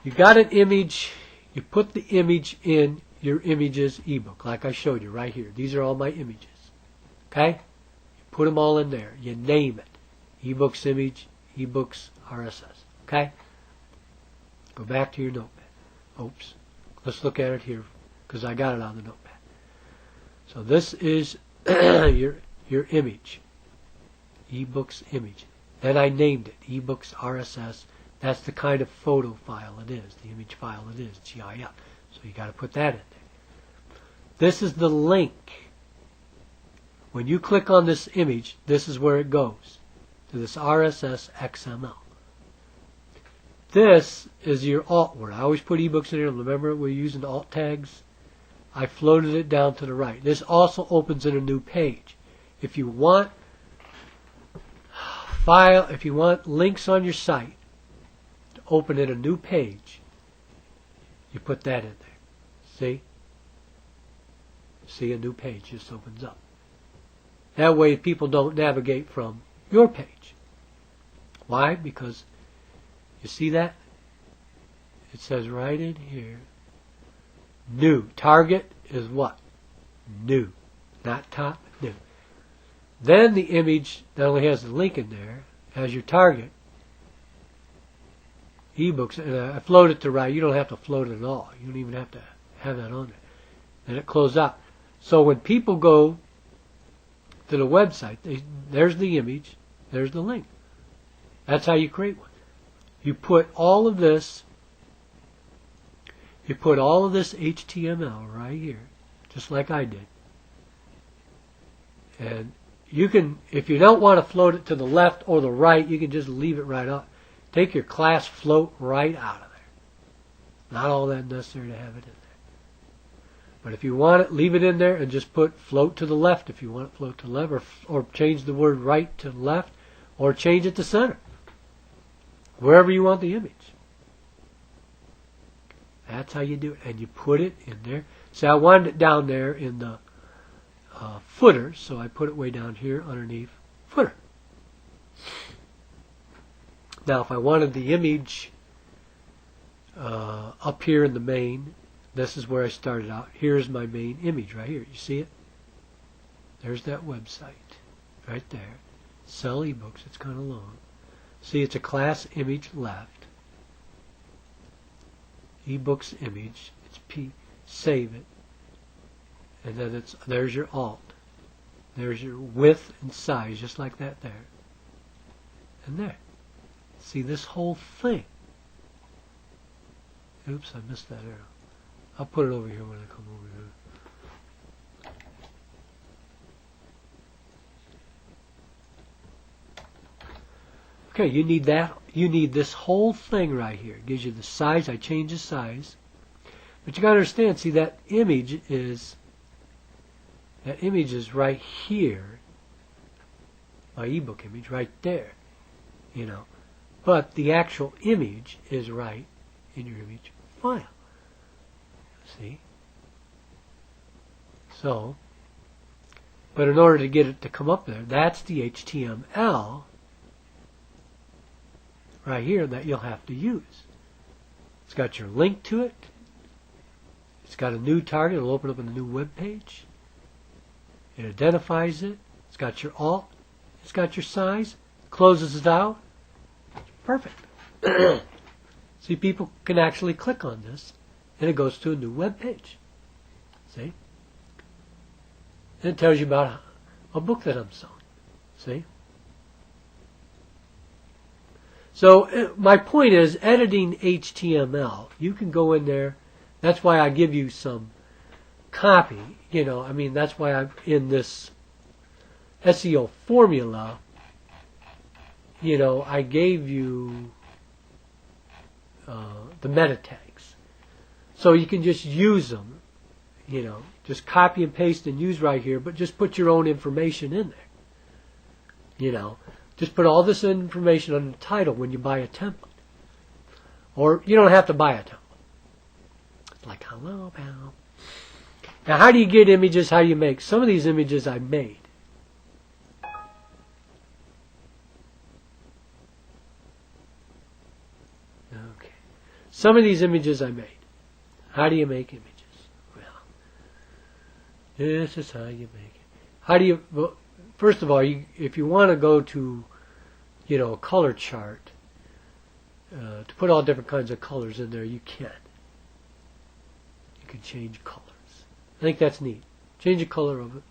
You got an image, you put the image in your images ebook, like I showed you right here. These are all my images. Okay? You put them all in there. You name it. Ebooks image, ebooks RSS. Okay? Go back to your notepad. Oops. Let's look at it here because I got it on the notepad. So this is your image. Ebooks image. Then I named it, ebooks RSS. That's the kind of photo file it is, the image file it is, GIF. So you got to put that in there. This is the link. When you click on this image, this is where it goes, to this RSS XML. This is your alt word. I always put ebooks in here. Remember we're using alt tags? I floated it down to the right. This also opens in a new page. If you want links on your site to open in a new page, you put that in there. See? See, a new page just opens up. That way people don't navigate from your page. Why? Because you see that? It says right in here, new. Target is what? New. Not top, new. Then the image that only has the link in there has your target. Ebooks. I float it to right. You don't have to float it at all. You don't even have to have that on there. Then it closes out. So when people go to the website, there's the image, there's the link. That's how you create one. You put all of this HTML right here, just like I did. And you can, if you don't want to float it to the left or the right, you can just leave it right up. Take your class float right out of there. Not all that necessary to have it in there. But if you want it, leave it in there and just put float to the left if you want it float to the left, or change the word right to left, or change it to center. Wherever you want the image. That's how you do it. And you put it in there. See, I wanted it down there in the footer, so I put it way down here underneath footer. Now, if I wanted the image up here in the main, this is where I started out. Here's my main image right here. You see it? There's that website right there. Sell ebooks. It's kind of long. See, it's a class image left. Ebooks image. It's P. Save it. And then there's your alt. There's your width and size, just like that there. And there. See this whole thing. Oops, I missed that arrow. I'll put it over here when I come over here. Okay, you need that. You need this whole thing right here. It gives you the size. I change the size. But you got to understand, see, that image is right here. My ebook image right there. You know. But the actual image is right in your image file. See? So, but in order to get it to come up there, that's the HTML right here that you'll have to use. It's got your link to it. It's got a new target. It'll open up in a new web page. It identifies it. It's got your alt. It's got your size. Closes it out. Perfect. See, people can actually click on this, and it goes to a new web page. See? And it tells you about a book that I'm selling. See? So my point is, editing HTML, you can go in there. That's why I give you some copy. You know, I mean, that's why I'm in this SEO formula. You know, I gave you the meta tags. So you can just use them, you know, just copy and paste and use right here, but just put your own information in there. You know, just put all this information on the title when you buy a template. Or you don't have to buy a template. It's like, hello, pal. Now, how do you get images? How do you make? Some of these images I made. Okay. Some of these images I made. How do you make images? Well, this is how you make it. How do you, well, first of all, if you want to go to, you know, a color chart, to put all different kinds of colors in there, you can. You can change colors. I think that's neat. Change the color of it.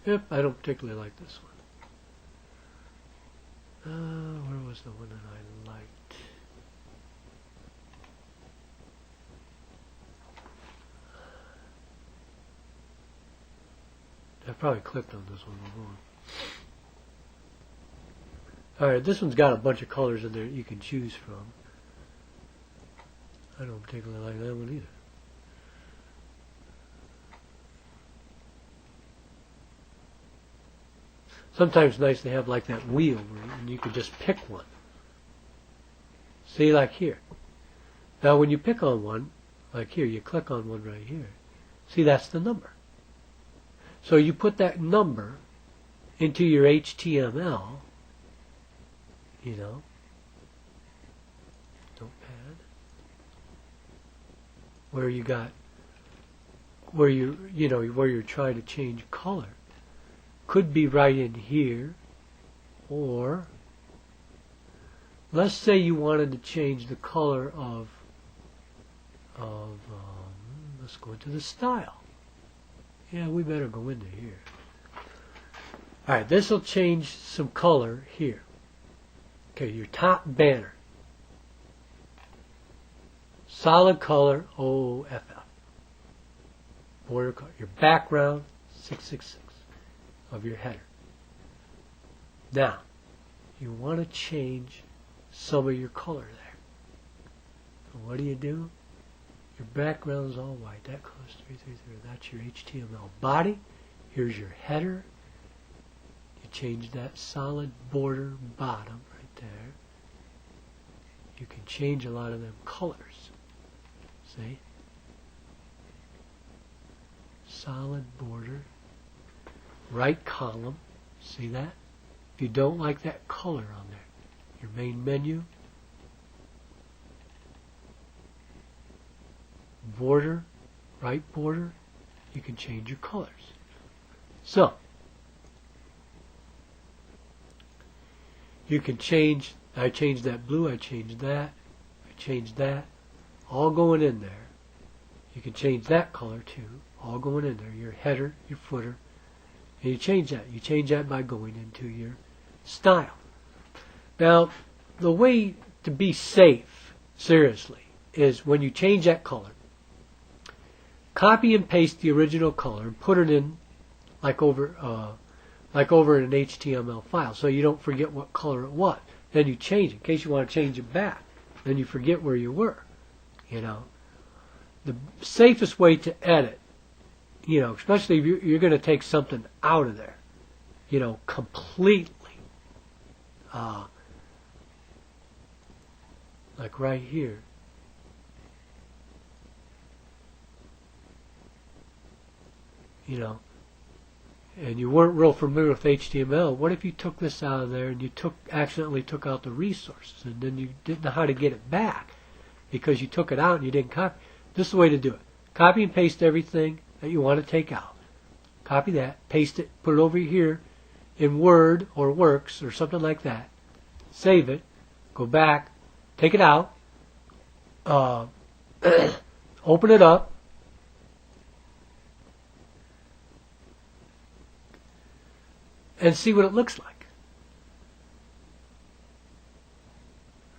Yep, I don't particularly like this one. Where was the one that I liked? I probably clicked on this one before. Alright, this one's got a bunch of colors in there you can choose from. I don't particularly like that one either. Sometimes it's nice to have like that wheel and you can just pick one. See, like here. Now when you pick on one, like here, you click on one right here. See, that's the number. So you put that number into your HTML, you know, notepad, where you got, where you're trying to change color. Could be right in here, or let's say you wanted to change the color of let's go into the style. Yeah, we better go into here. Alright, this will change some color here. Okay, your top banner. Solid color, OFF. Border color. Your background, 666 of your header. Now, you want to change some of your color there. So what do? Your background is all white. That color's 333. That's your HTML body. Here's your header. You change that solid border bottom right there. You can change a lot of them colors. See? Solid border. Right column. See that? If you don't like that color on there, your main menu, border, right border, you can change your colors. So, you can change, I changed that blue, I changed that, all going in there. You can change that color too, all going in there, your header, your footer, and you change that. You change that by going into your style. Now, the way to be safe, seriously, is when you change that color, copy and paste the original color and put it in like over in an HTML file, so you don't forget what color it was. Then you change it in case you want to change it back. Then you forget where you were. You know, the safest way to edit, you know, especially if you're going to take something out of there, you know, completely, like right here. You know, and you weren't real familiar with HTML, what if you took this out of there and you accidentally took out the resources and then you didn't know how to get it back because you took it out and you didn't copy? This is the way to do it. Copy and paste everything that you want to take out. Copy that, paste it, put it over here in Word or Works or something like that. Save it, go back, take it out, open it up, and see what it looks like.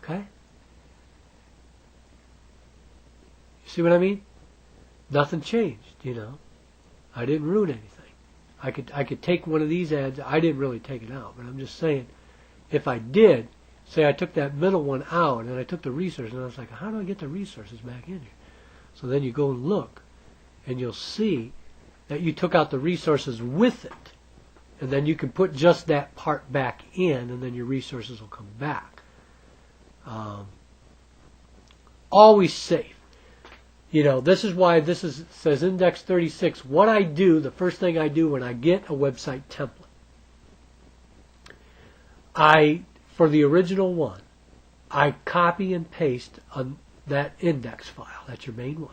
Okay? You see what I mean? Nothing changed, you know. I didn't ruin anything. I could take one of these ads. I didn't really take it out, but I'm just saying, if I did, say I took that middle one out and I took the resources, and I was like, how do I get the resources back in here? So then you go and look, and you'll see that you took out the resources with it. And then you can put just that part back in, and then your resources will come back. Always safe. You know, this is why says index 36. What I do, the first thing I do when I get a website template, for the original one, I copy and paste on that index file. That's your main one.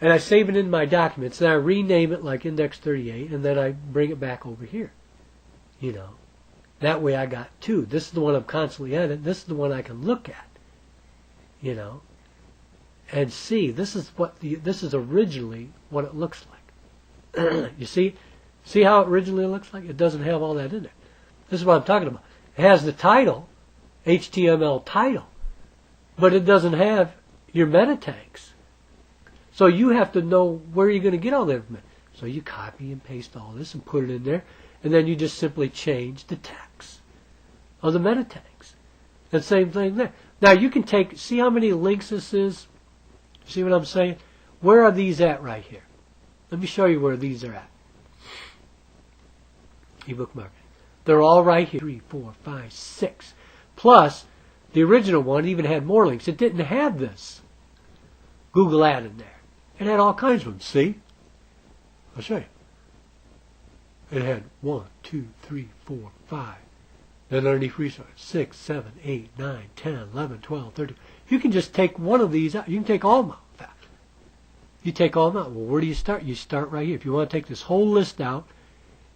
And I save it in my documents, and I rename it like index 38, and then I bring it back over here. You know, that way I got two. This is the one I'm constantly editing. This is the one I can look at. You know, and see. This is originally what it looks like. You see how it originally looks like? It doesn't have all that in there. This is what I'm talking about. It has the title, HTML title, but it doesn't have your meta tags. So you have to know where you're going to get all that information. So you copy and paste all this and put it in there, and then you just simply change the text of the meta tags. And same thing there. Now you can see how many links this is? See what I'm saying? Where are these at right here? Let me show you where these are at. Ebook marketing. They're all right here. 3, 4, 5, 6. Plus, the original one even had more links. It didn't have this Google ad in there. It had all kinds of them. See? I'll show you. It had 1, 2, 3, 4, 5. Then underneath resources, 6, 7, 8, 9, 10, 11, 12, 13. You can just take one of these out. You can take all of them out. In fact, you take all of them out. Well, where do you start? You start right here. If you want to take this whole list out,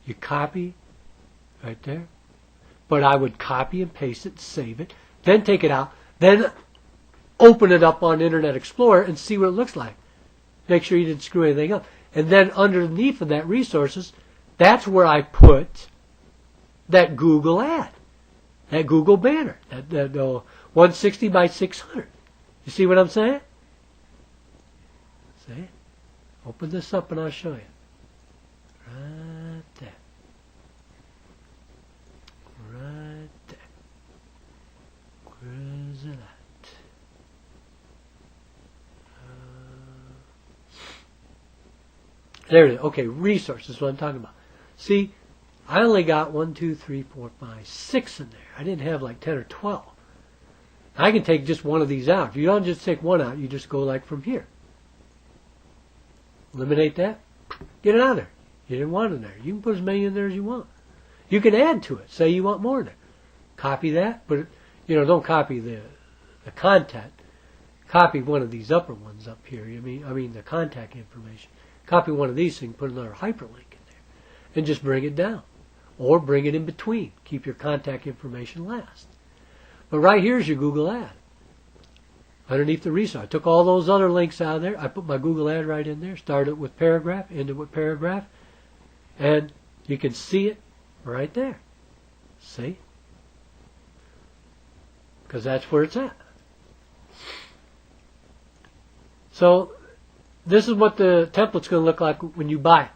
you copy right there. But I would copy and paste it, save it, then take it out, then open it up on Internet Explorer and see what it looks like. Make sure you didn't screw anything up. And then underneath of that resources, that's where I put that Google ad, that Google banner, that 160 by 600. You see what I'm saying? See? Open this up and I'll show you. Right there. Right there. Where is it at? There it is. Okay, resources is what I'm talking about. See, I only got 1, 2, 3, 4, 5, 6 in there. I didn't have like 10 or 12. I can take just one of these out. If you don't just take one out, you just go like from here. Eliminate that. Get it out of there. You didn't want it in there. You can put as many in there as you want. You can add to it. Say you want more in there. Copy that, but don't copy the content. Copy one of these upper ones up here. I mean the contact information. Copy one of these so you can put another hyperlink in there. And just bring it down. Or bring it in between. Keep your contact information last. But right here's your Google ad. underneath the resource. I took all those other links out of there. I put my Google ad right in there. Started with paragraph, ended with paragraph. And you can see it right there. See? Because that's where it's at. So this is what the template's going to look like when you buy it.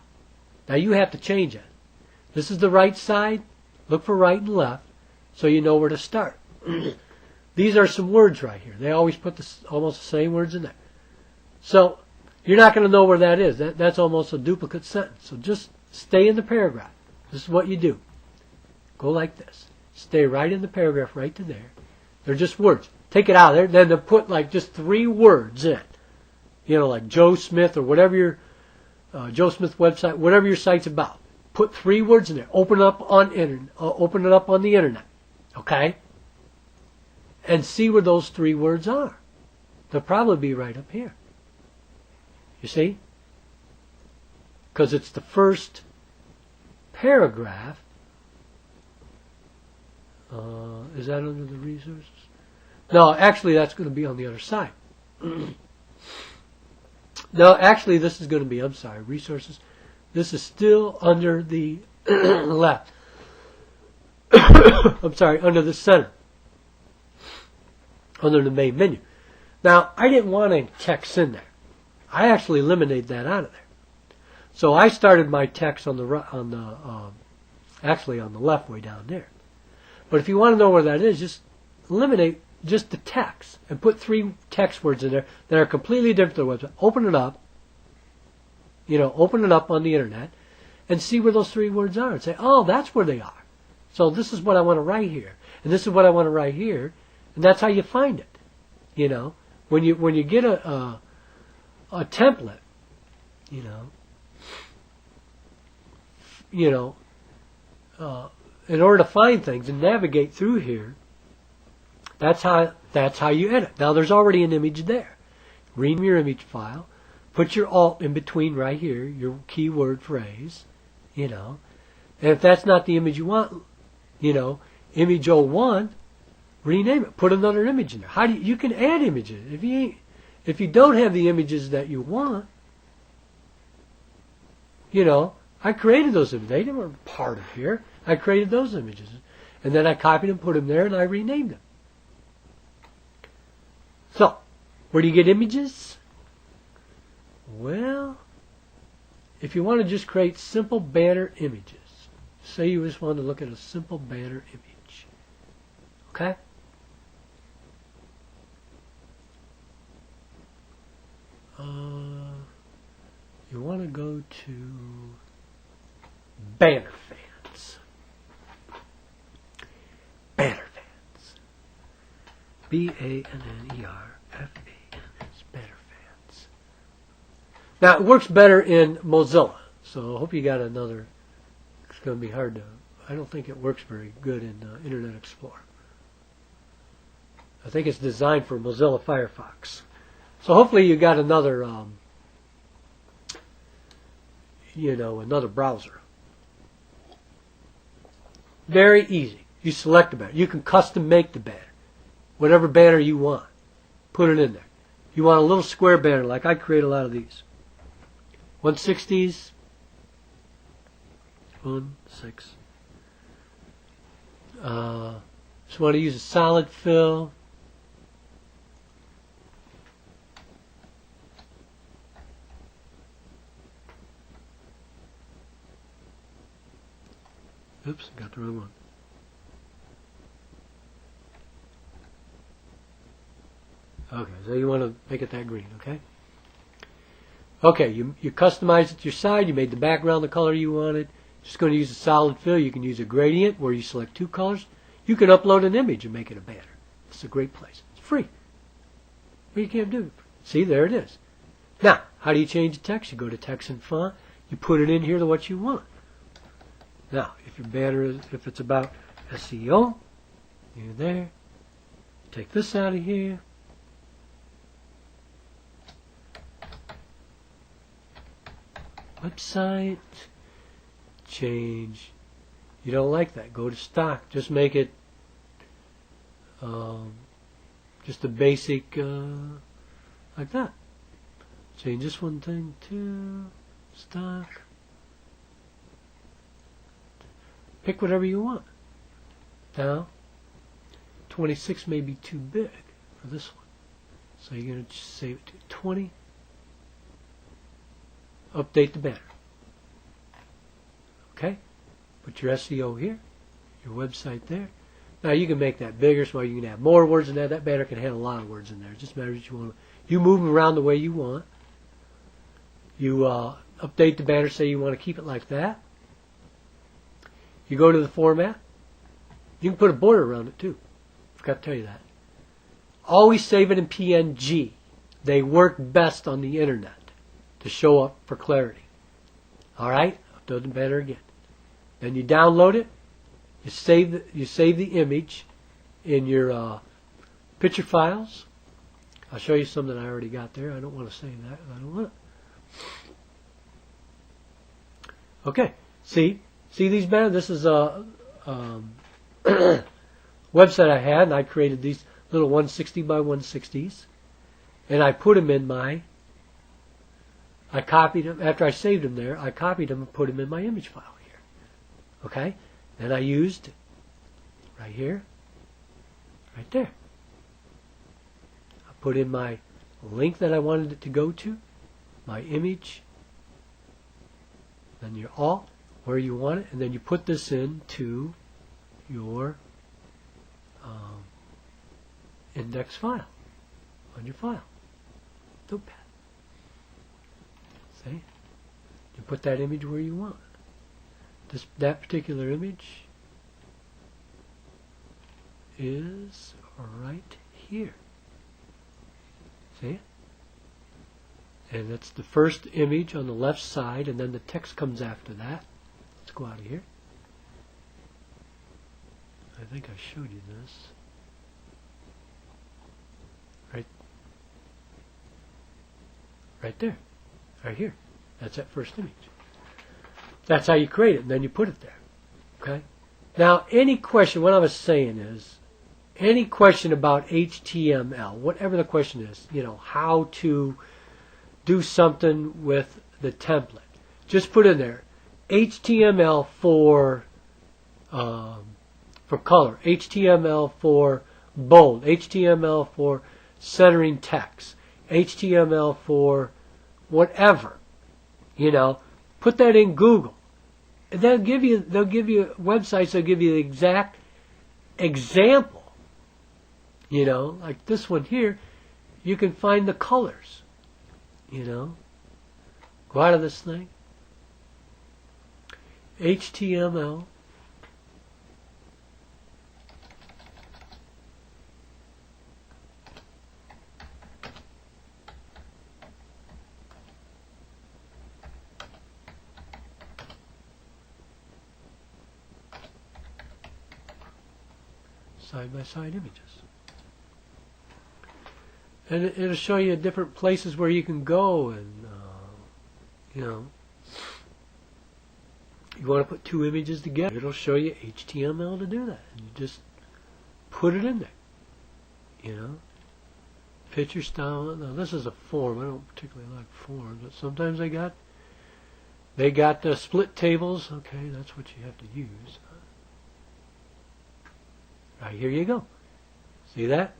Now you have to change it. This is the right side. Look for right and left so you know where to start. These are some words right here. They always put almost the same words in there. So you're not going to know where that is. That's almost a duplicate sentence. So just stay in the paragraph. This is what you do. Go like this. Stay right in the paragraph right to there. They're just words. Take it out of there. Then to put like just 3 words in. You know, like Joe Smith or whatever your Joe Smith website, whatever your site's about. Put 3 words in there. Open it up on the internet. Okay? And see where those 3 words are. They'll probably be right up here. You see? Because it's the first paragraph. Is that under the resources? No, actually that's going to be on the other side. No, actually this is going to be, I'm sorry, resources. This is still under the left. I'm sorry, under the center. Under the main menu. Now, I didn't want any text in there. I actually eliminated that out of there. So I started my text on the actually on the left way down there. But if you want to know where that is, just eliminate just the text and put 3 text words in there that are completely different to the website. Open it up. You know, open it up on the internet and see where those 3 words are and say, oh, that's where they are. So this is what I want to write here, and this is what I want to write here, and that's how you find it. You know, when you get a template, you know, in order to find things and navigate through here, that's how you edit. Now there's already an image there. Rename your image file. Put your alt in between right here, your keyword phrase, you know. And if that's not the image you want, you know, image 01, rename it. Put another image in there. How do you can add images. If you don't have the images that you want, you know, I created those images. They weren't part of here. I created those images. And then I copied them, put them there, and I renamed them. So, where do you get images? Well, if you want to just create simple banner images, say you just want to look at a simple banner image, okay? You want to go to banner fans. Banner fans. B-A-N-N-E-R-F-A-N-S. Banner fans. Now, it works better in Mozilla, so I hope you got another. It's going to be hard to. I don't think it works very good in Internet Explorer. I think it's designed for Mozilla Firefox. So hopefully you got another, another browser. Very easy. You select a banner. You can custom make the banner. Whatever banner you want. Put it in there. You want a little square banner, like I create a lot of these. 160s. 1/6. Just want to use a solid fill. Oops, got the wrong one. Okay, so you want to make it that green, okay? Okay, you customized it to your side. You made the background the color you wanted. Just going to use a solid fill. You can use a gradient where you select 2 colors. You can upload an image and make it a banner. It's a great place. It's free. But you can't do it. See, there it is. Now, how do you change the text? You go to text and font. You put it in here to what you want. Now, if your banner is, if it's about SEO, you're there. Take this out of here. Website. Change. You don't like that. Go to stock. Just make it Just a basic, like that. Change this one thing to stock. Pick whatever you want. Now, 26 may be too big for this one. So you're going to save it to 20. Update the banner. Okay? Put your SEO here, your website there. Now you can make that bigger so you can have more words in there. That banner can handle a lot of words in there. It just matters what you want. You move them around the way you want. You update the banner, say you want to keep it like that. You go to the format. You can put a border around it too. Forgot to tell you that. Always save it in PNG. They work best on the internet to show up for clarity. Alright? Upload the banner again. Then you download it. You save the image in your picture files. I'll show you some that I already got there. I don't want to save that. I don't want it. Okay. See these banners? This is a website I had, and I created these little 160 by 160s, and I put them in my. I copied them after I saved them there. I copied them and put them in my image file here. Okay. Then I used right here, right there. I put in my link that I wanted it to go to, my image, then your alt, where you want it, and then you put this into your index file on your file. Notepad. See? You put that image where you want. That particular image is right here. See? And that's the first image on the left side, and then the text comes after that. Let's go out of here. I think I showed you this. Right there. Right here. That's that first image. That's how you create it, and then you put it there. Okay? Now, any question, what I was saying is, any question about HTML, whatever the question is, how to do something with the template, just put in there HTML for color, HTML for bold, HTML for centering text, HTML for whatever, put that in Google, and they'll give you websites that'll give you the exact example. Like this one here, you can find the colors. Go out of this thing. HTML. Side-by-side images. And it'll show you different places where you can go, and you want to put two images together, it'll show you HTML to do that. And you just put it in there. Picture style. Now this is a form. I don't particularly like forms, but sometimes they got split tables. Okay, that's what you have to use. Right, here you go. See that?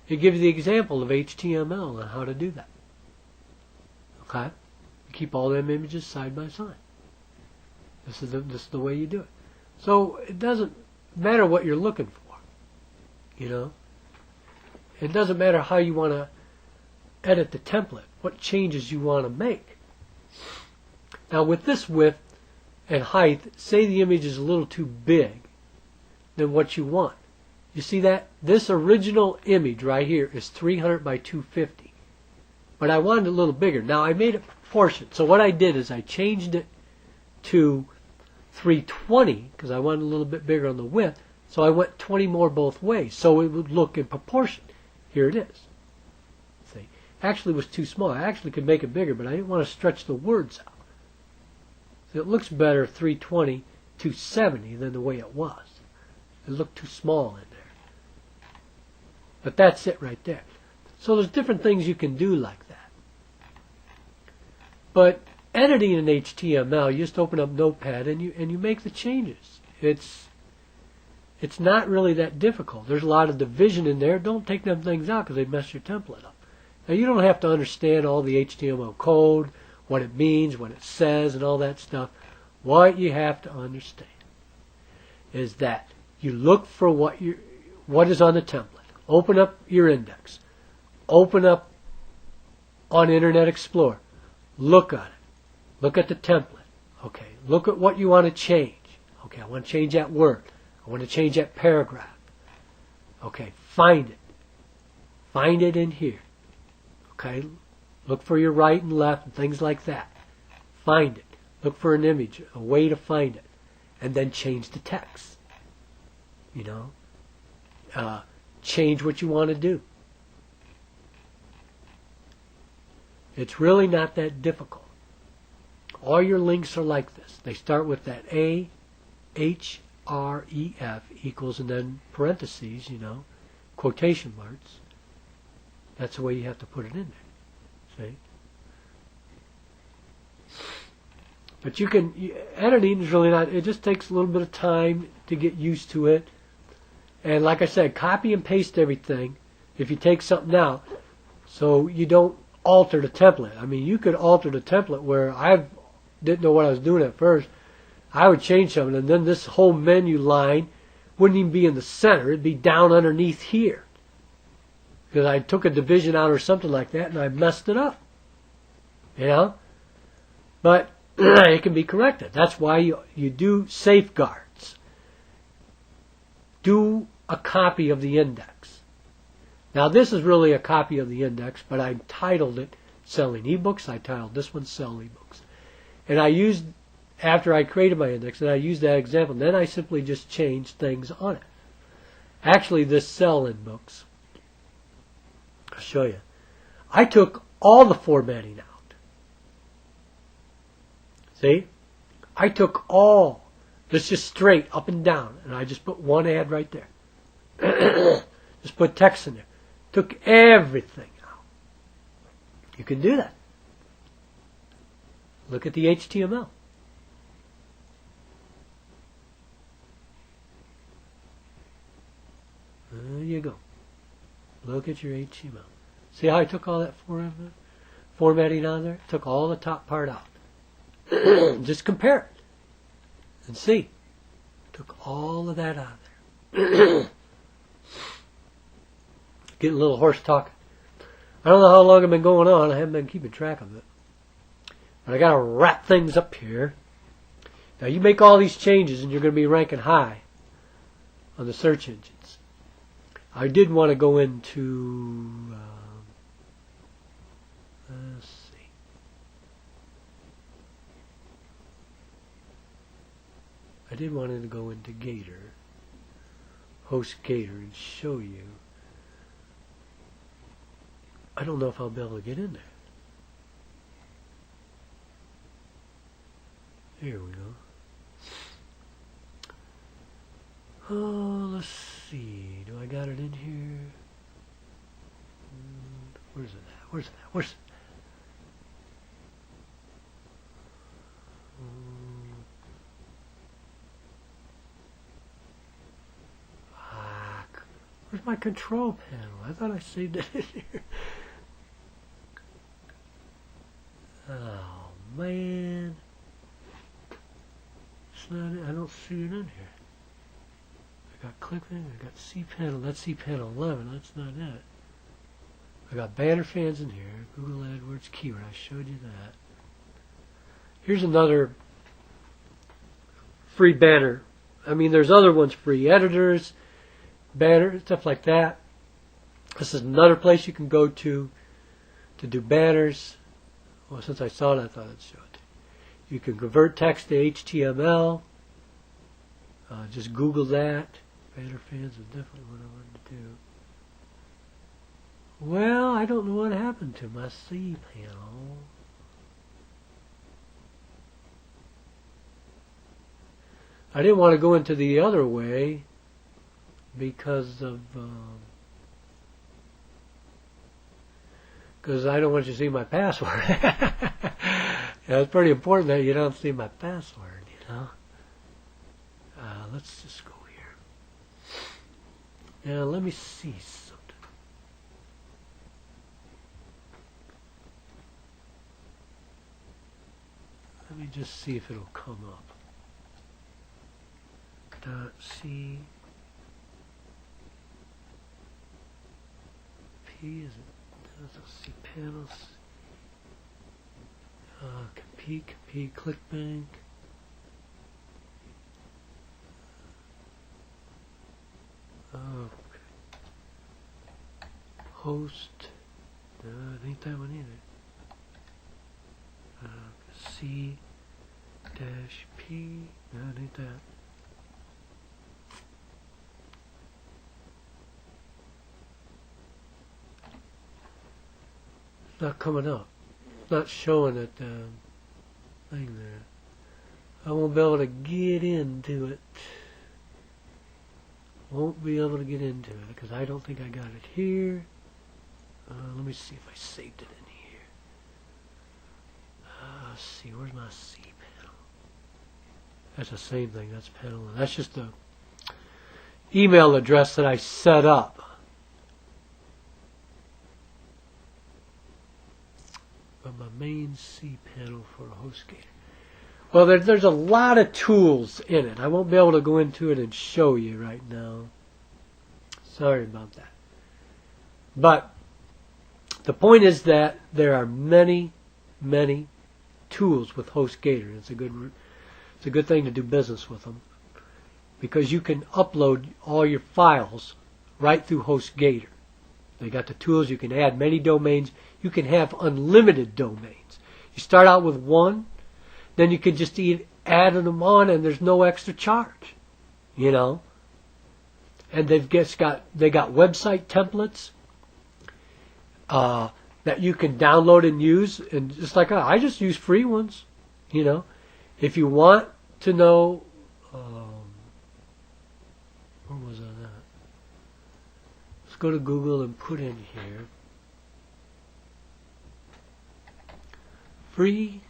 It gives you the example of HTML and how to do that. Okay? You keep all them images side by side. This is the way you do it. So it doesn't matter what you're looking for. It doesn't matter how you want to edit the template, what changes you want to make. Now with this width and height, say the image is a little too big than what you want. You see that? This original image right here is 300 by 250. But I wanted it a little bigger. Now I made it proportioned. So what I did is I changed it to 320 because I wanted a little bit bigger on the width. So I went 20 more both ways. So it would look in proportion. Here it is. See? Actually it was too small. I actually could make it bigger, but I didn't want to stretch the words out. So it looks better 320, 270 than the way it was. It looked too small in there. But that's it right there. So there's different things you can do like that. But editing in HTML, you just open up Notepad and you make the changes. It's not really that difficult. There's a lot of division in there. Don't take them things out because they mess your template up. Now you don't have to understand all the HTML code, what it means, what it says, and all that stuff. What you have to understand is that you look for what is on the template. Open up your index. Open up on Internet Explorer. Look at it. Look at the template. Okay. Look at what you want to change. Okay. I want to change that word. I want to change that paragraph. Okay. Find it. Find it in here. Okay. Look for your right and left and things like that. Find it. Look for an image, a way to find it. And then change the text. You know. Change what you want to do. It's really not that difficult. All your links are like this. They start with that A, H, R, E, F equals and then parentheses, you know, quotation marks. That's the way you have to put it in there. See? But editing is really not, it just takes a little bit of time to get used to it. And like I said, copy and paste everything if you take something out so you don't alter the template. I mean, you could alter the template where I didn't know what I was doing at first. I would change something and then this whole menu line wouldn't even be in the center. It'd be down underneath here. Because I took a division out or something like that and I messed it up. You know? But it can be corrected. That's why you do safeguards. Do a copy of the index. Now this is really a copy of the index, but I titled it Selling eBooks. I titled this one Sell eBooks. And I used, after I created my index, and I used that example, then I simply just changed things on it. Actually, this Sell in Books, I'll show you. I took all the formatting out. See? I took all, this just straight up and down, and I just put one ad right there. Just put text in there. Took everything out. You can do that. Look at the HTML. There you go. Look at your HTML. See how I took all that formatting on there? Took all the top part out. Just compare it and see. Took all of that out of there. Getting a little horse talking. I don't know how long I've been going on. I haven't been keeping track of it. But I got to wrap things up here. Now you make all these changes and you're going to be ranking high on the search engines. I did want to go into, let's see. I did want to go into Gator, host Gator, and show you. I don't know if I'll be able to get in there. Here we go. Oh, let's see. Do I got it in here? Where's it at? Where's it at? Where's it? Where's my control panel? I thought I saved it in here. Oh, man. It's not, I don't see it in here. I got click thing, I got cPanel. That's cPanel 11. That's not it. I got banner fans in here. Google AdWords keyword. I showed you that. Here's another free banner. I mean, there's other ones free. Editors, banner, stuff like that. This is another place you can go to do banners. Well, since I saw it, I thought I'd show it. You can convert text to HTML. Just Google that. Banner fans is definitely what I wanted to do. Well, I don't know what happened to my C panel. I didn't want to go into the other way because of because I don't want you to see my password. It's pretty important that you don't see my password, you know. Let's just go here. Now, let me see something. Let me just see if it'll come up. .c P is it? Let's see panels. Compete, ClickBank. Okay. Host. No, it ain't that one either. C dash P. No, it ain't that. It's not coming up. It's not showing that thing there. I won't be able to get into it. Won't be able to get into it because I don't think I got it here. Let me see if I saved it in here. Let's see, where's my C panel? That's the same thing, that's panel. That's just the email address that I set up. But my main C panel for HostGator. Well, there's a lot of tools in it. I won't be able to go into it and show you right now. Sorry about that. But the point is that there are many, many tools with HostGator. It's a good thing to do business with them because you can upload all your files right through HostGator. They got the tools. You can add many domains. You can have unlimited domains. You start out with one, then you can just add them on, and there's no extra charge, you know. And they got website templates that you can download and use, and just like I just use free ones, you know. If you want to know, where was I at? Let's go to Google and put in here free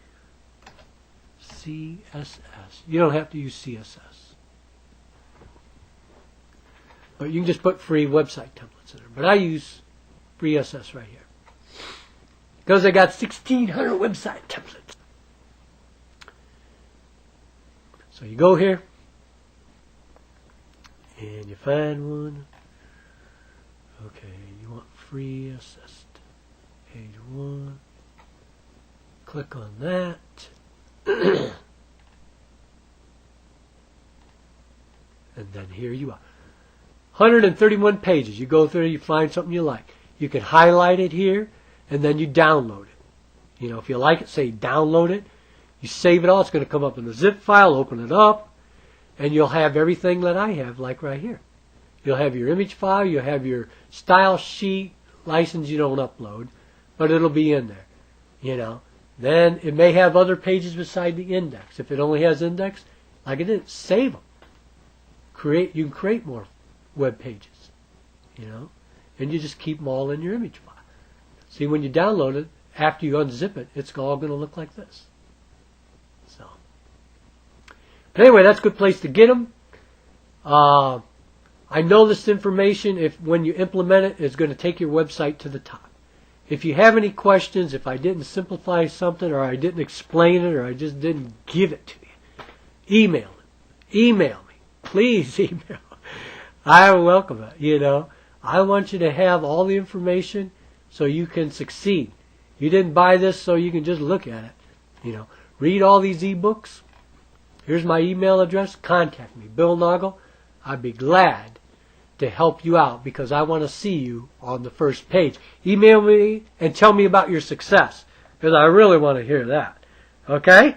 CSS. You don't have to use CSS. But you can just put free website templates in there. But I use free SS right here. Because I got 1,600 website templates. So you go here. And you find one. Okay, you want free SS. Page 1. Click on that. And then here you are. 131 pages. You go through, you find something you like. You can highlight it here, and then you download it. You know, if you like it, say download it. You save it all. It's going to come up in a zip file. Open it up, and you'll have everything that I have, like right here. You'll have your image file. You'll have your style sheet. License you don't upload, but it'll be in there. You know. Then it may have other pages beside the index. If it only has index, like it did, save them. You can create more web pages, you know, and you just keep them all in your image file. See, when you download it, after you unzip it, it's all going to look like this. So, but anyway, that's a good place to get them. I know this information, when you implement it, it's going to take your website to the top. If you have any questions, if I didn't simplify something, or I didn't explain it, or I just didn't give it to you, email it. Email me. Please email. I welcome it, you know. I want you to have all the information so you can succeed. You didn't buy this so you can just look at it. You know, read all these ebooks. Here's my email address. Contact me, Bill Noggle. I'd be glad to help you out because I want to see you on the first page. Email me and tell me about your success because I really want to hear that. Okay?